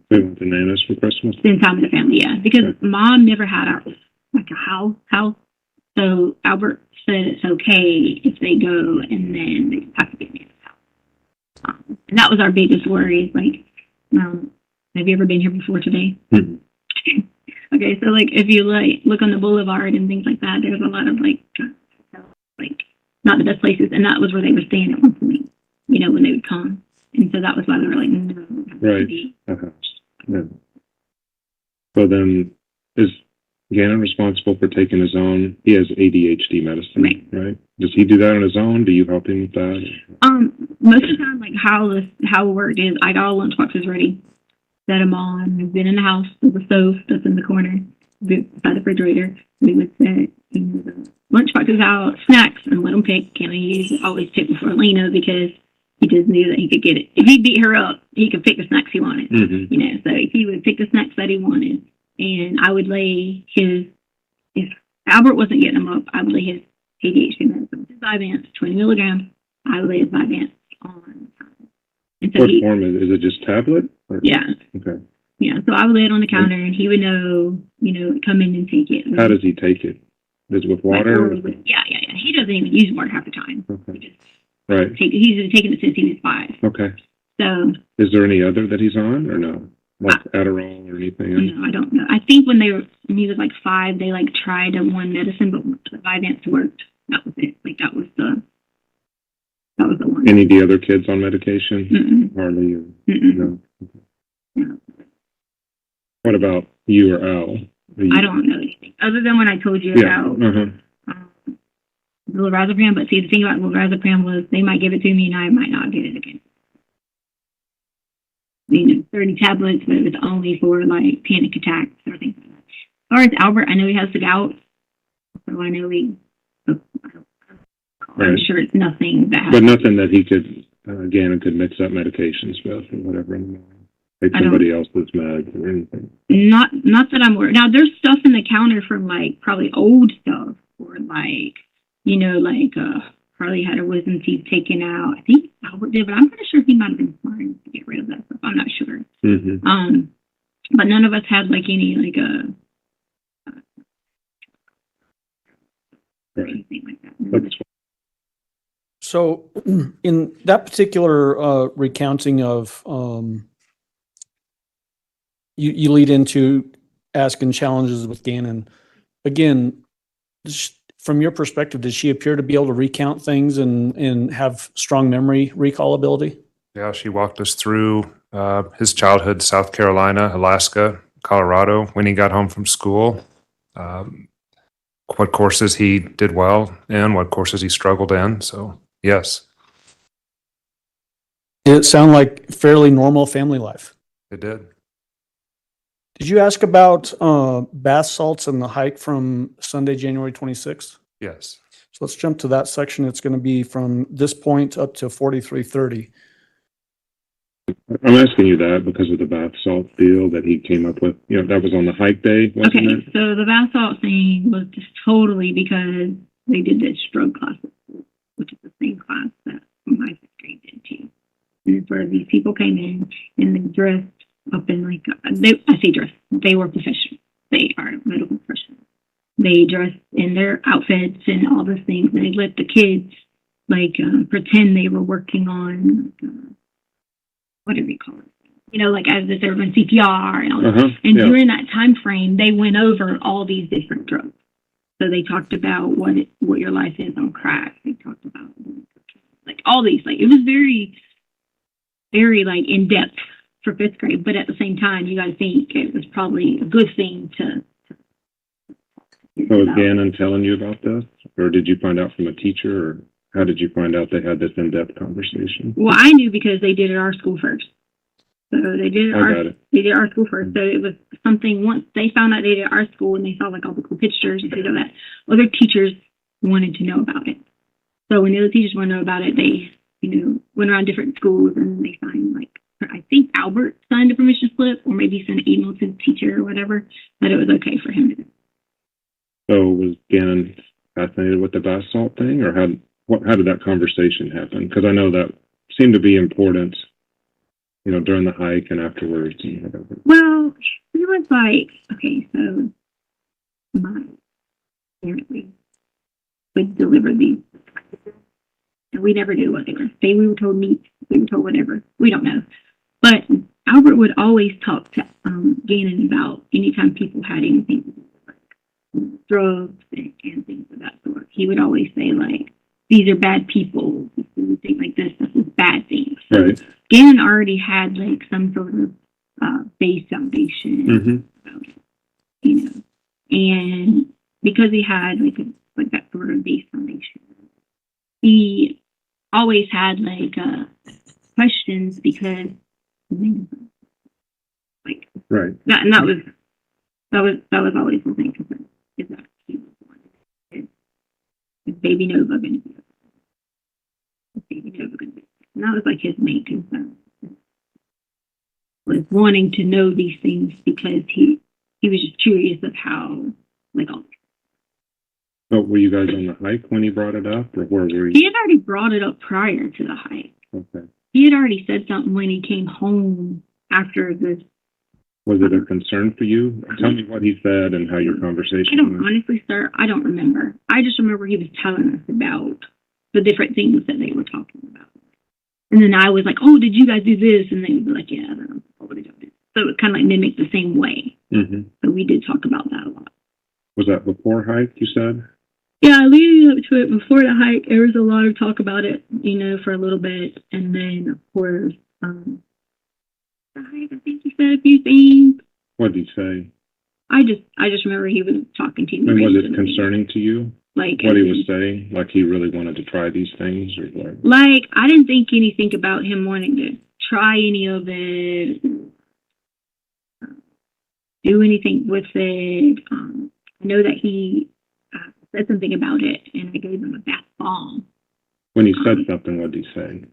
They went to Nana's for Christmas. Spend time with the family, yeah, because Mom never had a house. So Albert said it's okay if they go and then they have to get Nana's house. And that was our biggest worry. Like, have you ever been here before today? Mm-hmm. Okay, so like if you like look on the boulevard and things like that, there's a lot of like not the best places, and that was where they were staying at one point. You know, when they would come, and so that was why we were like, no. Right. Yeah. So then, is Gannon responsible for taking his own? He has ADHD medicine, right? Does he do that on his own? Do you help him with that? Most of the time, like how it worked is I got all lunch boxes ready, set them on. We've been in the house with the stove that's in the corner by the refrigerator. We would set the lunch boxes out, snacks, and let them pick. And he always pick before Lena because he just knew that he could get it. If he beat her up, he could pick the snacks he wanted. Mm-hmm. You know, so he would pick the snacks that he wanted, and I would lay if Albert wasn't getting them up, I would lay his ADHD medicine, his Vyvanse, 20 milligrams. I would lay his Vyvanse on. And so what form is it? Just tablet? Or? Yeah. Okay. Yeah, so I would lay it on the counter, and he would know, you know, come in and take it. How does he take it? Is it with water? Yeah. He doesn't even use water half the time. Okay. Right. He's been taking it since he was 5. Okay. So. Is there any other that he's on, or no? Like Adderall or anything? No, I don't know. I think when he was like 5, they like tried one medicine, but the Vyvanse worked. That was it. Like that was the one. Any of the other kids on medication? Mm-mm. Hardly. No. No. What about you or Al? I don't know anything other than when I told you about the lorazepam. But see, the thing about lorazepam was they might give it to me and I might not get it again. You know, 30 tablets, but it was only for like panic attacks or things like that. As far as Albert, I know he has the gout, so I know I'm sure it's nothing that. But nothing that he could Gannon could mix up medications with or whatever in the morning. Take I don't- somebody else's meds or anything. Not that I'm aware. Now there's stuff in the counter from like probably old stuff or like, you know, like probably had her wisdom teeth taken out. I think Albert did, but I'm pretty sure he might have been smart enough to get rid of that stuff. I'm not sure. Mm-hmm. But none of us had like any like Right. anything like that. That's So in that particular recounting of, you lead into asking challenges with Gannon. Again, from your perspective, did she appear to be able to recount things and have strong memory recall ability? Yeah, she walked us through his childhood, South Carolina, Alaska, Colorado, when he got home from school, what courses he did well in, what courses he struggled in. So, yes, Did it sound like fairly normal family life? it did. Did you ask about bath salts and the hike from Sunday, January 26th? Yes. So let's jump to that section. It's going to be from this point up to 4330. I'm asking you that because of the bath salt deal that he came up with. You know, that was on the hike day, wasn't Okay, it? so the bath salt thing was just totally because they did this drug class, which is the same class that my fifth grade did too. And it's where these people came in and they dressed up in like, I say dressed, they were professionals. They are medical professionals. They dressed in their outfits and all those things. And they let the kids like pretend they were working on, what do we call it? You know, like as if they were doing CPR and all that. And yeah. during that time frame, they went over all these different drugs. So they talked about what your life is on crack. They talked about like all these, like it was very, very like in depth for fifth grade. But at the same time, you got to think it was probably a good thing to. So was Gannon telling you about this, or did you find out from a teacher, or how did you find out they had this in-depth conversation? Well, I knew because they did it at our school first. So they did it. They did our school first. So it was something once they found out they did our school and they saw like all the cool pictures and things like that. Other teachers wanted to know about it. So when the other teachers wanted to know about it, they, you know, went around different schools and they signed like, I think Albert signed a permission slip or maybe sent an email to the teacher or whatever that it was okay for him to do. So was Gannon fascinated with the bath salt thing, or how did that conversation happen? Because I know that seemed to be important, you know, during the hike and afterwards and whatever. Well, he was like, okay, so my parents would deliver these, and we never knew what they were. We were told meat, we were told whatever. We don't know. But Albert would always talk to Gannon about anytime people had anything, like drugs and things of that sort. He would always say, like, these are bad people, things like this is bad things. So Right. Gannon already had like some sort of base foundation, about it, you know, and because he had like that sort of base foundation, he always had like questions because like Right. that, and that was always the thing. Is that he was one? Is baby Nova going to be? Is baby Nova going to be? And that was like his main concern, was wanting to know these things because he was just curious of how, like, all. So were you guys on the hike when he brought it up, or where were you? He had already brought it up prior to the hike. Okay. He had already said something when he came home after this. Was it a concern for you? Tell me what he said and how your I conversation don't went. honestly, sir. I don't remember. I just remember he was telling us about the different things that they were talking about. And then I was like, "Oh, did you guys do this?" And they would be like, "Yeah, I don't know what they do." So it was kind of like mimicked the same way. Mm-hmm. So we did talk about that a lot. Was that before hike, you said? Yeah, leading up to it, before the hike, there was a lot of talk about it, you know, for a little bit. And then, of course, the hike, I think he said a few things. What did he say? I just remember he was talking to me. And was it recently. concerning to you? Like What he was saying? Like he really wanted to try these things, or what? Like, I didn't think anything about him wanting to try any of it, do anything with it. I know that he said something about it, and I gave him a bath bomb. When he said something, what did he say?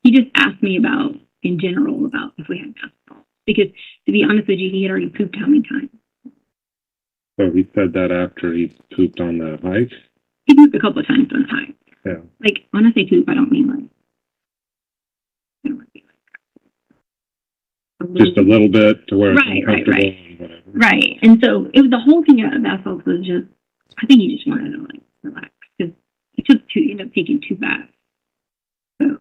he just asked me about, in general, about if we had bath salts. Because, to be honest with you, he had already pooped how many times? So he said that after he pooped on the hike? He pooped a couple of times on the hike. Yeah. Like, when I say poop, I don't mean like... Just a little bit to where it's Right. uncomfortable and whatever. Right. And so it was the whole thing about bath salts was just, I think he just wanted to like relax because he ended up taking 2 baths. So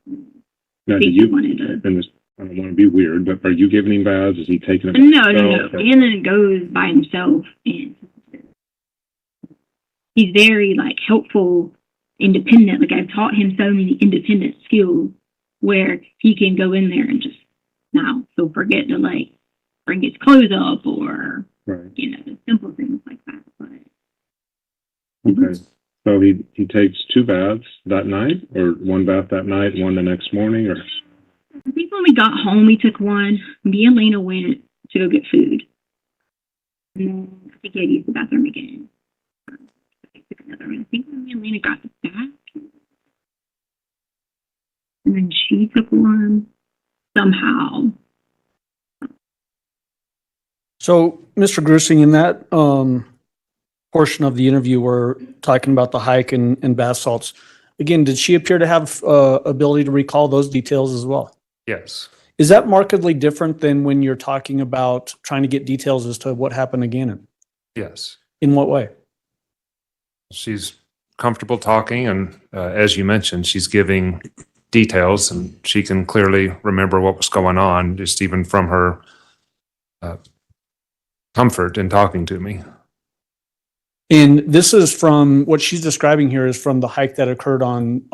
Now, I do think you, he wanted to. and this, I don't want to be weird, but are you giving him baths? Is he taking them? No. And then goes by himself, and he's very like helpful, independent. Like I've taught him so many independent skills where he can go in there and just now he'll forget to like bring his clothes up or simple things like that. But Okay. So he takes 2 baths that night, or 1 bath that night, 1 the next morning, or? I think when we got home, we took one. Me and Lena went to go get food. And then I think he had used the bathroom again. I took another one. I think when me and Lena got back. And then she took one somehow. So, Mr. Grusing, in that portion of the interview, we're talking about the hike and bath salts. Again, did she appear to have ability to recall those details as well? Yes. Is that markedly different than when you're talking about trying to get details as to what happened to Gannon? Yes. In what way? She's comfortable talking, and as you mentioned, she's giving details, and she can clearly remember what was going on, just even from her comfort in talking to me. And this is from what she's describing here is from the hike that occurred on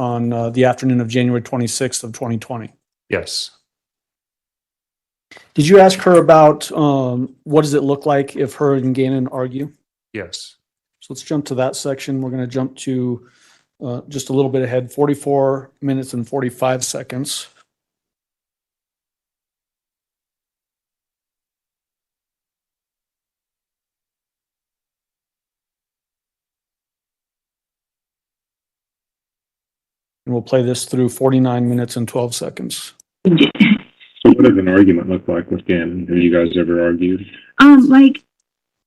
the afternoon of January 26th of 2020. Yes. Did you ask her about what does it look like if her and Gannon argue? Yes. So let's jump to that section. We're going to jump to just a little bit ahead, 44 minutes and 45 seconds. And we'll play this through 49 minutes and 12 seconds. So what does an argument look like with Gannon? Have you guys ever argued? Like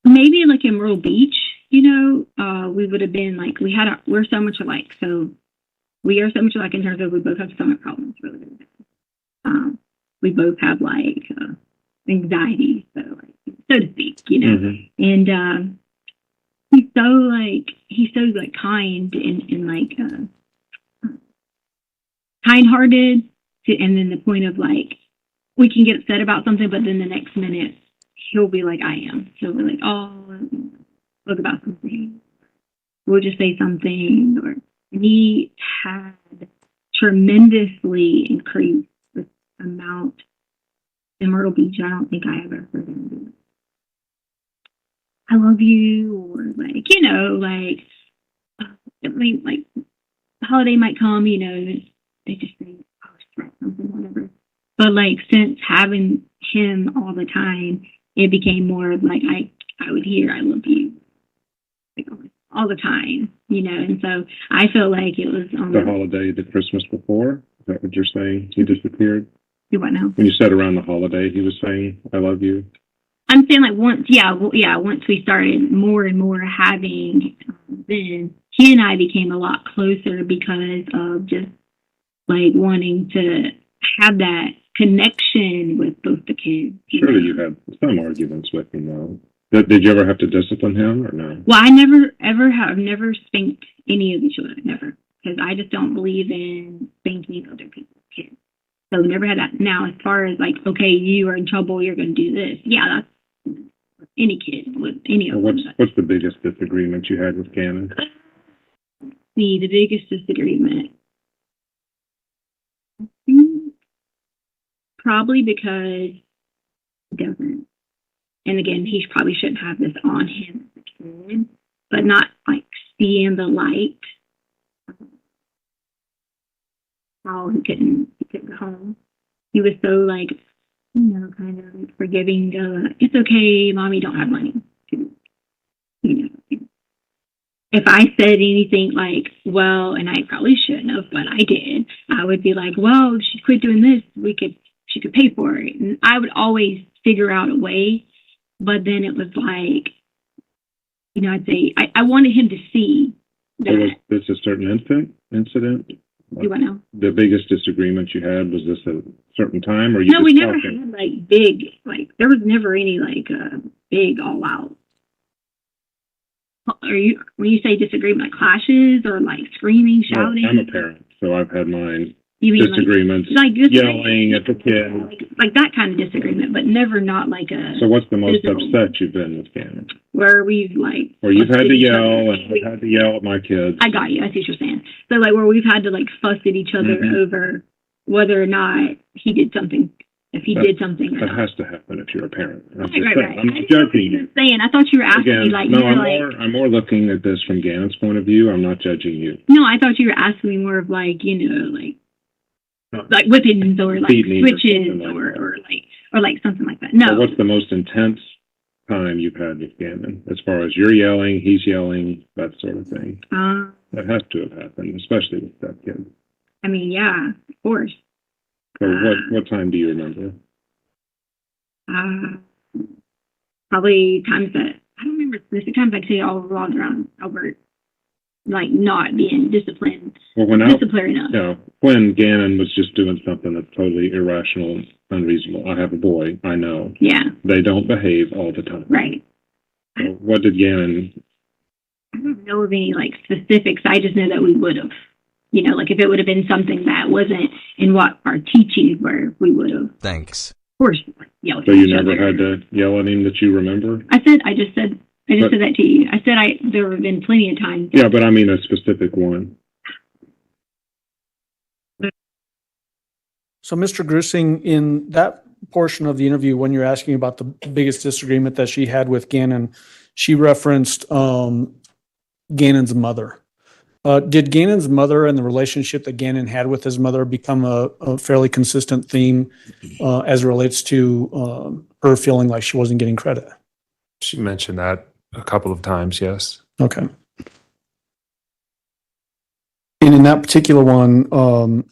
maybe like in Myrtle Beach, we would have been like, we're so much alike. So we are so much alike in terms of we both have stomach problems, really. We both have like anxiety, so to speak, Mm-hmm. And he's so kind and like kind-hearted, and then the point of like we can get upset about something, but then the next minute he'll be like I am. He'll be like, oh, look about something. We'll just say something, or he had tremendously increased the amount in Myrtle Beach. I don't think I ever heard him do it. I love you, or like, I mean, like the holiday might come, they just say, oh, stress something, whatever. But like since having him all the time, it became more of like I would hear I love you like all the time, and so I feel like it was The holiday, the Christmas before? Is that what you're saying? He disappeared? Do what now? When you said around the holiday, he was saying, I love you? I'm saying like once we started more and more having, then he and I became a lot closer because of just like wanting to have that connection with both the kids. Surely you had some arguments with him, though. Did you ever have to discipline him, or no? Well, I never spanked any of the children, never, because I just don't believe in spanking other people's kids. So we never had that. Now, as far as like, okay, you are in trouble, you're going to do this. Yeah, that's any kid with any of them. What's the biggest disagreement you had with Gannon? The biggest disagreement. Probably because he doesn't. And again, he probably shouldn't have this on him as a kid, but not like seeing the light. How he couldn't go home. He was so like, kind of like forgiving. It's okay, mommy don't have money. And if I said anything like, well, and I probably shouldn't have, but I did, I would be like, well, if she quit doing this, she could pay for it. And I would always figure out a way. But then it was like, you know, I'd say, I wanted him to see that. So was this a certain incident? Do I know? The biggest disagreement you had, was this a certain time, or you No, just we never talking? had like big, like there was never any like big all out. Are you, when you say disagreement, like clashes or like screaming, Well, shouting? I'm a parent, so I've had mine. You mean Disagreements, like yelling at the kid. like that kind of disagreement, but never not like a So what's the most physical, upset you've been with Gannon? where we've like Or you've had fussed to at each yell, other. and I've had to yell at my kids. I got you. I see what you're saying. So like where we've had to like fuss at each other Mhm. over whether or not he did something, if he did something or That not. has to happen if you're a parent. I'm, Right, just right, saying, right. I'm I not didn't know what judging you you. were saying. I thought you were asking me Again, like, no, you were I'm more looking at this from Gannon's point of view. I'm not judging you. no, I thought you were asking me more of like, you know, like whippings or like Beating or switches something like that. or like something like that. So No. what's the most intense time you've had with Gannon, as far as you're yelling, he's yelling, that sort of thing? That has to have happened, especially with that kid. I mean, yeah, of course. So what time do you remember? Probably times that I don't remember specific times. I could say all revolved around Albert, like not being disciplined, Well, disciplined enough. You know, when Gannon was just doing something that's totally irrational and unreasonable. I have a boy, I know. Yeah. They don't behave all the time. Right. So what did Gannon? I don't know of any like specifics. I just know that we would have, you know, like if it would have been something that wasn't in what our teachings were, we would have. Thanks. Of course, yelled So at you each never other. had to yell at him that you remember? I just said that to you. I said there have been plenty of times. Yeah, but I mean a specific one. So, Mr. Grissing, in that portion of the interview, when you're asking about the biggest disagreement that she had with Gannon, she referenced Gannon's mother. Did Gannon's mother and the relationship that Gannon had with his mother become a fairly consistent theme as it relates to her feeling like she wasn't getting credit? She mentioned that a couple of times, yes. Okay. And in that particular one,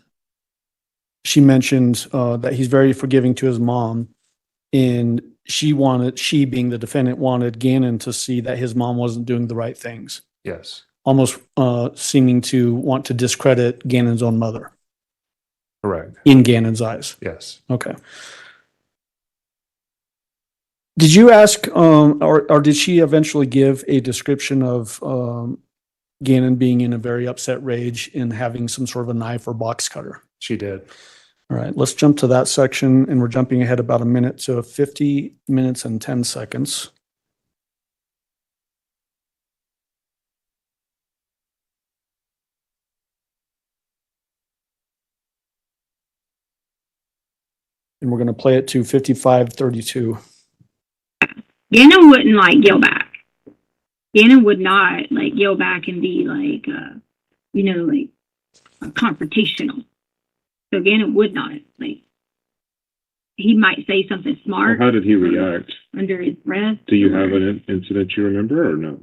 she mentioned that he's very forgiving to his mom, and she, being the defendant, wanted Gannon to see that his mom wasn't doing the right things. Yes. Almost seeming to want to discredit Gannon's own mother. Correct. In Gannon's eyes. Yes. Okay. Did you ask, or did she eventually give a description of Gannon being in a very upset rage and having some sort of a knife or box cutter? She did. All right, let's jump to that section, and we're jumping ahead about a minute to 50 minutes and 10 seconds. And we're going to play it to 55:32. Gannon wouldn't like yell back. Gannon would not like yell back and be like, you know, like confrontational. So Gannon would not like. He might say something smart. How did he react? Under his breath. Do you have an incident you remember, or no?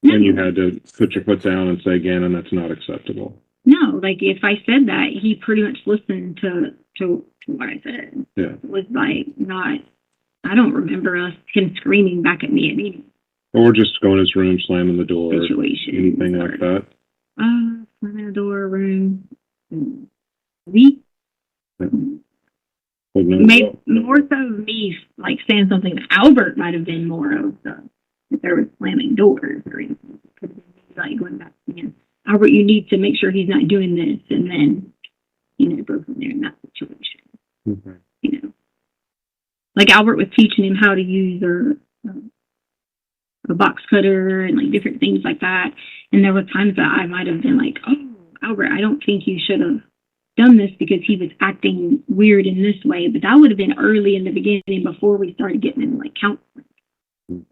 No. When you had to put your foot down and say, Gannon, that's not acceptable. No, like if I said that, he pretty much listened to what I said. Yeah. It was like not. I don't remember him screaming back at me at any Or just going in his room, slamming the door, situation. anything like that. Slamming the door, room. Me? Maybe more so me like saying something to Albert might have been more of the if there was slamming doors or anything. It could have been like going back again. Albert, you need to make sure he's not doing this, and then go from there in that situation. Okay. Like Albert was teaching him how to use a box cutter and like different things like that. And there were times that I might have been like, "Oh, Albert, I don't think you should have done this because he was acting weird in this way." But that would have been early in the beginning before we started getting into like counseling.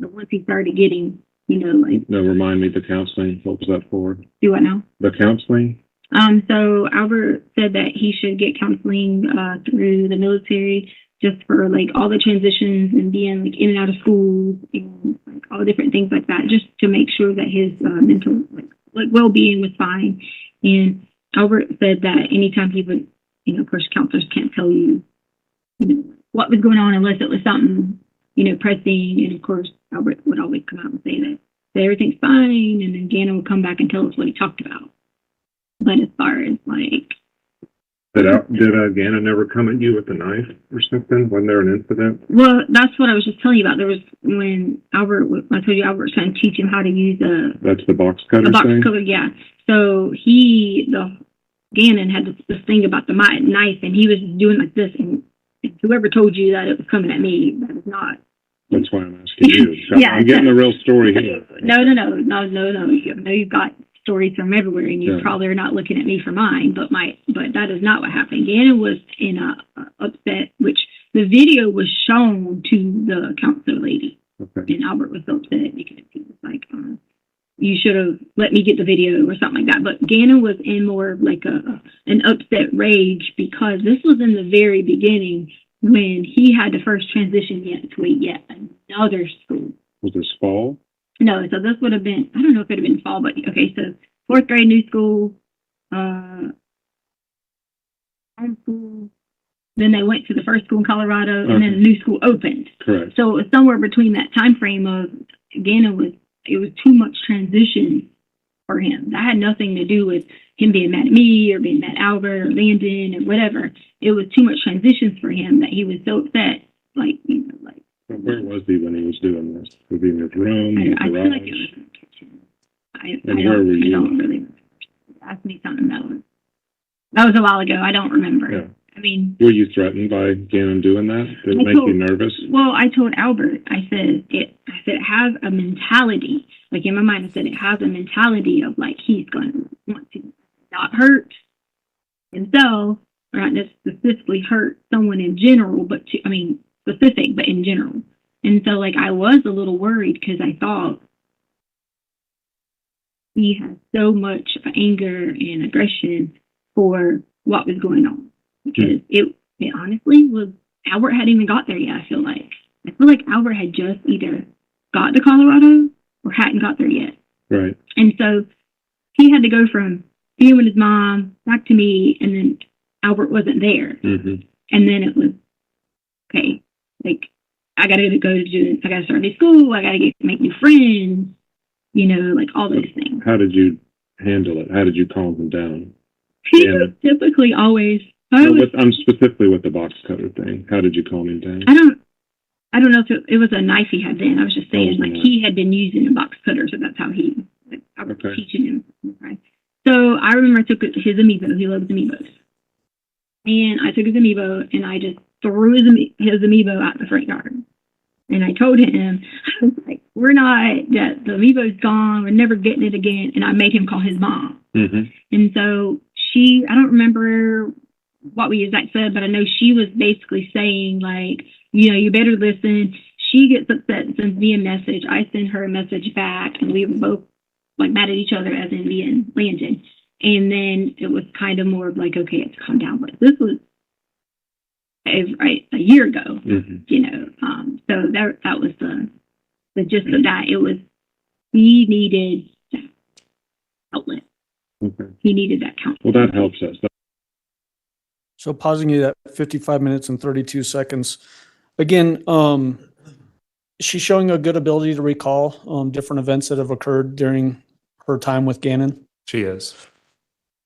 But once he started getting, like. No, remind me the counseling. What was that for? Do what now? The counseling? So Albert said that he should get counseling through the military just for like all the transitions and being like in and out of school and like all different things like that, just to make sure that his mental like well-being was fine. And Albert said that anytime he would, you know, of course, counselors can't tell you, you know, what was going on unless it was something, you know, pressing. And of course, Albert would always come out and say that everything's fine, and then Gannon would come back and tell us what he talked about. But as far as like, did Gannon ever come at you with a knife or something? Wasn't there an incident? well, that's what I was just telling you about. There was when Albert, I told you Albert was trying to teach him how to use That's the box cutter a box thing? cutter, yeah. So Gannon had this thing about the knife, and he was doing like this, and whoever told you that it was coming at me, that is not. That's why I'm asking you. Yeah, I'm getting the real story here. No. You've got stories from everywhere, and you probably are not looking at me for mine. But that is not what happened. Gannon was in a upset, which the video was shown to the counselor lady, and Albert was so upset because he was like, "You should have let me get the video" or something like that. But Gannon was in more of like an upset rage because this was in the very beginning, when he had to first transition to another school. Was this fall? No, so this would have been, I don't know if it would have been fall, but okay, so 4th grade, new school, home school, then they went to the first school in Colorado, and then a new school opened. Correct. So it was somewhere between that time frame of, Gannon it was too much transition for him. That had nothing to do with him being mad at me or being mad at Albert or Landon or whatever. It was too much transitions for him that he was so upset. Like, you know, like. Well, where was he when he was doing this? Was he in his room? I feel like it was in the kitchen. I don't really ask me something that was a while ago. I don't remember. Yeah. I mean, were you threatened by Gannon doing that? Did it make you nervous? Well, I told Albert, I said it has a mentality. Like in my mind, I said it has a mentality of like he's going to want to not hurt himself, or not just specifically hurt someone in general, but specific, but in general. And so like I was a little worried because I thought he had so much anger and aggression for what was going on. Because it honestly was, Albert hadn't even got there yet, I feel like Albert had just either got to Colorado or hadn't got there yet. Right. And so he had to go from being with his mom back to me, and then Albert wasn't there. Mm-hmm. And then it was, okay, like, I got to start new school, I got to make new friends, you know, like all those things. How did you handle it? How did you calm him down? He was typically always, I'm specifically with the box cutter thing. How did you calm him down? I don't know if it was a knife he had then. I was just saying, like, he had been using a box cutter, so that's how I was teaching him. Okay. So I remember I took his amiibo. He loves amiibos. And I took his amiibo, and I just threw his amiibo out the front yard. And I told him, I was like, the amiibo's gone, we're never getting it again. And I made him call his mom. Mm-hmm. And so I don't remember what we exactly said, but I know she was basically saying, like, you know, you better listen. She gets upset and sends me a message. I send her a message back, and we were both like mad at each other, as in me and Landon. And then it was kind of more of like, okay, it's calmed down. But this was a year ago, you know. So that was the gist of that. It was, he needed that outlet. Okay. He needed that counsel. Well, that helps us. So pausing it at 55 minutes and 32 seconds. Again, she's showing a good ability to recall different events that have occurred during her time with Gannon. She is.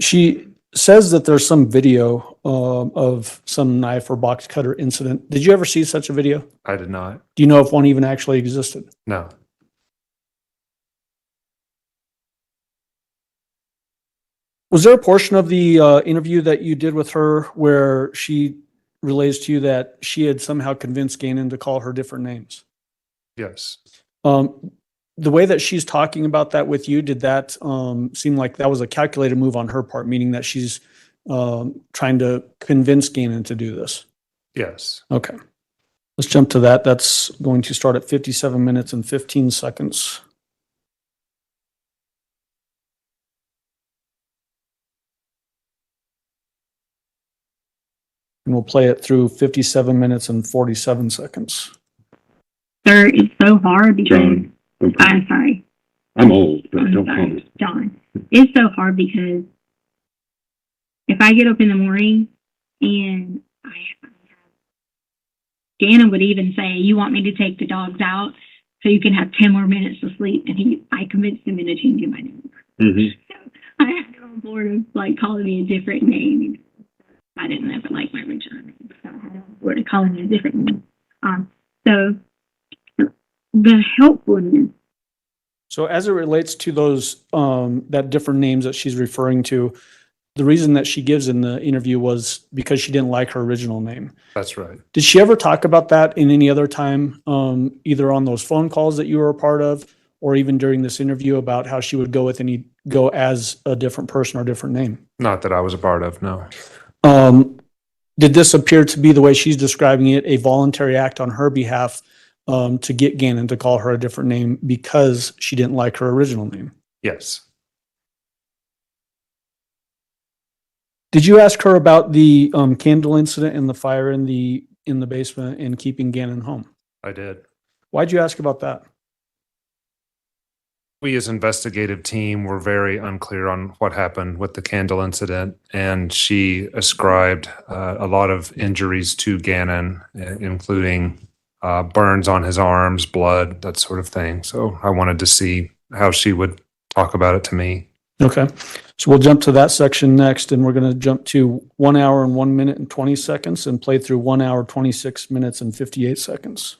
She says that there's some video of some knife or box cutter incident. Did you ever see such a video? I did not. Do you know if one even actually existed? No. Was there a portion of the interview that you did with her where she relays to you that she had somehow convinced Gannon to call her different names? Yes. The way that she's talking about that with you, did that seem like that was a calculated move on her part, meaning that she's trying to convince Gannon to do this? Yes. Okay. Let's jump to that. That's going to start at 57 minutes and 15 seconds. And we'll play it through 57 minutes and 47 seconds. Sir, it's so hard because John, I'm sorry. I'm old, but I'm don't call sorry, me. John. It's so hard because if I get up in the morning and Gannon would even say, "You want me to take the dogs out so you can have 10 more minutes of sleep?" And I convinced him into changing my name. Mm-hmm. So I had to go on board of like calling me a different name. I didn't ever like my original name, so I had to go on board of calling me a different name. So the helpfulness. So as it relates to those, that different names that she's referring to, the reason that she gives in the interview was because she didn't like her original name. That's right. Did she ever talk about that in any other time, either on those phone calls that you were a part of, or even during this interview about how she would go as a different person or different name? Not that I was a part of, no. Did this appear to be, the way she's describing it, a voluntary act on her behalf to get Gannon to call her a different name because she didn't like her original name? Yes. Did you ask her about the candle incident and the fire in the basement and keeping Gannon home? I did. Why'd you ask about that? We as investigative team were very unclear on what happened with the candle incident, and she ascribed a lot of injuries to Gannon, including burns on his arms, blood, that sort of thing. So I wanted to see how she would talk about it to me. Okay. So we'll jump to that section next, and we're going to jump to 1 hour and 1 minute and 20 seconds and play through 1 hour, 26 minutes and 58 seconds.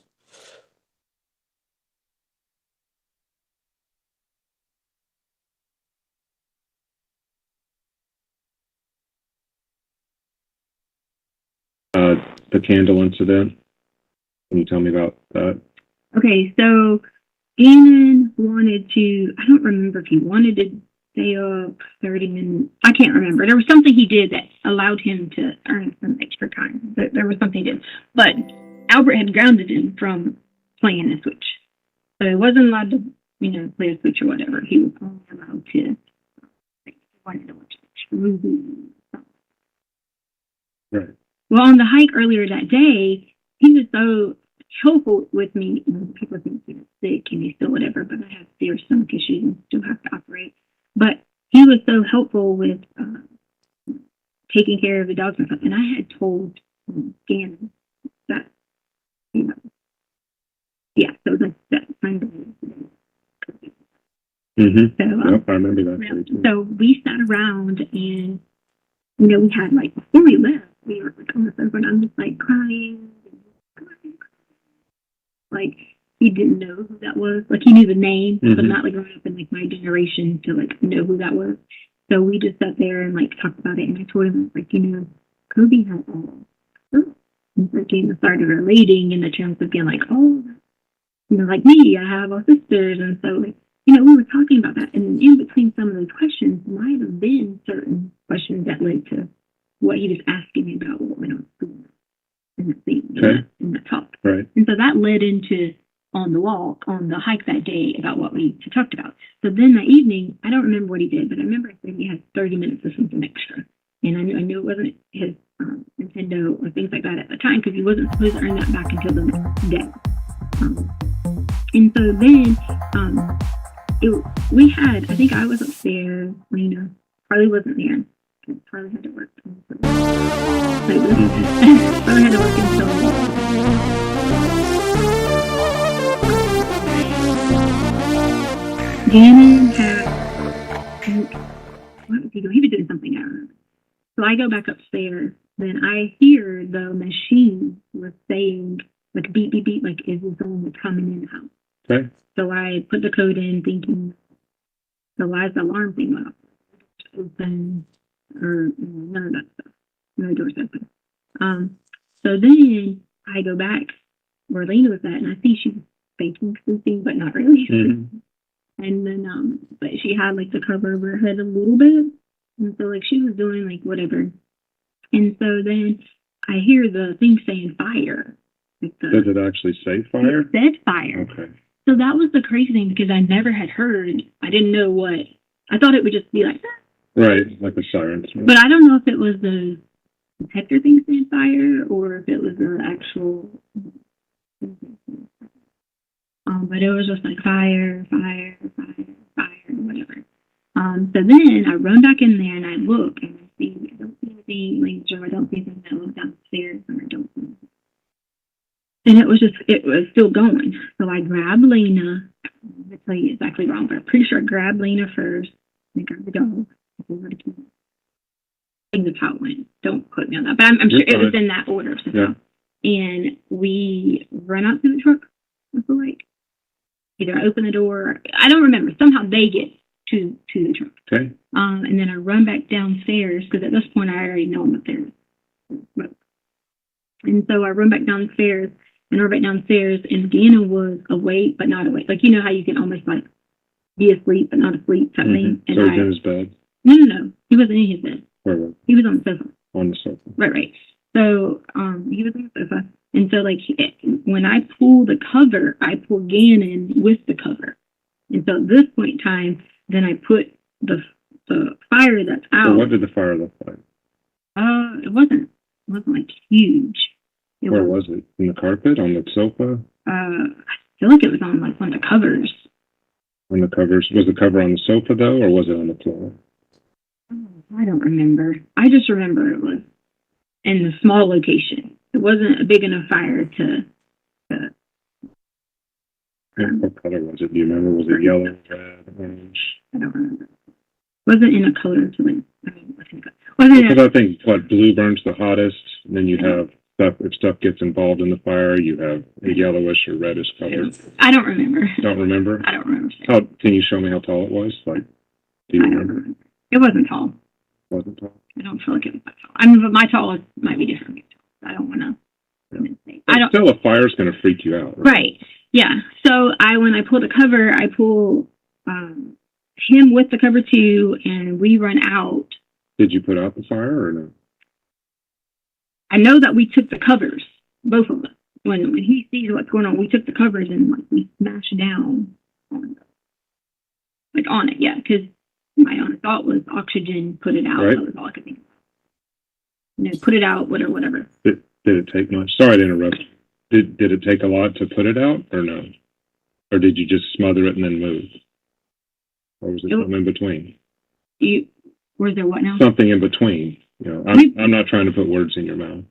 The candle incident. Can you tell me about that? Okay, so Gannon wanted to, I don't remember if he wanted to stay up 30 minutes. I can't remember. There was something he did that allowed him to earn some extra time. There was something he did. But Albert had grounded him from playing the Switch. So he wasn't allowed to, play the Switch or whatever. He was only allowed to, he wanted to watch the movie. Right. Well, on the hike earlier that day, he was so helpful with me. People think he's sick and he's still whatever, but I have serious stomach issues and still have to operate. But he was so helpful with taking care of the dogs and stuff. And I had told Gannon that, so that Sunday. Mm-hmm. So, yep, I remember that. So we sat around and, we had before we left, we were on the sofa and I'm just crying. He didn't know who that was. He knew the name, but not growing up in my generation to know who that was. So we just sat there and talked about it. And I told him, Kobe had and started relating in the terms of being like me, I have all sisters. And so we were talking about that. And in between some of those questions might have been certain questions that led to what he was asking me about what went on in the scene, in that talk. Right. And so that led into on the hike that day about what we talked about. So then that evening, I don't remember what he did, but I remember I said he had 30 minutes of something extra. And I knew it wasn't his Nintendo or things like that at the time because he wasn't supposed to earn that back until the next day. And so then we had, I think I was upstairs, Carly wasn't there. Carly had to work. Carly had to work until Gannon had, what was he doing? He was doing something, I don't remember. So I go back upstairs, then I hear the machine was saying, beep, beep, beep, as if someone was coming in the house. Okay. So I put the code in thinking, so why is the alarm thing up? Open, or none of that stuff. No doors open. So then I go back where Lena was at, and I think she was faking sleeping, but not really. Mm-hmm. And then, but she had the cover over her head a little bit, and so she was doing whatever. And so then I hear the thing saying fire. Does it actually say fire? It said fire. Okay. So that was the crazy thing because I never had heard. I didn't know what. I thought it would just be like that. Right, like a siren. But I don't know if it was the detector thing set fire or if it was the actual. But it was just like fire, whatever. So then I run back in there and I look and I don't see anything laser, I don't see anything that look downstairs, and I don't see anything. And it was still going. So I grabbed Lena. I'm going to tell you exactly wrong, but I'm pretty sure I grabbed Lena first. And I grabbed the dog. I think that's how it went. Don't quote me on that. But I'm sure it was in that order somehow. Yeah. And we run out to the truck, I feel like. Either I open the door. I don't remember. Somehow they get to the truck. Okay. And then I run back downstairs because at this point I already know I'm up there. And so I run back downstairs. And we're back downstairs, and Gannon was awake, but not awake. Like, you know how you can almost, like, be asleep, but not asleep type thing? And so he was in his bed? No. He wasn't in his bed. Where was he? He was on the sofa. On the sofa. Right. So, he was on the sofa. And so, like, when I pull the cover, I pull Gannon with the cover. And so at this point in time, then I put the fire that's out. So what did the fire look like? It wasn't like, huge. Where was it? In the carpet? On the sofa? I feel like it was on like one of the covers. On the covers? Was the cover on the sofa though, or was it on the floor? I don't remember. I just remember it was in a small location. It wasn't a big enough fire to what color was it? Do you remember? Was it yellow, red, orange? I don't remember. It wasn't in a color to like. Because I think blue burns the hottest, and then you have stuff. If stuff gets involved in the fire, you have a yellowish or reddish color. I don't remember. Don't remember? I don't remember. How can you show me how tall it was? Like, do you remember? It wasn't tall. Wasn't tall. I don't feel like it was that tall. I mean, but my tallest might be different. I don't want to. Yeah. Still, a fire's going to freak you out. Right. Yeah. So when I pull the cover, I pull him with the cover too, and we run out. Did you put out the fire or no? I know that we took the covers, both of them. When he sees what's going on, we took the covers and like we smashed down on it. Yeah, because my honest thought was oxygen, put it out. Right. That was all I could think of. Put it out, whatever. Did it take much? Sorry to interrupt. Did it take a lot to put it out or no? Or did you just smother it and then move? Or was it something in between? Was there what now? Something in between. I'm not trying to put words in your mouth.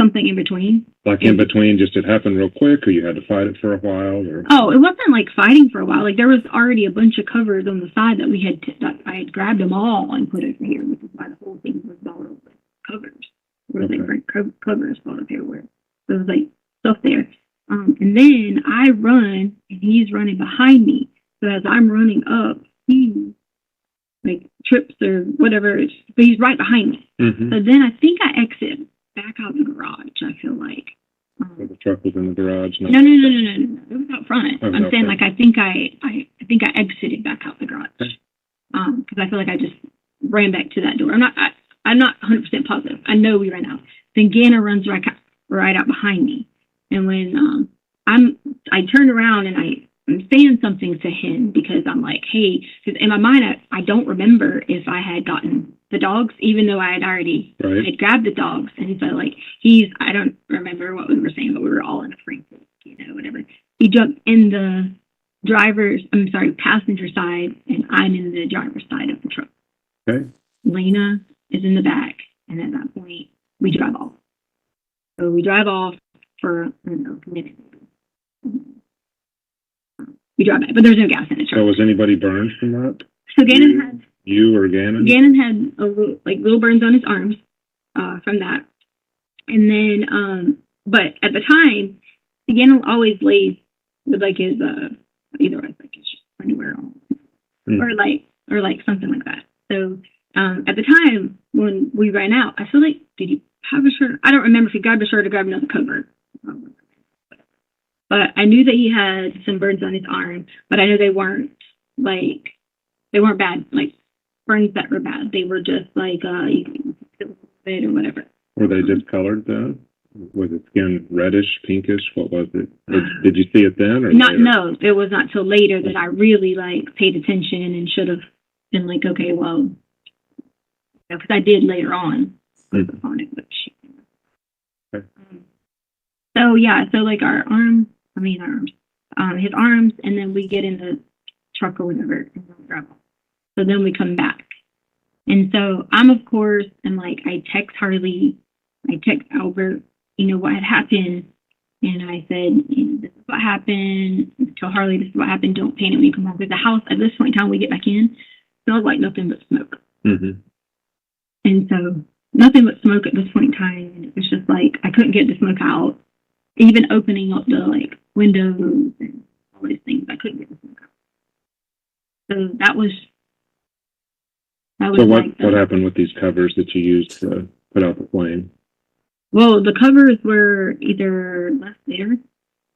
Something in between? Like in between, just it happened real quick, or you had to fight it for a while? Or? Oh, it wasn't like fighting for a while. Like there was already a bunch of covers on the side that I had grabbed them all and put over here, which is why the whole thing was bottled with covers. There was different covers bottled everywhere. So it was like stuff there. And then I run, and he's running behind me. So as I'm running up, he like trips or whatever, but he's right behind me. Mm-hmm. So then I think I exit back out the garage. I feel like so the truck was in the garage. No. It was out front. I'm saying like I think I exited back out the garage because I feel like I just ran back to that door. I'm not 100% positive. I know we ran out. Then Gannon runs right out behind me, and when I turned around and I'm saying something to him because I'm like, hey, because in my mind, I don't remember if I had gotten the dogs, even though I had already had grabbed the dogs. And so like, I don't remember what we were saying, but we were all in a frame, whatever. He jumped in the passenger side, and I'm in the driver's side of the truck. Okay. Lena is in the back. And at that point, we drive off. So we drive off for, I don't know, a minute. We drive back, but there's no gas in the truck. So was anybody burned from that? So Gannon had... You or Gannon? Gannon had little burns on his arms from that. And then, but at the time, Gannon always lays with like his, either like his underwear on or like something like that. So at the time when we ran out, I feel like, did he have a shirt? I don't remember if he grabbed a shirt or grabbed another cover. But I knew that he had some burns on his arm, but I know they weren't bad, like burns that were bad. They were just like, you can feel it or whatever. Were they discolored then? Was it skin reddish, pinkish? What was it? Did you see it then? Or no, it was not till later that I really like paid attention and should have been like, okay, well, because I did later on Mhm. on it, but she. Okay. So yeah, so like our arms, his arms, and then we get in the truck or whatever and we'll drive off. So then we come back. And so I'm, of course, and like I text Harley, I text Albert, what had happened. And I said, this is what happened. Tell Harley this is what happened. Don't panic when you come home. Because the house at this point in time we get back in smells like nothing but smoke. Mm-hmm. And so nothing but smoke at this point in time. And it was just like I couldn't get the smoke out. Even opening up the like windows and all these things, I couldn't get the smoke out. So that was So what happened with these covers that you used to put out the flame? Well, the covers were either left there.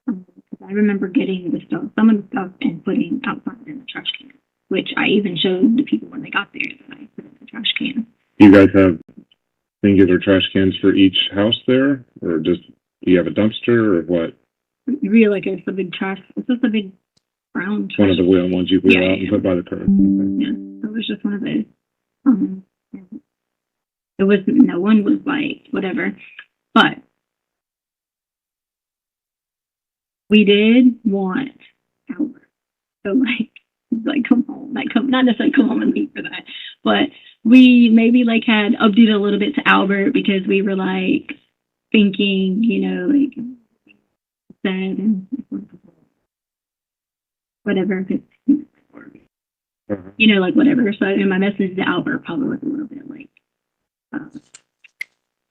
I remember getting some of the stuff and putting outside in the trash can, which I even showed the people when they got there that I put in the trash can. Do you guys have singular trash cans for each house there, or do you have a dumpster, or what? Really, like it's a big trash. It's just a big brown trash. One of the ones you wheel Yeah, out yeah. and put by the curb. Yeah, it was just one of those. It was no one was like whatever, but we did want Albert. So like come home, not necessarily come home and meet for that, but we maybe like had updated a little bit to Albert because we were like thinking, like said and whatever. Like whatever. So in my message to Albert probably was a little bit like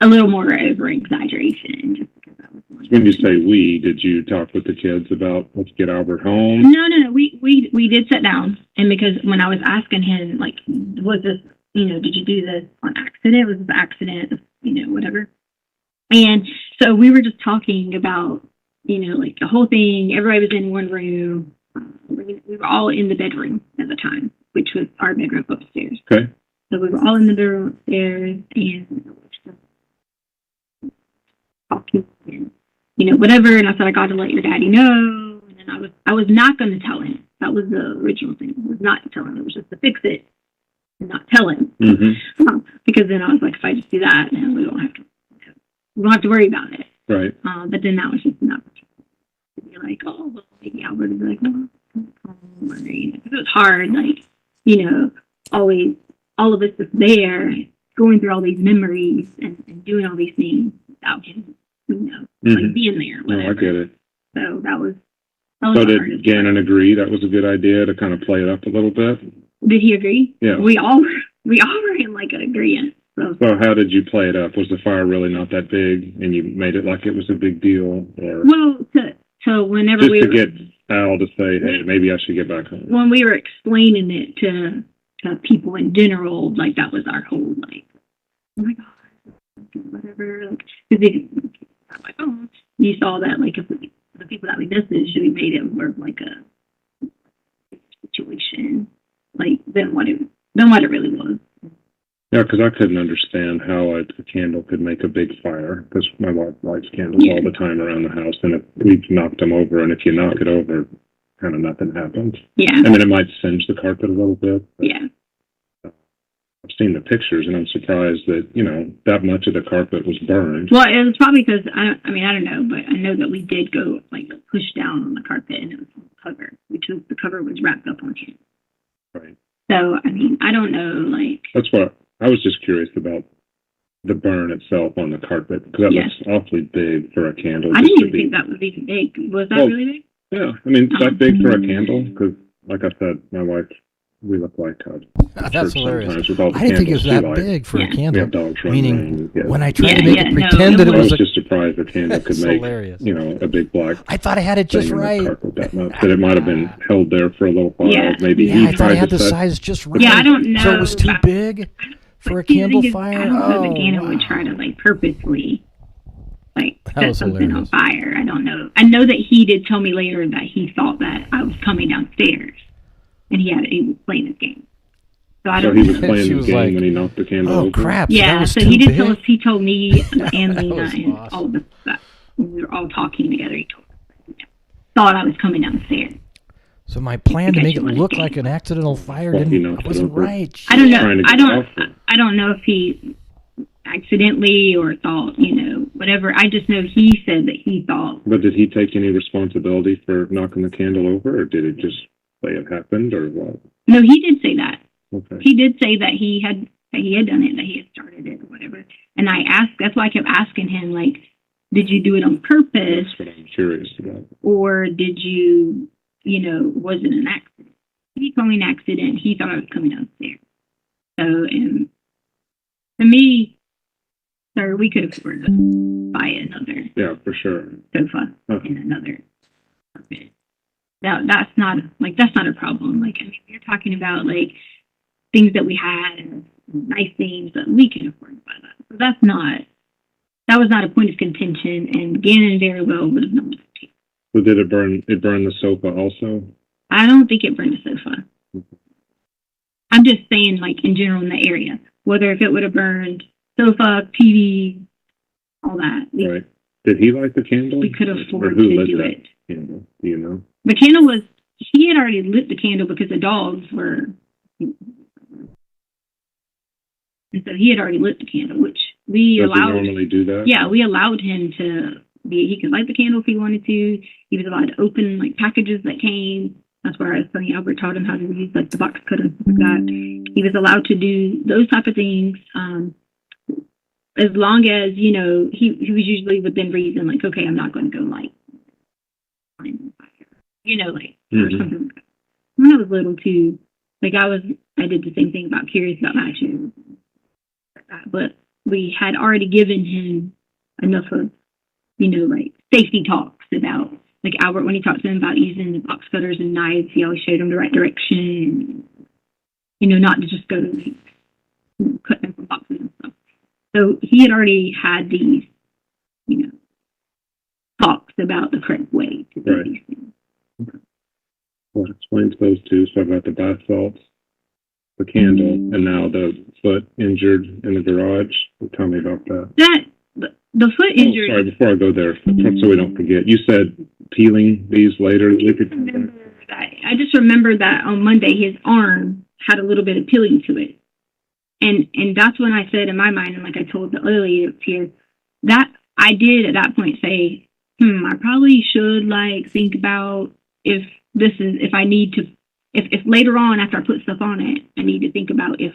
a little more over exaggeration. Just because I was When you say we, did you talk with the kids about let's get Albert home? No. We did sit down, and because when I was asking him like, was this did you do this on accident? Was this an accident? Whatever. And so we were just talking about like the whole thing. Everybody was in one room. We were all in the bedroom at the time, which was our bedroom upstairs. Okay. So we were all in the bedroom upstairs and talking and whatever. And I said I got to let your daddy know. And then I was not going to tell him. That was the original thing. I was not to tell him. It was just to fix it and not tell him. Mm-hmm. Because then I was like, if I just do that, then we don't have to worry about it. Right. But then that was just an opportunity to be like, oh, well, maybe Albert would be like, well, because it was hard, like, always, all of us was there, going through all these memories and doing all these things without him, like being there. No, I get it. So that was So the did hardest Gannon agree that was a good idea to kind of play it up a little bit? Did he agree? Yeah. We all were in like an agreement. So how did you play it up? Was the fire really not that big, and you made it like it was a big deal, or Well, so whenever just we to were, get Al to say, "Hey, maybe I should get back home"? when we were explaining it to people in general, like that was our whole like, oh my god, whatever. Like, I'm like, oh, you saw that like if the people that we messaged, we made it more of like a situation, like than what it really was. Yeah, because I couldn't understand how a candle could make a big fire, because my wife lights candles all the time around the house, and if we knocked them over, and if you knock it over, kind of nothing happens. Yeah. I mean, it might singe the carpet a little bit. But Yeah. I've seen the pictures, and I'm surprised that, that much of the carpet was burned. Well, it was probably because, I don't know, but I know that we did go, like, push down on the carpet, and it was on the cover, the cover was wrapped up on him. Right. So, I don't know, like... That's what I was just curious about, the burn itself on the carpet, because that looks awfully big for a candle. I didn't even think that was even big. Was that really big? Yeah, it's that big for a candle, because, like I said, my wife, we look like That's hilarious. sometimes with all the I didn't think it was that candles she big for a likes. candle. We have dogs running Meaning, around. when I tried to make it pretend that it I was was just surprised the candle could make, hilarious. a big black. I thought I had it just thing in the right. carpet that much, that it might have been held there for a little while. Yeah. Maybe Yeah, he I thought tried I had to the set size just right. Yeah, I don't know. So it was too big for a candle fire? I don't know that Gannon would try to, like, purposely, like, set something on fire. I don't know. I know that he did tell me later that he thought that I was coming downstairs, and he was playing his game. So I don't he know. was playing his game when he knocked the candle over? Crap. Yeah, so he did tell us, he told me and Lena and awesome. all of us that when we were all talking together, he told us that thought I was coming downstairs. So my plan to make it look like an accidental fire wasn't right. I don't know. I don't know if he accidentally or thought, whatever. I just know he said that he thought. But did he take any responsibility for knocking the candle over, or did it just say it happened, or what? No, he did say that. Okay. He did say that he had done it, that he had started it or whatever. And I asked, that's why I kept asking him, like, did you do it on purpose? That's what I'm curious about. Or did you, was it an accident? He told me an accident. He thought I was coming downstairs. So, and to me, sir, we could afford to buy another For sure. sofa and another carpet. That's not a problem. Like, I mean, you're talking about like things that we had and nice things that we can afford to buy that. So that was not a point of contention, and Gannon very well would have known that. So did it burn? It burned the sofa also? I don't think it burned the sofa. I'm just saying, like, in general in the area, whether if it would have burned sofa, TV, all that. Right. Did he light the candle? We could afford Or who to lit do that it. candle? Do you know? The candle was, he had already lit the candle because the dogs were, and so he had already lit the candle, which we Does allowed. he normally do that? Yeah, we allowed him to he could light the candle if he wanted to. He was allowed to open like packages that came. That's where I was telling Albert taught him how to use like the box cutter and stuff like that. He was allowed to do those type of things. As long as, he was usually within reason, like, okay, I'm not going to go like, or something like that. When I was little too, like I did the same thing about curious about matches, but we had already given him enough of, like safety talks about, like Albert, when he talked to him about using the box cutters and knives, he always showed him the right direction, not to just go to like, cut them from boxes and stuff. So he had already had these, talks about the correct way to do these things. Well, it explains those two. So I've got the bath salts, the candle, and now the foot injured in the garage. Tell me about that. The foot injury. Sorry, before I go there, so we don't forget, you said peeling these later. I just remember that on Monday his arm had a little bit of peeling to it, and that's when I said in my mind, and like I told the earlier here, that I did at that point say, I probably should like think about if I need to, if later on after I put stuff on it, I need to think about if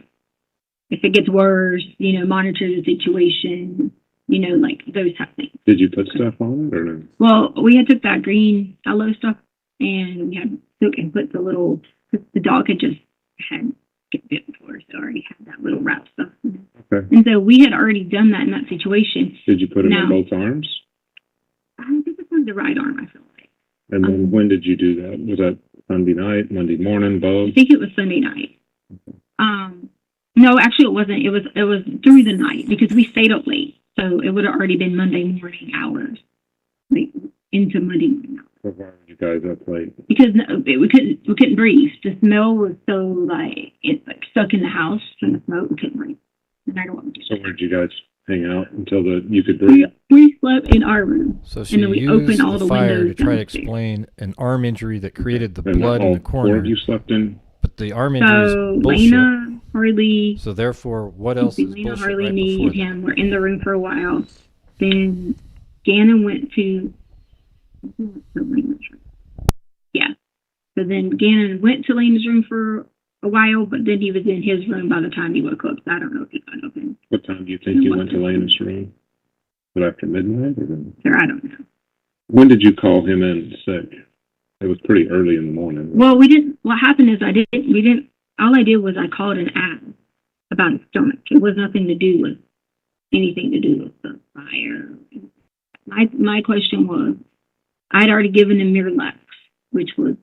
it gets worse, monitor the situation. Like those type of things. Did you put stuff on it or no? Well, we had took that green aloe stuff and we had took and put the little, the dog had just had get bit before, so already had that little wrap stuff. Okay. And so we had already done that in that situation. Did you put it on both arms? I think it's on the right arm, I feel like. And then when did you do that? Was that Sunday night, Monday morning, both? I think it was Sunday night. No, actually it wasn't. It was through the night because we stayed up late. So it would have already been Monday morning hours, like into Monday morning hours. So why were you guys up late? Because we couldn't breathe. The smell was so like it's like stuck in the house from the smoke. We couldn't breathe. No matter what we did. So where did you guys hang out until you could breathe? We slept in our room. So she and then we used opened all the the fire windows to try to downstairs. explain an arm injury that created the And blood in all the corner. four of you slept in? But the arm injury is So bullshit. Lena, Harley, So therefore, what else is Lena, bullshit Harley, right me, before and that? him were in the room for a while. Then Gannon went to yeah. So then Gannon went to Lena's room for a while, but then he was in his room by the time he woke up. So I don't know if he got up in. What time do you think you went to Lena's room? Was it after midnight? Or I don't know. When did you call him in sick? It was pretty early in the morning. Well, we didn't. What happened is we didn't. All I did was I called and asked about his stomach. It was nothing to do with anything to do with the fire. My question was, I'd already given him Miralax, which was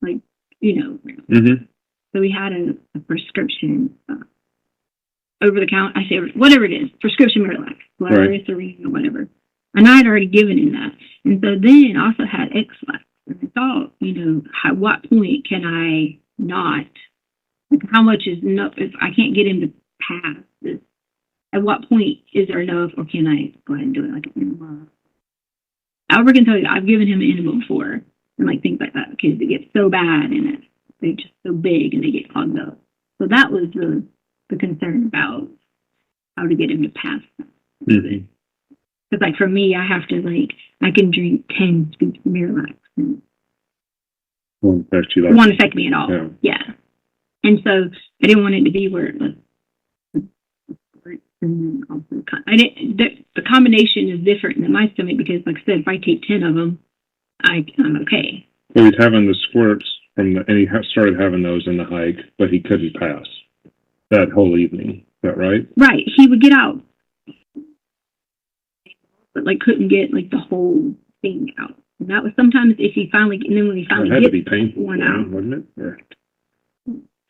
like, Mm-hmm. So we had a prescription over the counter. I say whatever it is, prescription Miralax, whatever Right. it's or whatever. And I'd already given him that. And so then also had X-Lax. And I thought, at what point can I not? Like, how much is enough? If I can't get him to pass this, at what point is there enough, or can I go ahead and do it like an enema? Albert can tell you, I've given him an enema before, and like things like that, because it gets so bad and they're just so big and they get clogged up. So that was the concern about how to get him to pass. Mm-hmm. Because like for me, I have to like I can drink 10 scoops of Miralax and Won't affect you it like won't affect me at all. Yeah. Yeah. And so I didn't want it to be where it was. And then also, the combination is different in my stomach because, like I said, if I take 10 of them, I'm okay. Well, he's having the squirts and he started having those in the hike, but he couldn't pass that whole evening. Is that right? Right. He would get out, but like couldn't get like the whole thing out. And that was sometimes if he finally, and then when he finally It had to gets be painful, one out. wasn't it? Or,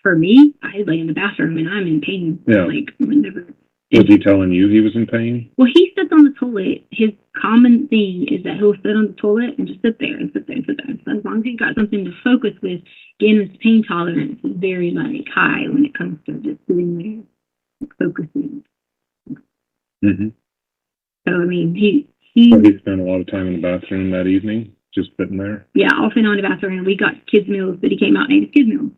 For me, I lay in the bathroom and I'm in pain. Yeah. Like whenever. was he telling you he was in pain? Well, he sits on the toilet. His common thing is that he'll sit on the toilet and just sit there and sit there and sit there. So as long as he's got something to focus with, Gannon's pain tolerance is very like high when it comes to just sitting there, like, focusing. Mm-hmm. So I mean, he spent a lot of time in the bathroom that evening, just sitting there. yeah, off and on the bathroom. And we got kids meals, but he came out and ate his kids meals.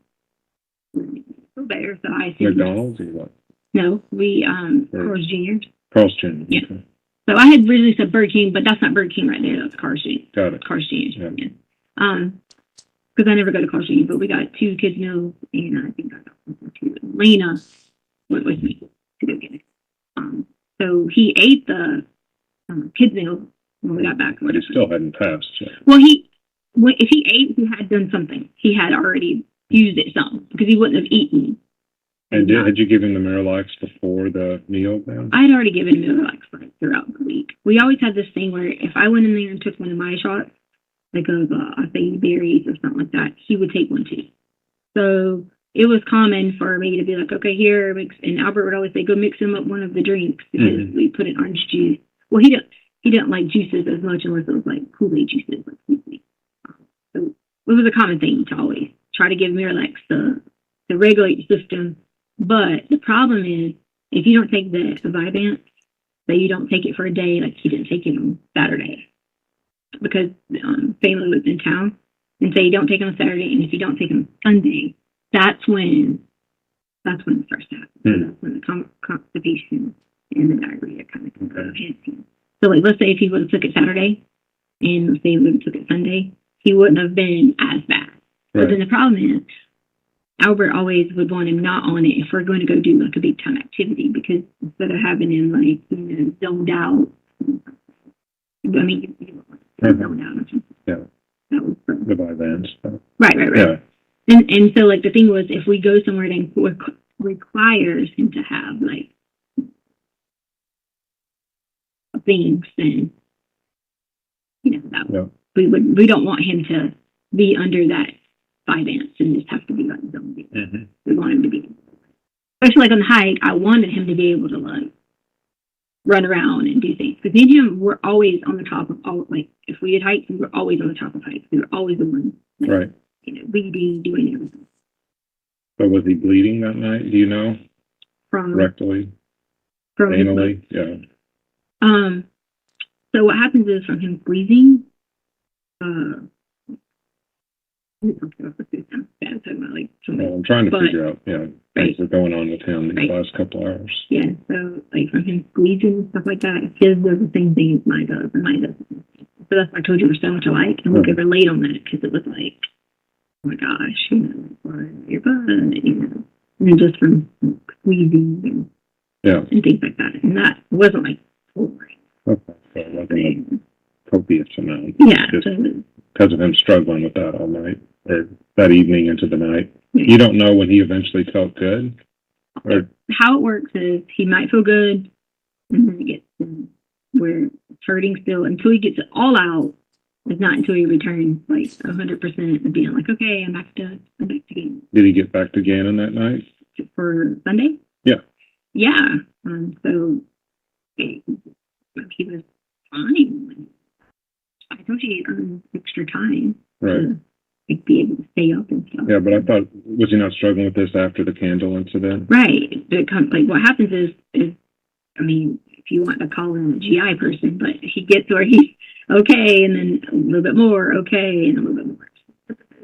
So better. So I assumed, McDonald's or what? no, we Carl's Jr. Carl's Jr. Yeah. Okay. So I had originally said Burger King, but that's not Burger King right there. That's Carl's Jr. Got it. Carl's Jr. Yeah. Yeah. Because I never go to Carl's Jr., but we got 2 kids meals, and I think I got one too. Lena went with me to go get it. So he ate the kids meal when we got back. But he still hadn't passed. So. Well, if he ate, he had done something. He had already used it some because he wouldn't have eaten. And had you given him the Miralax before the meal then? I had already given him Miralax like throughout the week. We always had this thing where if I went in there and took one of my shots, like of I say berries or something like that, he would take one too. So it was common for me to be like, okay, here, mix. And Albert would always say, go mix him up one of the drinks because we put in orange juice. Well, he didn't like juices as much unless it was like Kool-Aid juices. Like so it was a common thing to always try to give Miralax to regulate the system. But the problem is, if you don't take the Vyvanse, that you don't take it for a day, like he didn't take it on Saturday, because family was in town, and say you don't take it on Saturday, and if you don't take it on Sunday, that's when it starts to happen. That's when the constipation and the diarrhea kind of comes out. So, like, let's say if he would have took it Saturday, and let's say he would have took it Sunday, he wouldn't have been as bad. Right. But then the problem is, Albert always would want him not on it if we're going to go do like a big time activity, because instead of having him like, zoned out, I mean, zoned out. Yeah. That was the Vyvanse stuff. Right. Yeah. And so like the thing was, if we go somewhere that requires him to have like things, then that we don't want him to be under that Vyvanse and just have to be like zoned in. We want him to be, especially like on the hike, I wanted him to be able to like run around and do things. Because me and him were always on the top of all, like if we had hikes, we were always on the top of hikes. We were always the one, like, right. Bleeding, doing everything. So was he bleeding that night? Do you know? From rectally, from anally, yeah. So what happens is from him squeezing, I'm trying to figure out, things are going on with him these last couple hours. Yeah, so like from him squeezing and stuff like that, his does the same thing as mine does, and mine doesn't. So that's why I told you we're so much alike, and we could relate on that because it was like, oh my gosh, your butt, and just from squeezing and things like that, and that wasn't like pouring. Okay, so it wasn't a copious amount. Yeah, because of him struggling with that all night, or that evening into the night. Yeah. You don't know when he eventually felt good? Or how it works is he might feel good, and then it gets where it's hurting still until he gets it all out. It's not until he returns like 100% and being like, okay, I'm back to Gannon. Did he get back to Gannon that night? For Sunday? Yeah. Yeah. So he was fine. I told you he earned extra time to be able to stay up and stuff. Yeah, but I thought, was he not struggling with this after the candle incident? Right. Like what happens is, I mean, if you want to call him a GI person, but he gets where he's okay, and then a little bit more okay, and a little bit more.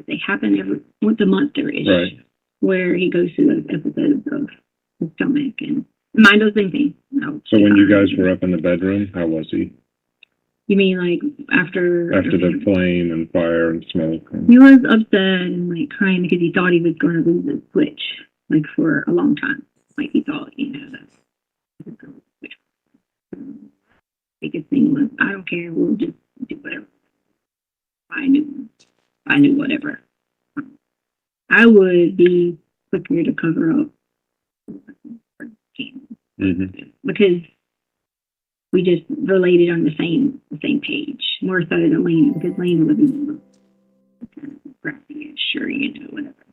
They happen every once a month, there is where he goes through those episodes of his stomach, and Mine does the same thing. No. So when you guys were up in the bedroom, how was he? You mean like after The flame and fire and smoke? He was upset and like crying because he thought he was going to lose his switch like for a long time. Like he thought, that biggest thing was, I don't care, we'll just do whatever. I knew whatever. I would be quicker to cover up because we just related on the same page, more so than Lena, because Lena was in grabbing and sure, whatever.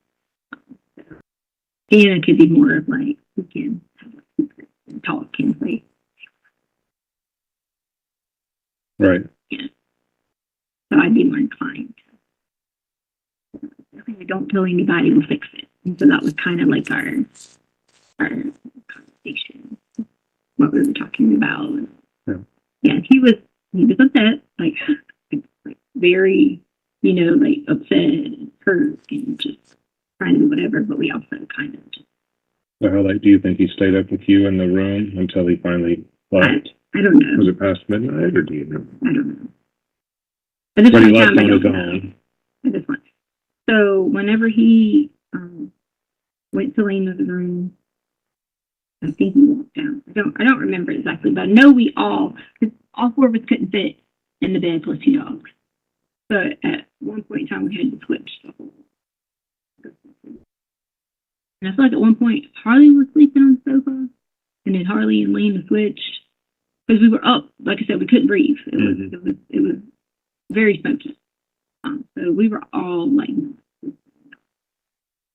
Anna could be more of like, we can have a secret and talk and say. Right. Yeah. So I'd be more inclined. Don't tell anybody, we'll fix it. And so that was kind of like our conversation, what we were talking about. Yeah, he was upset, like very, like upset and hurt and just trying to do whatever, but we also kind of just. So how late do you think he stayed up with you in the room until he finally left? I don't know. Was it past midnight or do you know? I don't know. At this But he point in left time, I on his don't know. own. At this point. So whenever he went to Lena's room, I think he walked down. I don't remember exactly, but I know because all four of us couldn't fit in the bed plus 2 dogs. So at one point in time, we had to switch the whole. And I feel like at one point, Harley was sleeping on the sofa, and then Harley and Lena switched because we were up. Like I said, we couldn't breathe. It was very smoky. So we were all like,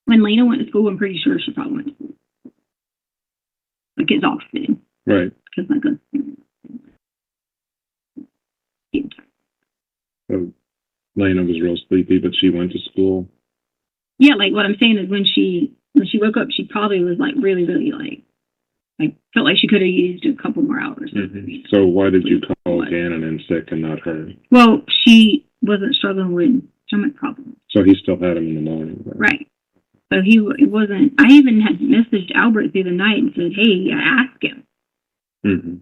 when Lena went to school, I'm pretty sure she probably went to school. Like exhausted. Right. Because So Lena was real sleepy, but she went to school. yeah, like what I'm saying is when she woke up, she probably was like really, really like felt like she could have used a couple more hours. So why did you call Gannon in sick and not her? Well, she wasn't struggling with stomach problems. So he still had him in the morning. Right. So it wasn't, I even had messaged Albert through the night and said, hey, I asked him.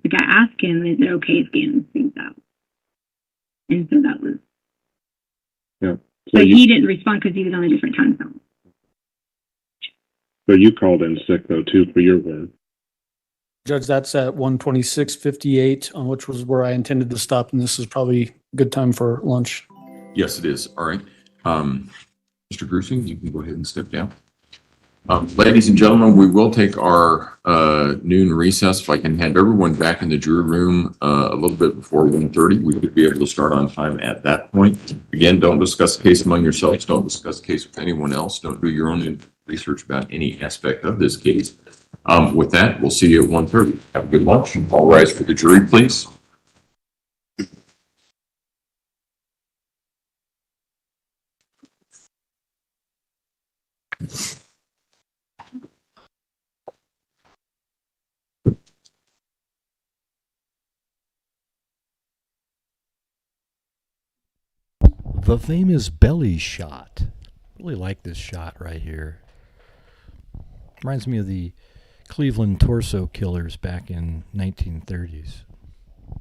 Like I asked him and they said, okay, it's getting things out. And so that was. Yeah. So he didn't respond because he was on a different time zone. So you called in sick though too for your work. Judge, that's at 1:26:58, which was where I intended to stop, and this is probably a good time for lunch. Yes, it is. All right. Mr. Grusing, you can go ahead and step down. Ladies and gentlemen, we will take our noon recess. If I can have everyone back in the jury room a little bit before 1:30, we could be able to start on time at that point. Again, don't discuss the case among yourselves. Don't discuss the case with anyone else. Don't do your own research about any aspect of this case. With that, we'll see you at 1:30. Have a good lunch. All rise for the jury, please. The famous belly shot. Really like this shot right here. Reminds me of the Cleveland torso killers back in 1930s.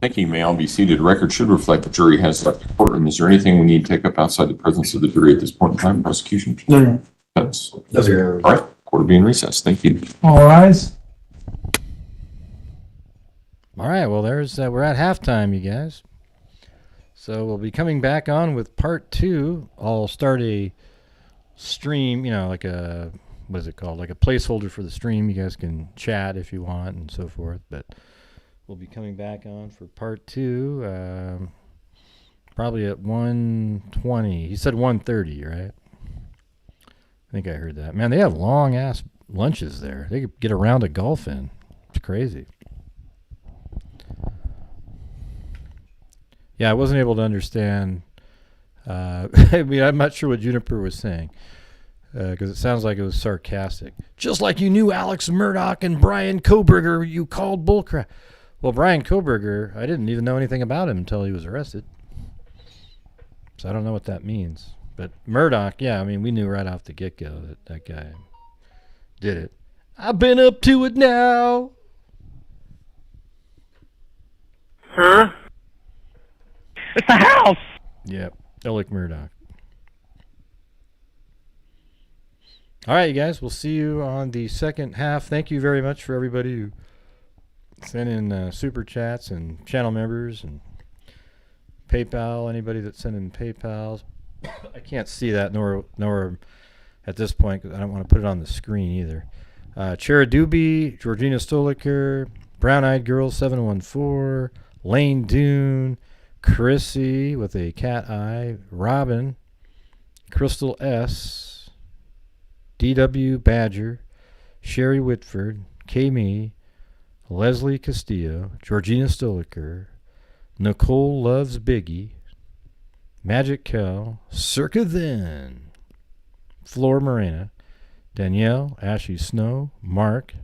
Thank you. May all be seated. Record should reflect the jury has left the courtroom. Is there anything we need to take up outside the presence of the jury at this point in time? Prosecution? No. That's all right. Court will be in recess. Thank you. All rise. All right, well, we're at halftime, you guys. So we'll be coming back on with part 2. I'll start a stream, like a, what is it called? Like a placeholder for the stream. You guys can chat if you want and so forth. But we'll be coming back on for part 2, probably at 1:20. He said 1:30, right? I think I heard that. Man, they have long-ass lunches there. They could get a round of golf in. It's crazy. Yeah, I wasn't able to understand. I mean, I'm not sure what Juniper was saying because it sounds like it was sarcastic. Just like you knew Alex Murdoch and Brian Koberger, you called bullcrap. Well, Brian Koberger, I didn't even know anything about him until he was arrested. So I don't know what that means. But Murdoch, yeah, I mean, we knew right off the get-go that guy did it. I've been up to it now. Huh? It's the house! Yep, Elik Murdoch. All right, you guys, we'll see you on the second half. Thank you very much for everybody who sent in super chats and channel members and PayPal. Anybody that sent in PayPals. I can't see that nor at this point because I don't want to put it on the screen either. Cheradubi, Georgina Stoliker, Brown Eyed Girl 714, Lane Dune, Chrissy with a cat eye, Robin, Crystal S, DW Badger, Sherry Whitford, Kami, Leslie Castillo, Georgina Stoliker, Nicole Loves Biggie, Magic Kel, Circa Then, Flor Morena, Danielle, Ashy Snow, Mark,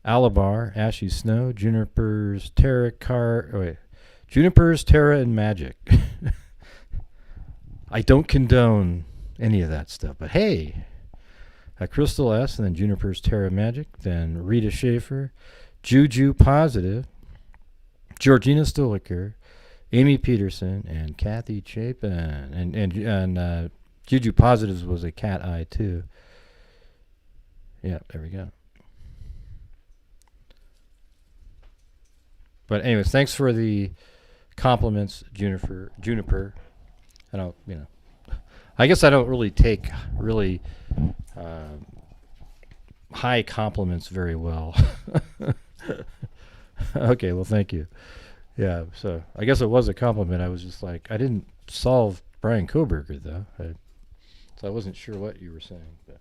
Alabar, Ashy Snow, Junipers, Junipers, Terra, and Magic. I don't condone any of that stuff, but hey, Crystal S, and then Junipers, Terra, Magic, then Rita Schaefer, Juju Positive, Georgina Stoliker, Amy Peterson, and Kathy Chapin, and Juju Positives was a cat eye too. Yeah, there we go. But anyways, thanks for the compliments, Juniper. I don't, I guess I don't really take really high compliments very well. Okay, well, thank you. Yeah, so I guess it was a compliment. I was just like, I didn't solve Brian Koberger, though. So I wasn't sure what you were saying. But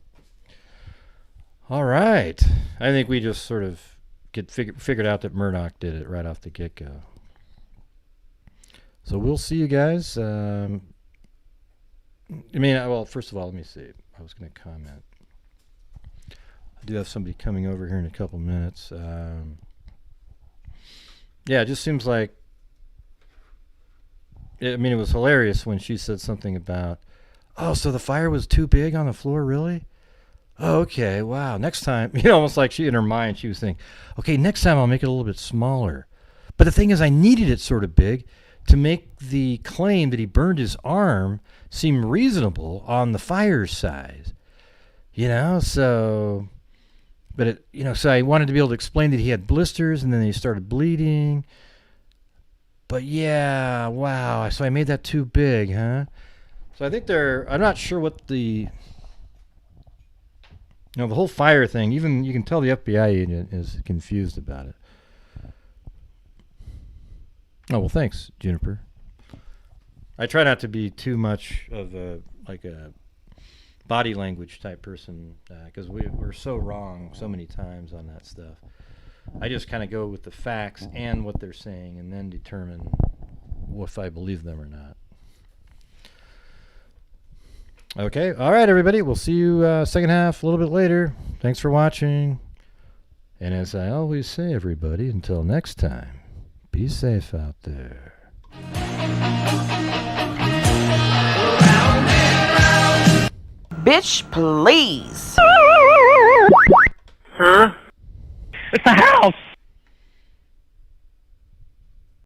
all right. I think we just sort of figured out that Murdoch did it right off the get-go. So we'll see you guys. Well, first of all, let me see. I was going to comment. I do have somebody coming over here in a couple minutes. Yeah, it just seems like, it was hilarious when she said something about, oh, so the fire was too big on the floor, really? Oh, okay, wow, next time, almost like she, in her mind, she was thinking, okay, next time I'll make it a little bit smaller. But the thing is, I needed it sort of big to make the claim that he burned his arm seem reasonable on the fire size. So... But so I wanted to be able to explain that he had blisters and then he started bleeding. But yeah, wow. So I made that too big, huh? So I think I'm not sure what the whole fire thing, even you can tell the FBI agent is confused about it. Oh, well, thanks, Juniper. I try not to be too much of a body language type person because we're so wrong so many times on that stuff. I just kind of go with the facts and what they're saying and then determine if I believe them or not. Okay, all right, everybody. We'll see you second half a little bit later. Thanks for watching. And as I always say, everybody, until next time, be safe out there. Bitch, please. Huh? It's the house!